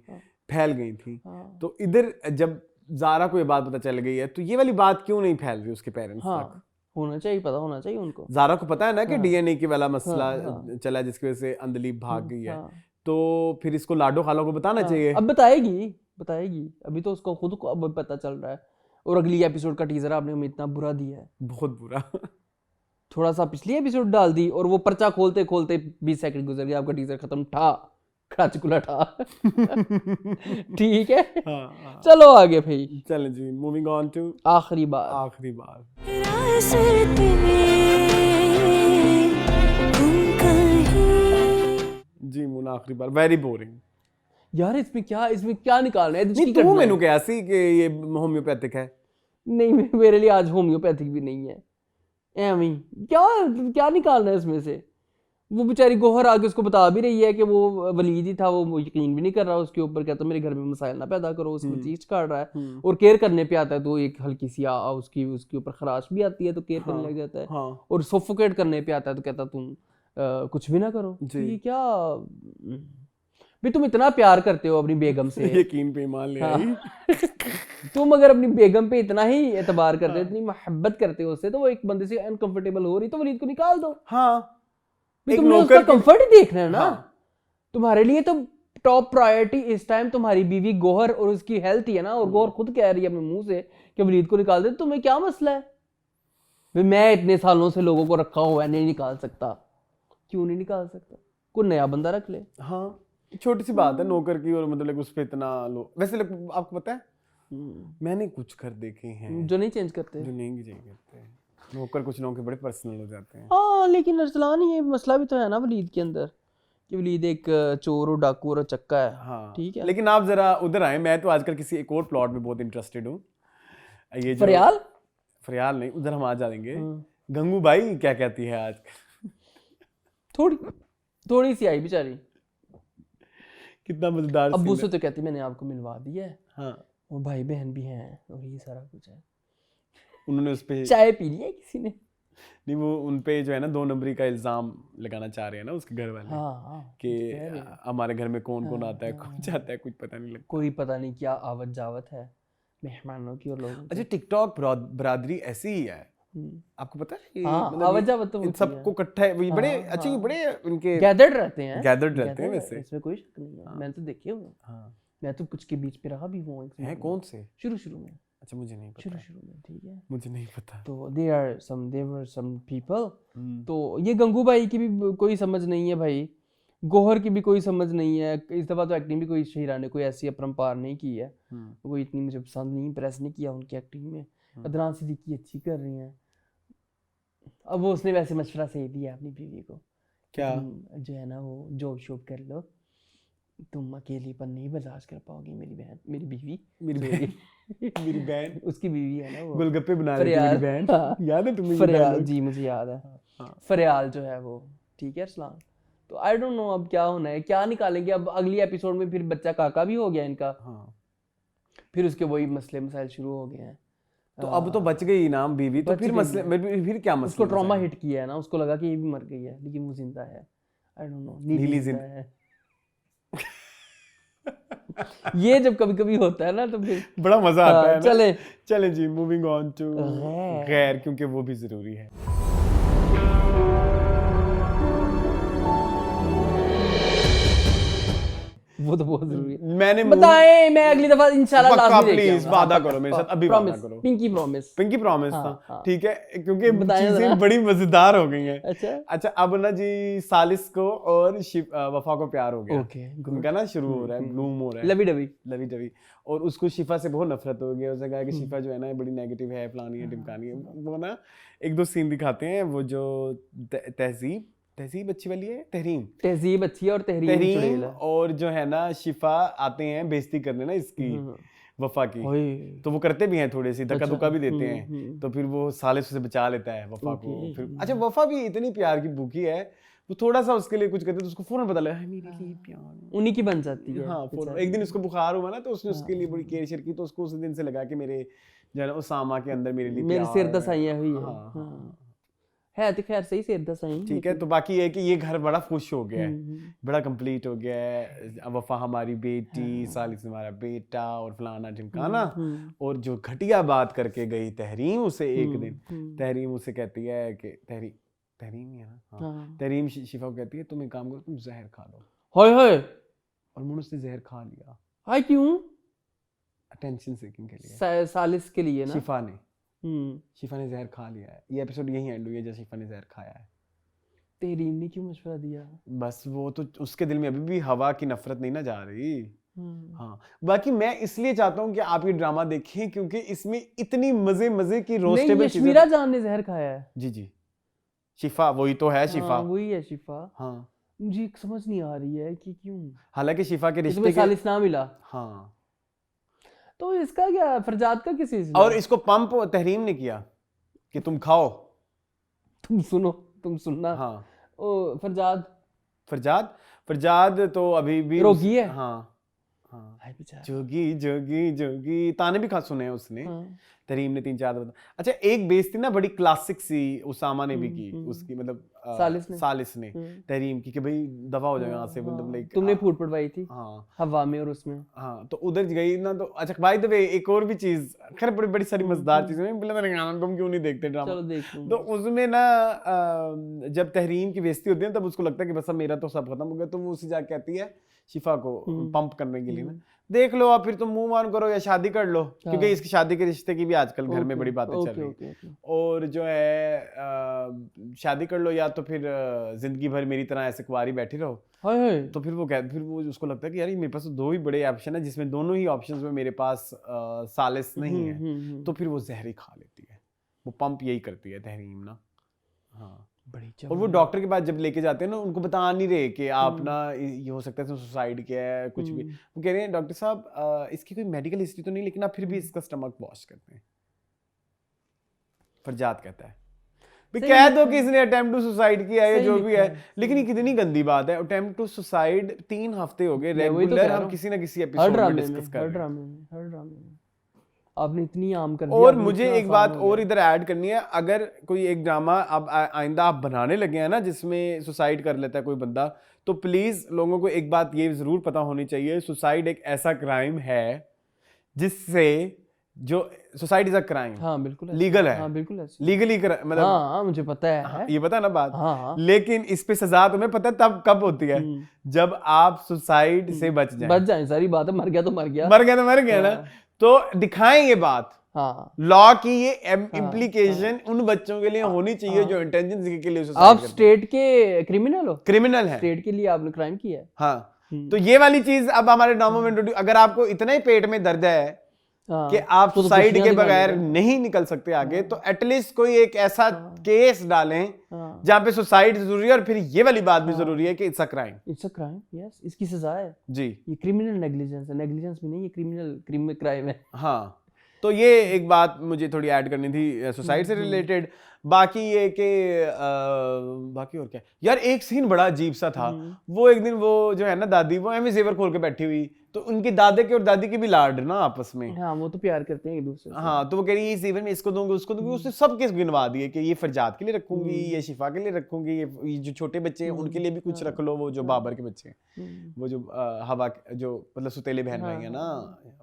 Speaker 1: फैल गई थी, तो इधर जब ज़ारा को ये बात पता चल गई है, तो ये वाली बात क्यों नहीं फैल रही उसके पेरेंट्स तक?
Speaker 2: होना चाहिए, पता होना चाहिए उनको।
Speaker 1: ज़ारा को पता है ना कि डीएनए की वाला मसला चला जिसकी वजह से अंधलीब भाग गई है, तो फिर इसको लाडो खाला को बताना चाहिए।
Speaker 2: अब बताएगी, अभी तो उसको खुद को अब पता चल रहा है। और अगली एपिसोड का टीजर आपने हमें इतना बुरा दिया है, बहुत बुरा। थोड़ा सा पिछली एपिसोड डाल दी और वो पर्चा खोलते खोलते 20 सेकंड गुजर गया, आपका टीजर खत्म। ठीक है। चलो आगे भाई,
Speaker 1: चलें जी, मूविंग ऑन टू
Speaker 2: आखिरी बार।
Speaker 1: जी मुना, आखिरी बार वेरी बोरिंग
Speaker 2: यार। इसमें क्या निकालना है?
Speaker 1: नहीं, तू मैंने कहा सी कि ये होम्योपैथिक है।
Speaker 2: नहीं, मेरे लिए आज होम्योपैथिक भी नहीं है। एवं क्या निकालना है इसमें से? वो बेचारी गोहर आगे उसको बता भी रही है कि वो वलीद ही था, वो यकीन भी नहीं कर रहा उसके ऊपर, कहता मेरे घर में मसाइल ना पैदा करो, उसमें चीज काट रहा है। और केयर करने पे आता है तो एक हल्की सी उसके ऊपर खराश भी आती है तो केयर करने लग जाता है। और सोफोकेट करने पे आता है तो कहता तुम कुछ भी ना करो। ये क्या भी, तुम इतना प्यार करते हो अपनी बेगम से,
Speaker 1: यकीन पे ईमान ले आई।
Speaker 2: तुम अगर अपनी बेगम पे इतना ही एतबार करते हो, इतनी मोहब्बत करते हो उससे, तो वो एक बंदे से अनकंफर्टेबल हो रही तो वलीद को निकाल दो। तुमने उसका कंफर्ट ही देखना है ना। तुम्हारे लिए तो टॉप प्रायोरिटी इस टाइम तुम्हारी बीवी गोहर और उसकी हेल्थ ही है ना। और गोहर खुद कह रही है अपने मुंह से कि वलीद को निकाल दे। तुम्हें क्या मसला है? मैं इतने सालों से लोगों को रखा हुआ है, नहीं निकाल सकता। क्यों नहीं निकाल सकता? कोई नया बंदा रख ले।
Speaker 1: हाँ, छोटी सी बात है नौकर की, और मतलब उस पे इतना वैसे आपको पता है मैंने कुछ कर देखे हैं
Speaker 2: जो नहीं चेंज करते,
Speaker 1: नौकर कुछ लोगों के बड़े पर्सनल हो जाते हैं।
Speaker 2: हाँ, लेकिन अरसलान ये मसला भी तो है ना वलीद के अंदर कि वलीद एक चोर और डाकू और चक्का है।
Speaker 1: हाँ,
Speaker 2: ठीक है,
Speaker 1: लेकिन आप जरा उधर आए। मैं तो आजकल किसी एक और प्लॉट में बहुत इंटरेस्टेड हूँ। ये जो फरियाल नहीं, उधर हम आ जाएंगे। गंगू भाई क्या कहती है आज?
Speaker 2: थोड़ी सी आई बेचारी।
Speaker 1: कितना मजेदार
Speaker 2: अब्बू
Speaker 1: scene
Speaker 2: से तो कहती मैंने आपको मिलवा दिया है,
Speaker 1: है। हाँ,
Speaker 2: और भाई बहन भी हैं, और ये सारा कुछ है।
Speaker 1: उन्होंने उस पे
Speaker 2: चाय पी ली है किसी ने?
Speaker 1: नहीं, वो उन पे जो है ना 2 नंबरी का इल्जाम लगाना चाह रहे हैं ना उसके घर वाले,
Speaker 2: हाँ
Speaker 1: कि
Speaker 2: कह रहे हैं।
Speaker 1: हमारे घर में कौन कौन आता है, कौन जाता है, कुछ पता नहीं लगता।
Speaker 2: कोई पता नहीं क्या आवत जावत है मेहमानों की और लोगों की।
Speaker 1: अच्छा, टिकटॉक बरादरी ऐसी ही है,
Speaker 2: हम्म।
Speaker 1: आपको पता है? ये
Speaker 2: हाँ,
Speaker 1: मतलब
Speaker 2: आवत
Speaker 1: ये
Speaker 2: जावत तो
Speaker 1: इन
Speaker 2: होती
Speaker 1: सबको इकट्ठा है, ये बड़े
Speaker 2: हाँ,
Speaker 1: अच्छे, ये
Speaker 2: हाँ।
Speaker 1: बड़े उनके
Speaker 2: गैदर्ड रहते हैं,
Speaker 1: गैदर्ड रहते हैं वैसे।
Speaker 2: इसमें कोई शक नहीं है, मैंने तो देखे हुए हैं।
Speaker 1: हाँ,
Speaker 2: मैं तो कुछ के बीच पे रहा भी हूँ एक
Speaker 1: हैं
Speaker 2: समय
Speaker 1: कौन से?
Speaker 2: में। शुरू में,
Speaker 1: अच्छा, मुझे नहीं पता,
Speaker 2: शुरू में, ठीक है।
Speaker 1: मुझे नहीं पता।
Speaker 2: तो देवर सम पीपल।
Speaker 1: हम्म,
Speaker 2: तो ये गंगू भाई की भी कोई समझ नहीं है भाई, गौहर की भी कोई समझ नहीं है। इस दफ़ा तो एक्टिंग भी कोई शहीरा ने कोई ऐसी अपरंपार नहीं की है, कोई इतनी मुझे पसंद नहीं, प्रेस नहीं किया उनकी एक्टिंग में। अदनान सिद्दीकी अच्छी कर रही हैं। अब वो उसने वैसे मशवरा सही दिया अपनी बीवी को,
Speaker 1: क्या?
Speaker 2: तुम जो है ना वो जॉब शॉब कर लो, तुम अकेलीपन नहीं बर्दाश्त कर पाओगी। मेरी बहन, मेरी बीवी,
Speaker 1: मेरी बहन मेरी बहन
Speaker 2: उसकी बीवी है ना वो,
Speaker 1: गोलगप्पे बना रही थी
Speaker 2: फरियाल।
Speaker 1: मेरी बहन,
Speaker 2: हाँ,
Speaker 1: याद है तुम्हें ये
Speaker 2: फरियाल
Speaker 1: dialogue?
Speaker 2: जी, मुझे याद है।
Speaker 1: हाँ।
Speaker 2: फरियाल जो है वो, ठीक है अरसलान। तो आई डोंट नो अब क्या होना है, क्या निकालेंगे अब अगली एपिसोड में। फिर बच्चा काका भी हो गया इनका,
Speaker 1: हाँ,
Speaker 2: फिर उसके वही मसले मसाइल शुरू हो गए हैं।
Speaker 1: तो अब तो बच गई ना बीवी, तो
Speaker 2: बच
Speaker 1: फिर
Speaker 2: गई
Speaker 1: मसले,
Speaker 2: है।
Speaker 1: फिर क्या मसला?
Speaker 2: उसको ट्रॉमा हिट किया है ना, उसको लगा कि ये भी मर गई है, लेकिन वो जिंदा है। आई डोंट नो, नीली जिंदा है। ये जब कभी कभी होता है ना तो फिर
Speaker 1: बड़ा मजा आता है ना। चले जी, मूविंग ऑन टू गैर, क्योंकि वो भी जरूरी है।
Speaker 2: वो तो बहुत जरूरी है।
Speaker 1: मैंने
Speaker 2: बताएं, मैं अगली दफा इंशाल्लाह लाजमी लेके
Speaker 1: प्लीज
Speaker 2: आऊंगा।
Speaker 1: वादा करो मेरे साथ, अभी वादा करो।
Speaker 2: Pinky promise.
Speaker 1: पिंकी प्रॉमिस
Speaker 2: हाँ,
Speaker 1: था,
Speaker 2: हाँ।
Speaker 1: ठीक है, क्योंकि
Speaker 2: बताएं जरा।
Speaker 1: चीजें बड़ी मजेदार हो गई हैं।
Speaker 2: अच्छा,
Speaker 1: अब ना जी सालिस को और वफा को प्यार हो गया।
Speaker 2: ओके,
Speaker 1: उनका ना शुरू हो रहा है, ब्लूम हो रहा है,
Speaker 2: लवी डवी।
Speaker 1: Lovey dovey. और उसको शिफा से बहुत नफरत हो गई। उसने कहा कि शिफा जो है ना बड़ी नेगेटिव है, फलानी है, ढिमकानी है। वो ना 1-2 सीन दिखाते हैं, वो जो तहजीब अच्छी वाली है,
Speaker 2: तहजीब अच्छी है और तहरीम
Speaker 1: तहरीम, और जो है ना शिफा आते हैं बेइज्जती करने ना इसकी वफा की, तो वो करते भी हैं, थोड़ी सी धक्का धुक्का भी देते हैं। तो फिर वो सालिस से बचा लेता है वफा को। फिर अच्छा, वफा भी इतनी प्यार की भूखी है, वो थोड़ा सा उसके लिए कुछ करते तो उसको फौरन पता लगा मेरे लिए प्यार,
Speaker 2: उन्हीं की बन जाती है।
Speaker 1: हाँ, फौरन। एक दिन उसको बुखार हुआ ना, तो उसने उसके लिए बड़ी केयर शेयर की, तो उसको उस दिन से लगा कि मेरे जो है ना उसामा के अंदर मेरे लिए
Speaker 2: मेरे सिर दसाइयां हुई है।
Speaker 1: हाँ,
Speaker 2: है तो खैर सही, सिर दसाई,
Speaker 1: ठीक है। तो बाकी ये है कि ये घर बड़ा खुश हो गया है, बड़ा कंप्लीट हो गया है। वफा हमारी बेटी, सालिस हमारा बेटा, और फलाना ढिमकाना। और जो घटिया बात करके गई तहरीम उसे एक दिन, तहरीम उसे कहती है कि तहरीम ही है ना, हाँ। तहरीम शिफा को कहती है तुम एक काम करो, तुम जहर खा लो।
Speaker 2: हाय हाय,
Speaker 1: और मुझे उसने जहर खा लिया।
Speaker 2: हाय क्यों?
Speaker 1: अटेंशन सीकिंग के लिए,
Speaker 2: सालिस के लिए ना।
Speaker 1: शिफा ने जहर खा लिया है। ये एपिसोड यही एंड हुई है जब शिफा ने जहर खाया है।
Speaker 2: तहरीम ने क्यों मशवरा दिया?
Speaker 1: बस वो तो उसके दिल में अभी भी हवा की नफरत नहीं ना जा रही। हाँ, बाकी मैं इसलिए चाहता हूँ कि आप ये ड्रामा देखें, क्योंकि इसमें इतनी मजे की रोस्टेबल चीजें।
Speaker 2: यशमीरा जान ने जहर खाया है।
Speaker 1: जी, शिफा वही तो है, शिफा
Speaker 2: वही है शिफा।
Speaker 1: हाँ,
Speaker 2: मुझे समझ नहीं आ रही है कि क्यों,
Speaker 1: हालांकि शिफा के रिश्ते
Speaker 2: सालिस ना मिला।
Speaker 1: हाँ,
Speaker 2: तो इसका क्या, फरजाद का किस चीज?
Speaker 1: और इसको पंप तहरीम ने किया कि तुम खाओ,
Speaker 2: तुम सुनना।
Speaker 1: हाँ,
Speaker 2: ओ
Speaker 1: फरजाद तो अभी भी
Speaker 2: रोगी है।
Speaker 1: हाँ, जोगी ताने भी खास सुने हैं उसने। तहरीम ने 3-4 बता। अच्छा, एक बेइज्जती ना बड़ी क्लासिक सी उसामा ने भी की उसकी, मतलब सालिस ने तहरीम की, कि भाई दफा हो जाएगा यहाँ से, मतलब लाइक
Speaker 2: तुमने फूट पड़वाई थी
Speaker 1: हाँ
Speaker 2: हवा में और उसमें।
Speaker 1: हाँ, तो उधर गई ना। तो अच्छा, बाय द वे एक और भी चीज, खैर बड़ी सारी मजेदार चीजें, तुम क्यों नहीं देखते ड्रामा?
Speaker 2: चलो देख लूं।
Speaker 1: तो उसमें ना जब तहरीम की बेइज्जती होती है तब उसको लगता है कि बस अब मेरा तो सब खत्म हो गया, तो वो उसे जाके कहती है शिफा को पंप करने के लिए ना, देख लो अब फिर तुम मूव ऑन करो या शादी कर लो, क्योंकि इसकी शादी के रिश्ते की भी आजकल घर में बड़ी बातें चल रही हैं। और जो है शादी कर लो, या तो फिर जिंदगी भर मेरी तरह ऐसे कुंवारी बैठी रहो। तो फिर वो उसको लगता है कि यार ये मेरे पास तो 2 ही बड़े ऑप्शन है, जिसमें दोनों ही ऑप्शंस में मेरे पास सालिस नहीं है। तो फिर वो जहर ही खा लेती है, वो पंप यही करती है तहरीम ना। हाँ, और वो डॉक्टर के पास जब लेके जाते हैं ना, उनको बता नहीं रहे कि आप ना ये हो सकता है सुसाइड किया है कुछ भी। वो कह रहे हैं डॉक्टर साहब इसकी कोई मेडिकल हिस्ट्री तो नहीं, लेकिन आप फिर भी इसका स्टमक वॉश करते हैं। फरजाद कहता है कह दो कि इसने अटेम्प्ट टू सुसाइड किया है जो भी है, लेकिन ये कितनी गंदी बात है। अटेम्प्ट टू सुसाइड 3 हफ्ते हो गए रेगुलर हम किसी ना किसी एपिसोड में डिस्कस कर रहे हैं।
Speaker 2: हर ड्रामे में आपने इतनी आम कर दिया।
Speaker 1: और मुझे एक बात और इधर ऐड करनी है, अगर कोई एक ड्रामा अब आइंदा आप बनाने लगे हैं ना जिसमें सुसाइड कर लेता है कोई बंदा, तो प्लीज लोगों को एक बात ये जरूर पता होनी चाहिए, सुसाइड एक ऐसा क्राइम है जिससे जो सुसाइड इज अ क्राइम।
Speaker 2: हाँ बिल्कुल
Speaker 1: लीगल है।
Speaker 2: हाँ बिल्कुल ऐसे
Speaker 1: लीगली मतलब
Speaker 2: हाँ मुझे पता है।
Speaker 1: हाँ, ये पता है ना बात।
Speaker 2: हाँ।
Speaker 1: लेकिन इस पे सजा तुम्हें पता है तब कब होती है जब आप सुसाइड से बच जाएं।
Speaker 2: सारी बात है, मर गया तो मर गया,
Speaker 1: तो मर गया ना। तो दिखाएं ये बात।
Speaker 2: हाँ
Speaker 1: लॉ की ये इम्प्लीकेशन उन बच्चों के लिए होनी चाहिए जो इंटेंशन के लिए सुसाइड
Speaker 2: आप स्टेट के क्रिमिनल हो,
Speaker 1: क्रिमिनल है,
Speaker 2: स्टेट के लिए आपने क्राइम किया है।
Speaker 1: हाँ तो ये वाली चीज अब हमारे ड्रामा में इंट्रोड्यूस, अगर आपको इतना ही पेट में दर्द है कि आप सुसाइड के बगैर नहीं निकल सकते आगे, तो एटलीस्ट कोई एक ऐसा केस डालें जहां पे सुसाइड जरूरी है और फिर ये वाली बात भी जरूरी है कि it's a crime.
Speaker 2: It's a crime, yes, इसकी सजा है
Speaker 1: जी।
Speaker 2: ये क्रिमिनल नेग्लिजेंस है, नेग्लिजेंस भी नहीं, ये क्रिमिनल क्राइम है।
Speaker 1: हाँ तो ये एक बात मुझे थोड़ी ऐड करनी थी सुसाइड से रिलेटेड। बाकी ये कि बाकी और क्या यार, एक सीन बड़ा अजीब सा था। वो एक दिन वो जो है ना दादी, वो एमी जेवर खोल के बैठी हुई, तो उनके दादे के और दादी के भी लाड ना आपस में।
Speaker 2: हाँ वो तो प्यार करते हैं एक दूसरे से।
Speaker 1: हाँ तो वो कह रही है इस इवेंट में इसको दूंगी उसको दूंगी, उसने सब केस गिनवा दिए कि ये फरजाद के लिए रखूंगी, ये शिफा के लिए रखूंगी, ये जो छोटे बच्चे हैं उनके लिए भी कुछ रख लो, वो जो बाबर के बच्चे हैं, वो जो हवा जो मतलब सुतेले बहन भाई है ना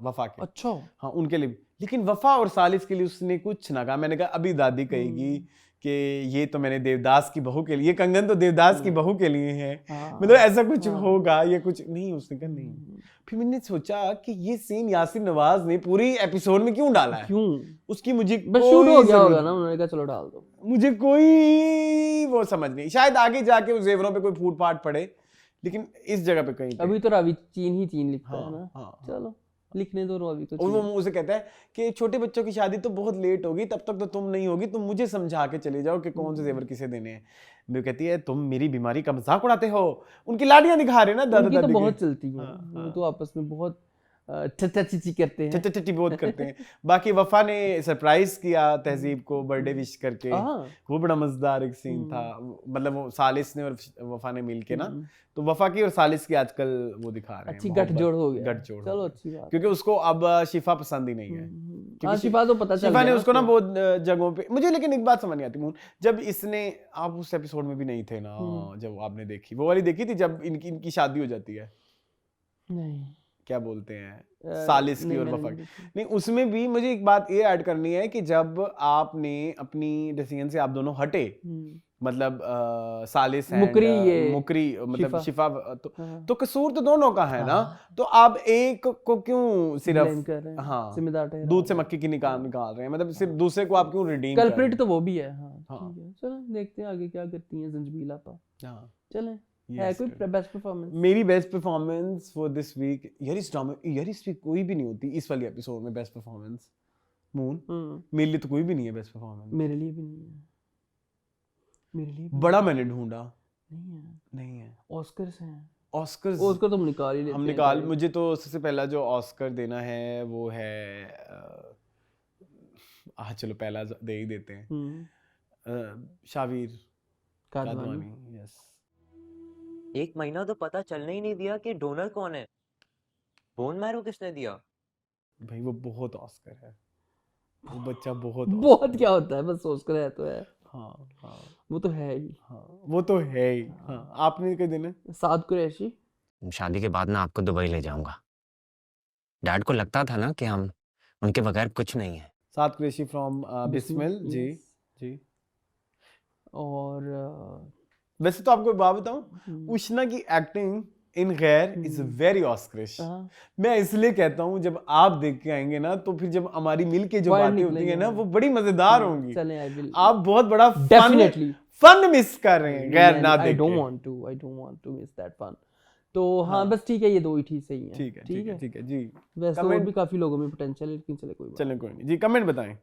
Speaker 1: वफा के,
Speaker 2: अच्छा
Speaker 1: हाँ उनके लिए। लेकिन वफा और सालिस के लिए उसने कुछ ना कहा। मैंने कहा अभी दादी कहेगी कि ये तो मैंने देवदास की बहू के लिए, कंगन तो देवदास की बहू के लिए है, मतलब ऐसा कुछ होगा, ये कुछ नहीं। उसने कहा नहीं। फिर मैंने सोचा कि ये सीन यासिर नवाज ने पूरी एपिसोड में क्यों डाला है, क्यों उसकी मुझे
Speaker 2: बस शूट हो गया होगा ना, उन्होंने कहा चलो डाल दो,
Speaker 1: मुझे कोई वो समझ नहीं। शायद आगे जाके उस जेवरों पे कोई फूट फाट पड़े, लेकिन इस जगह पे कहीं
Speaker 2: अभी तो रावी चीन लिखता है ना। चलो लिखने दो रवि को।
Speaker 1: और वो उसे कहता है कि छोटे बच्चों की शादी तो बहुत लेट होगी, तब तक तो तुम नहीं होगी, तुम मुझे समझा के चले जाओ कि कौन से जेवर किसे देने हैं। वो कहती है तुम मेरी बीमारी का मजाक उड़ाते हो। उनकी लाड़ियां दिखा रहे ना दादा दादी,
Speaker 2: तो बहुत चलती है, वो तो आपस में बहुत चचा चिची करते हैं,
Speaker 1: चचा चिची बहुत करते हैं। बाकी वफा ने सरप्राइज किया तहजीब को बर्थडे विश करके, वो बड़ा मजेदार एक सीन था। मतलब वो सालिस ने और वफा ने मिलके ना, तो वफा की और सालिस की आजकल वो दिखा रहे हैं,
Speaker 2: अच्छी गठजोड़ हो गया,
Speaker 1: गठजोड़।
Speaker 2: चलो अच्छी बात,
Speaker 1: क्योंकि उसको अब शिफा पसंद ही नहीं है,
Speaker 2: क्योंकि शिफा तो पता चल
Speaker 1: शिफा ने उसको ना बहुत जगहों पे। मुझे लेकिन एक बात समझ नहीं आती, जब इसने, आप उस एपिसोड में भी नहीं थे ना जब आपने देखी वो वाली देखी थी जब इनकी शादी हो जाती है,
Speaker 2: नहीं
Speaker 1: क्या बोलते हैं सालिस की और वफा की, नहीं उसमें भी मुझे एक बात ये ऐड करनी है कि जब आपने अपनी डिसीजन से आप दोनों हटे, मतलब सालिस है मुकरी मतलब शिफा, तो कसूर तो दोनों का है ना, तो आप एक को क्यों सिर्फ जिम्मेदार दूध से मक्खी की निकाल रहे हैं, मतलब सिर्फ दूसरे को आप क्यों रिडीम
Speaker 2: कल्प्रिट तो वो भी है। हाँ चलो देखते हैं आगे क्या करती हैं जंजील आपा। चलें है कोई बेस्ट परफॉर्मेंस? मेरी best performance for this week यार इस वीक कोई भी नहीं होती इस वाली एपिसोड में बेस्ट परफॉर्मेंस। मून मेरे लिए तो कोई भी नहीं है बेस्ट परफॉर्मेंस। मेरे लिए भी नहीं है, मेरे लिए
Speaker 1: बड़ा मैंने ढूंढा, नहीं है। ऑस्कर
Speaker 2: तो हम निकाल ही लेते हैं।
Speaker 1: मुझे तो सबसे पहला जो ऑस्कर देना है वो है चलो पहला दे ही देते हैं, शावीर कादवानी। यस,
Speaker 5: 1 महीना तो पता चलने ही नहीं दिया कि डोनर कौन है। बोन मैरो किसने दिया?
Speaker 1: भाई वो बहुत ऑस्कर है, वो बच्चा बहुत
Speaker 2: क्या होता है, बस ऑस्कर है तो है।
Speaker 1: हाँ
Speaker 2: वो तो है ही,
Speaker 1: वो तो है ही। आपने क्या देना?
Speaker 2: साद कुरैशी।
Speaker 6: शादी के बाद ना आपको दुबई ले जाऊंगा। डैड को लगता था ना कि हम उनके बगैर कुछ नहीं है।
Speaker 1: साद कुरैशी फ्रॉम बिस्मिल। जी।
Speaker 2: और
Speaker 1: वैसे तो आपको बात बताऊं, उष्णा की एक्टिंग इन गैर इज वेरी ऑस्करिश। मैं इसलिए कहता हूं जब आप देख के आएंगे ना, तो फिर जब हमारी मिल के जो बातें होती है ना वो बड़ी मजेदार होंगी। आप बहुत बड़ा फन मिस कर रहे हैं गैर ना देख के।
Speaker 2: I don't want to miss that fun। तो हाँ बस ठीक है, ये दो ही ठीक सही है।
Speaker 1: ठीक है जी।
Speaker 2: वैसे और भी काफी लोगों में पोटेंशियल है, लेकिन चले कोई
Speaker 1: नहीं जी। कमेंट बताएं।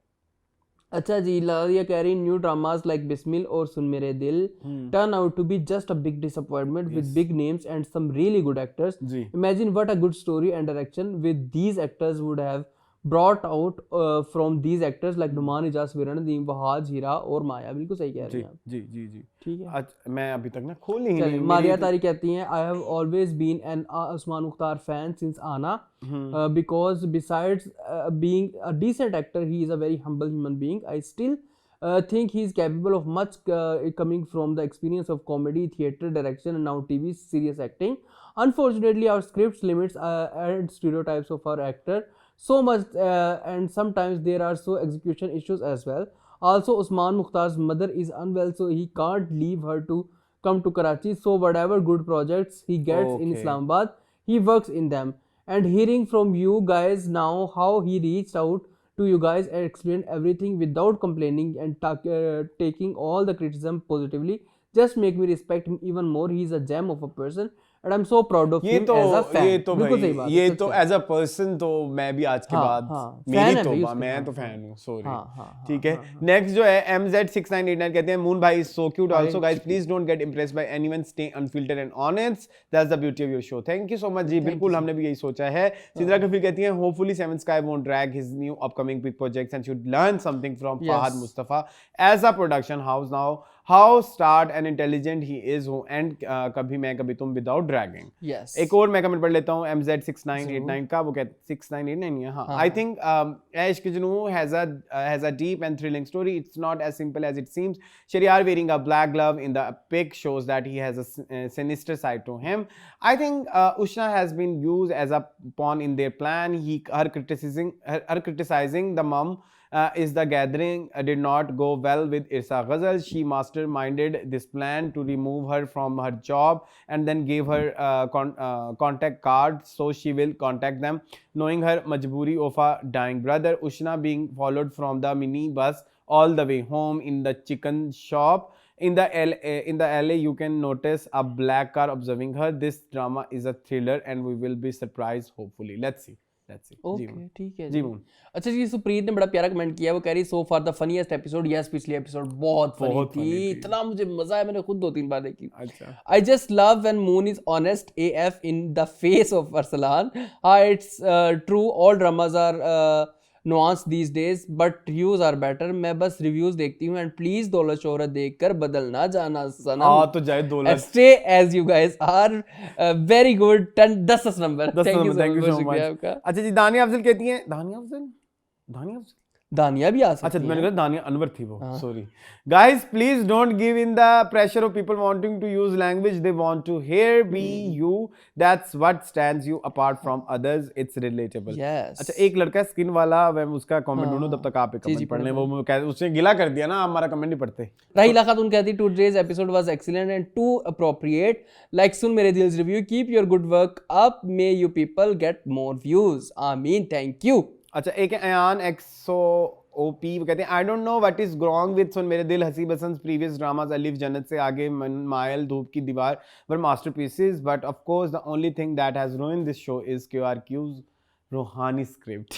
Speaker 2: अच्छा जी, लारिया कह रही न्यू ड्रामास लाइक बिस्मिल और सुन मेरे दिल turn out to be just a big disappointment with big names and some really good actors. Imagine what a good story and direction with these actors would have brought out from these actors like Numan Ijaz, Viran Nadeem, Wahad, Hira और माया. बिल्कुल सही कह रही हैं आप.
Speaker 1: जी जी जी.
Speaker 2: ठीक है.
Speaker 1: आज मैं अभी तक ना खोल ही नहीं.
Speaker 2: मारिया तारी कहती हैं I have always been an Usman Mukhtar fan since Ana because besides being a decent actor, he is a very humble human being. I still think he is capable of much coming from the experience of comedy, theatre, direction, and now TV serious acting. Unfortunately, our scripts limits and stereotypes of our actor so much, and sometimes there are so execution issues as well. Also, Usman Mukhtar's mother is unwell, so he can't leave her to come to Karachi. So whatever good projects he gets in Islamabad, he works in them. And hearing from you guys now how he reached out to you guys and explained everything without complaining and taking all the criticism positively just make me respect him even more. He is a gem of a person and I'm so proud of him as a fan.
Speaker 1: ये तो as a person तो मैं भी आज के बाद मेरी तो मैं तो फैन हूँ. सॉरी. ठीक है. नेक्स्ट जो है MZ6989 कहते हैं मून भाई is so cute also guys please don't get impressed by anyone, stay unfiltered and honest, that's the beauty of your show. Thank you so much जी. बिल्कुल हमने भी यही सोचा है. सिद्रा कफील कहती हैं hopefully Seven Sky won't drag his new upcoming big projects and should learn something from Fahad Mustafa as a production house now. How smart and intelligent he is and कभी मैं कभी तुम without dragging.
Speaker 2: Yes.
Speaker 1: एक और मैं comment पढ़ लेता हूँ MZ6989 का. वो कहते 6989 है. हाँ. I think Ishq Junoo has a deep and thrilling story. It's not as simple as it seems. Shahryar wearing a black glove in the pic shows that he has a sinister side to him. I think Ushna has been used as a pawn in their plan. Her criticizing the mom is the gathering did not go well with Irsa Ghazal. She masterminded this plan to remove her from her job and then gave her contact card so she will contact them. Knowing her majboori of a dying brother, Ushna being followed from the mini bus all the way home in the chicken shop. In the LA, you can notice a black car observing her. This drama is a thriller and we will be surprised hopefully. Let's see.
Speaker 2: Okay ठीक है जी. अच्छा जी, सुप्रीत ने बड़ा प्यारा comment किया. वो कह रही so far the funniest episode. Yes, पिछली एपिसोड बहुत फनी थी. इतना मुझे मजा आया, मैंने खुद 2-3 बार देखी. अच्छा. I just love when Moon is honest AF in the face of Arsalan. It's true all dramas are nuance these days but reviews are better. मैं बस reviews देखती हूँ and please दौलत शोहरत देखकर बदल ना जाना सनम.
Speaker 1: तो जाए दौलत.
Speaker 2: Stay as you guys are very good. 10 number. Thank you so much.
Speaker 1: अच्छा जी, दानिया अफजल कहती हैं. दानिया
Speaker 2: दानिया भी आ सकती है.
Speaker 1: अच्छा, मैंने कहा दानिया अनवर थी वो. Sorry guys, please don't give in the pressure of people wanting to use language they want to hear. Be you, that's what stands you apart from others. It's relatable. अच्छा, एक लड़का स्किन वाला, मैं उसका कमेंट ढूंढूं तब तक आप comment पढ़ लें. वो उसने गिला कर दिया ना, हमारा कमेंट नहीं पढ़ते.
Speaker 2: राहिला खातून कहती today's episode was excellent and too appropriate. Like Sun Mere Dil's review. Keep your good work up. May you people get more views. आमीन. Thank you.
Speaker 1: अच्छा, एक अयान XOP कहते हैं I don't know what is wrong with Sun मेरे Dil. Haseeb Hassan's previous dramas अलिफ जन्नत से आगे, मायल, Dhoop Ki Deewar were masterpieces but of course the only thing that has ruined this show is QRQ's रूहानी स्क्रिप्ट.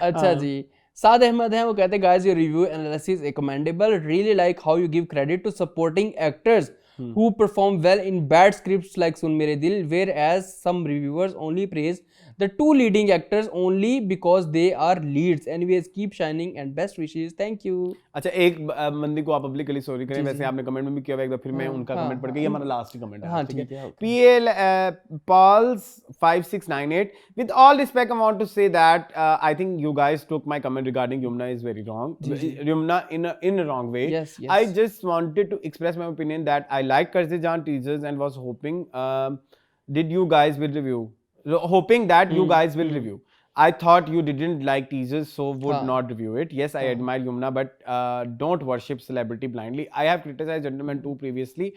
Speaker 2: अच्छा जी. साद अहमद हैं, वो कहते हैं guys your review analysis is commendable. Really like how you give credit to supporting actors who perform well in bad scripts like Sun Mere Dil, whereas some reviewers only praise the 2 leading actors only because they are leads. Anyways, keep shining and best wishes. Thank you.
Speaker 1: अच्छा, एक बंदी को आप publicly sorry करें. वैसे आपने comment में भी किया हुआ, एक बार फिर मैं उनका कमेंट पढ़ के, ये हमारा लास्ट ही कमेंट है.
Speaker 2: हाँ, ठीक है.
Speaker 1: PL Pauls 5698 with all respect I want to say that I think you guys took my comment regarding Yumna is very wrong. Yumna in a wrong way.
Speaker 2: Yes.
Speaker 1: I just wanted to express my opinion that I like Karze Jaan teasers and was hoping did you guys will review, hoping that you guys will review. I thought you didn't like teasers, so would not review it. Yes, I admire Yumna, but don't worship celebrity blindly. I have criticized Gentleman 2 previously.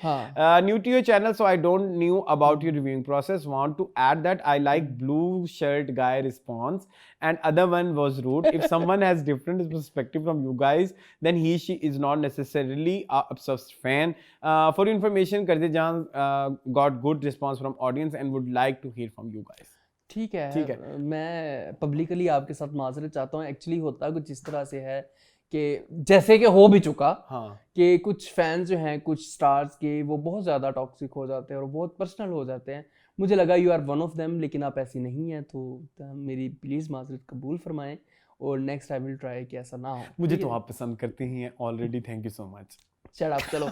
Speaker 1: New to your channel, so I don't knew about your reviewing process. Want to add that I like blue shirt guy response, and other one was rude. If someone has different perspective from you guys, then she is not necessarily a obsessed fan. For your information, Karze Jaan got good response from audience and would like to hear from you guys.
Speaker 2: ठीक है. मैं publicly आपके साथ माजरत चाहता हूँ. Actually होता कुछ इस तरह से है कि जैसे कि हो भी चुका कि कुछ फैंस जो हैं कुछ स्टार्स के वो बहुत ज़्यादा टॉक्सिक हो जाते हैं और बहुत पर्सनल हो जाते हैं. मुझे लगा you are one of them, लेकिन आप ऐसी नहीं है, तो मेरी प्लीज माजरत कबूल फरमाएं और नेक्स्ट आई विल ट्राई कि ऐसा ना हो।
Speaker 1: मुझे तो आप पसंद करते ही हैं already, thank you so much.
Speaker 2: चलो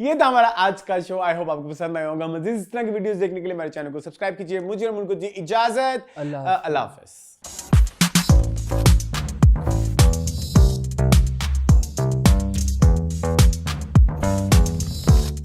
Speaker 1: ये था हमारा आज का शो। आई होप आपको पसंद आया होगा। मजीद इस तरह की वीडियोस देखने के लिए मेरे चैनल को सब्सक्राइब कीजिए। मुझे और मुझको जी इजाजत।
Speaker 2: अल्लाह
Speaker 1: हाफिज।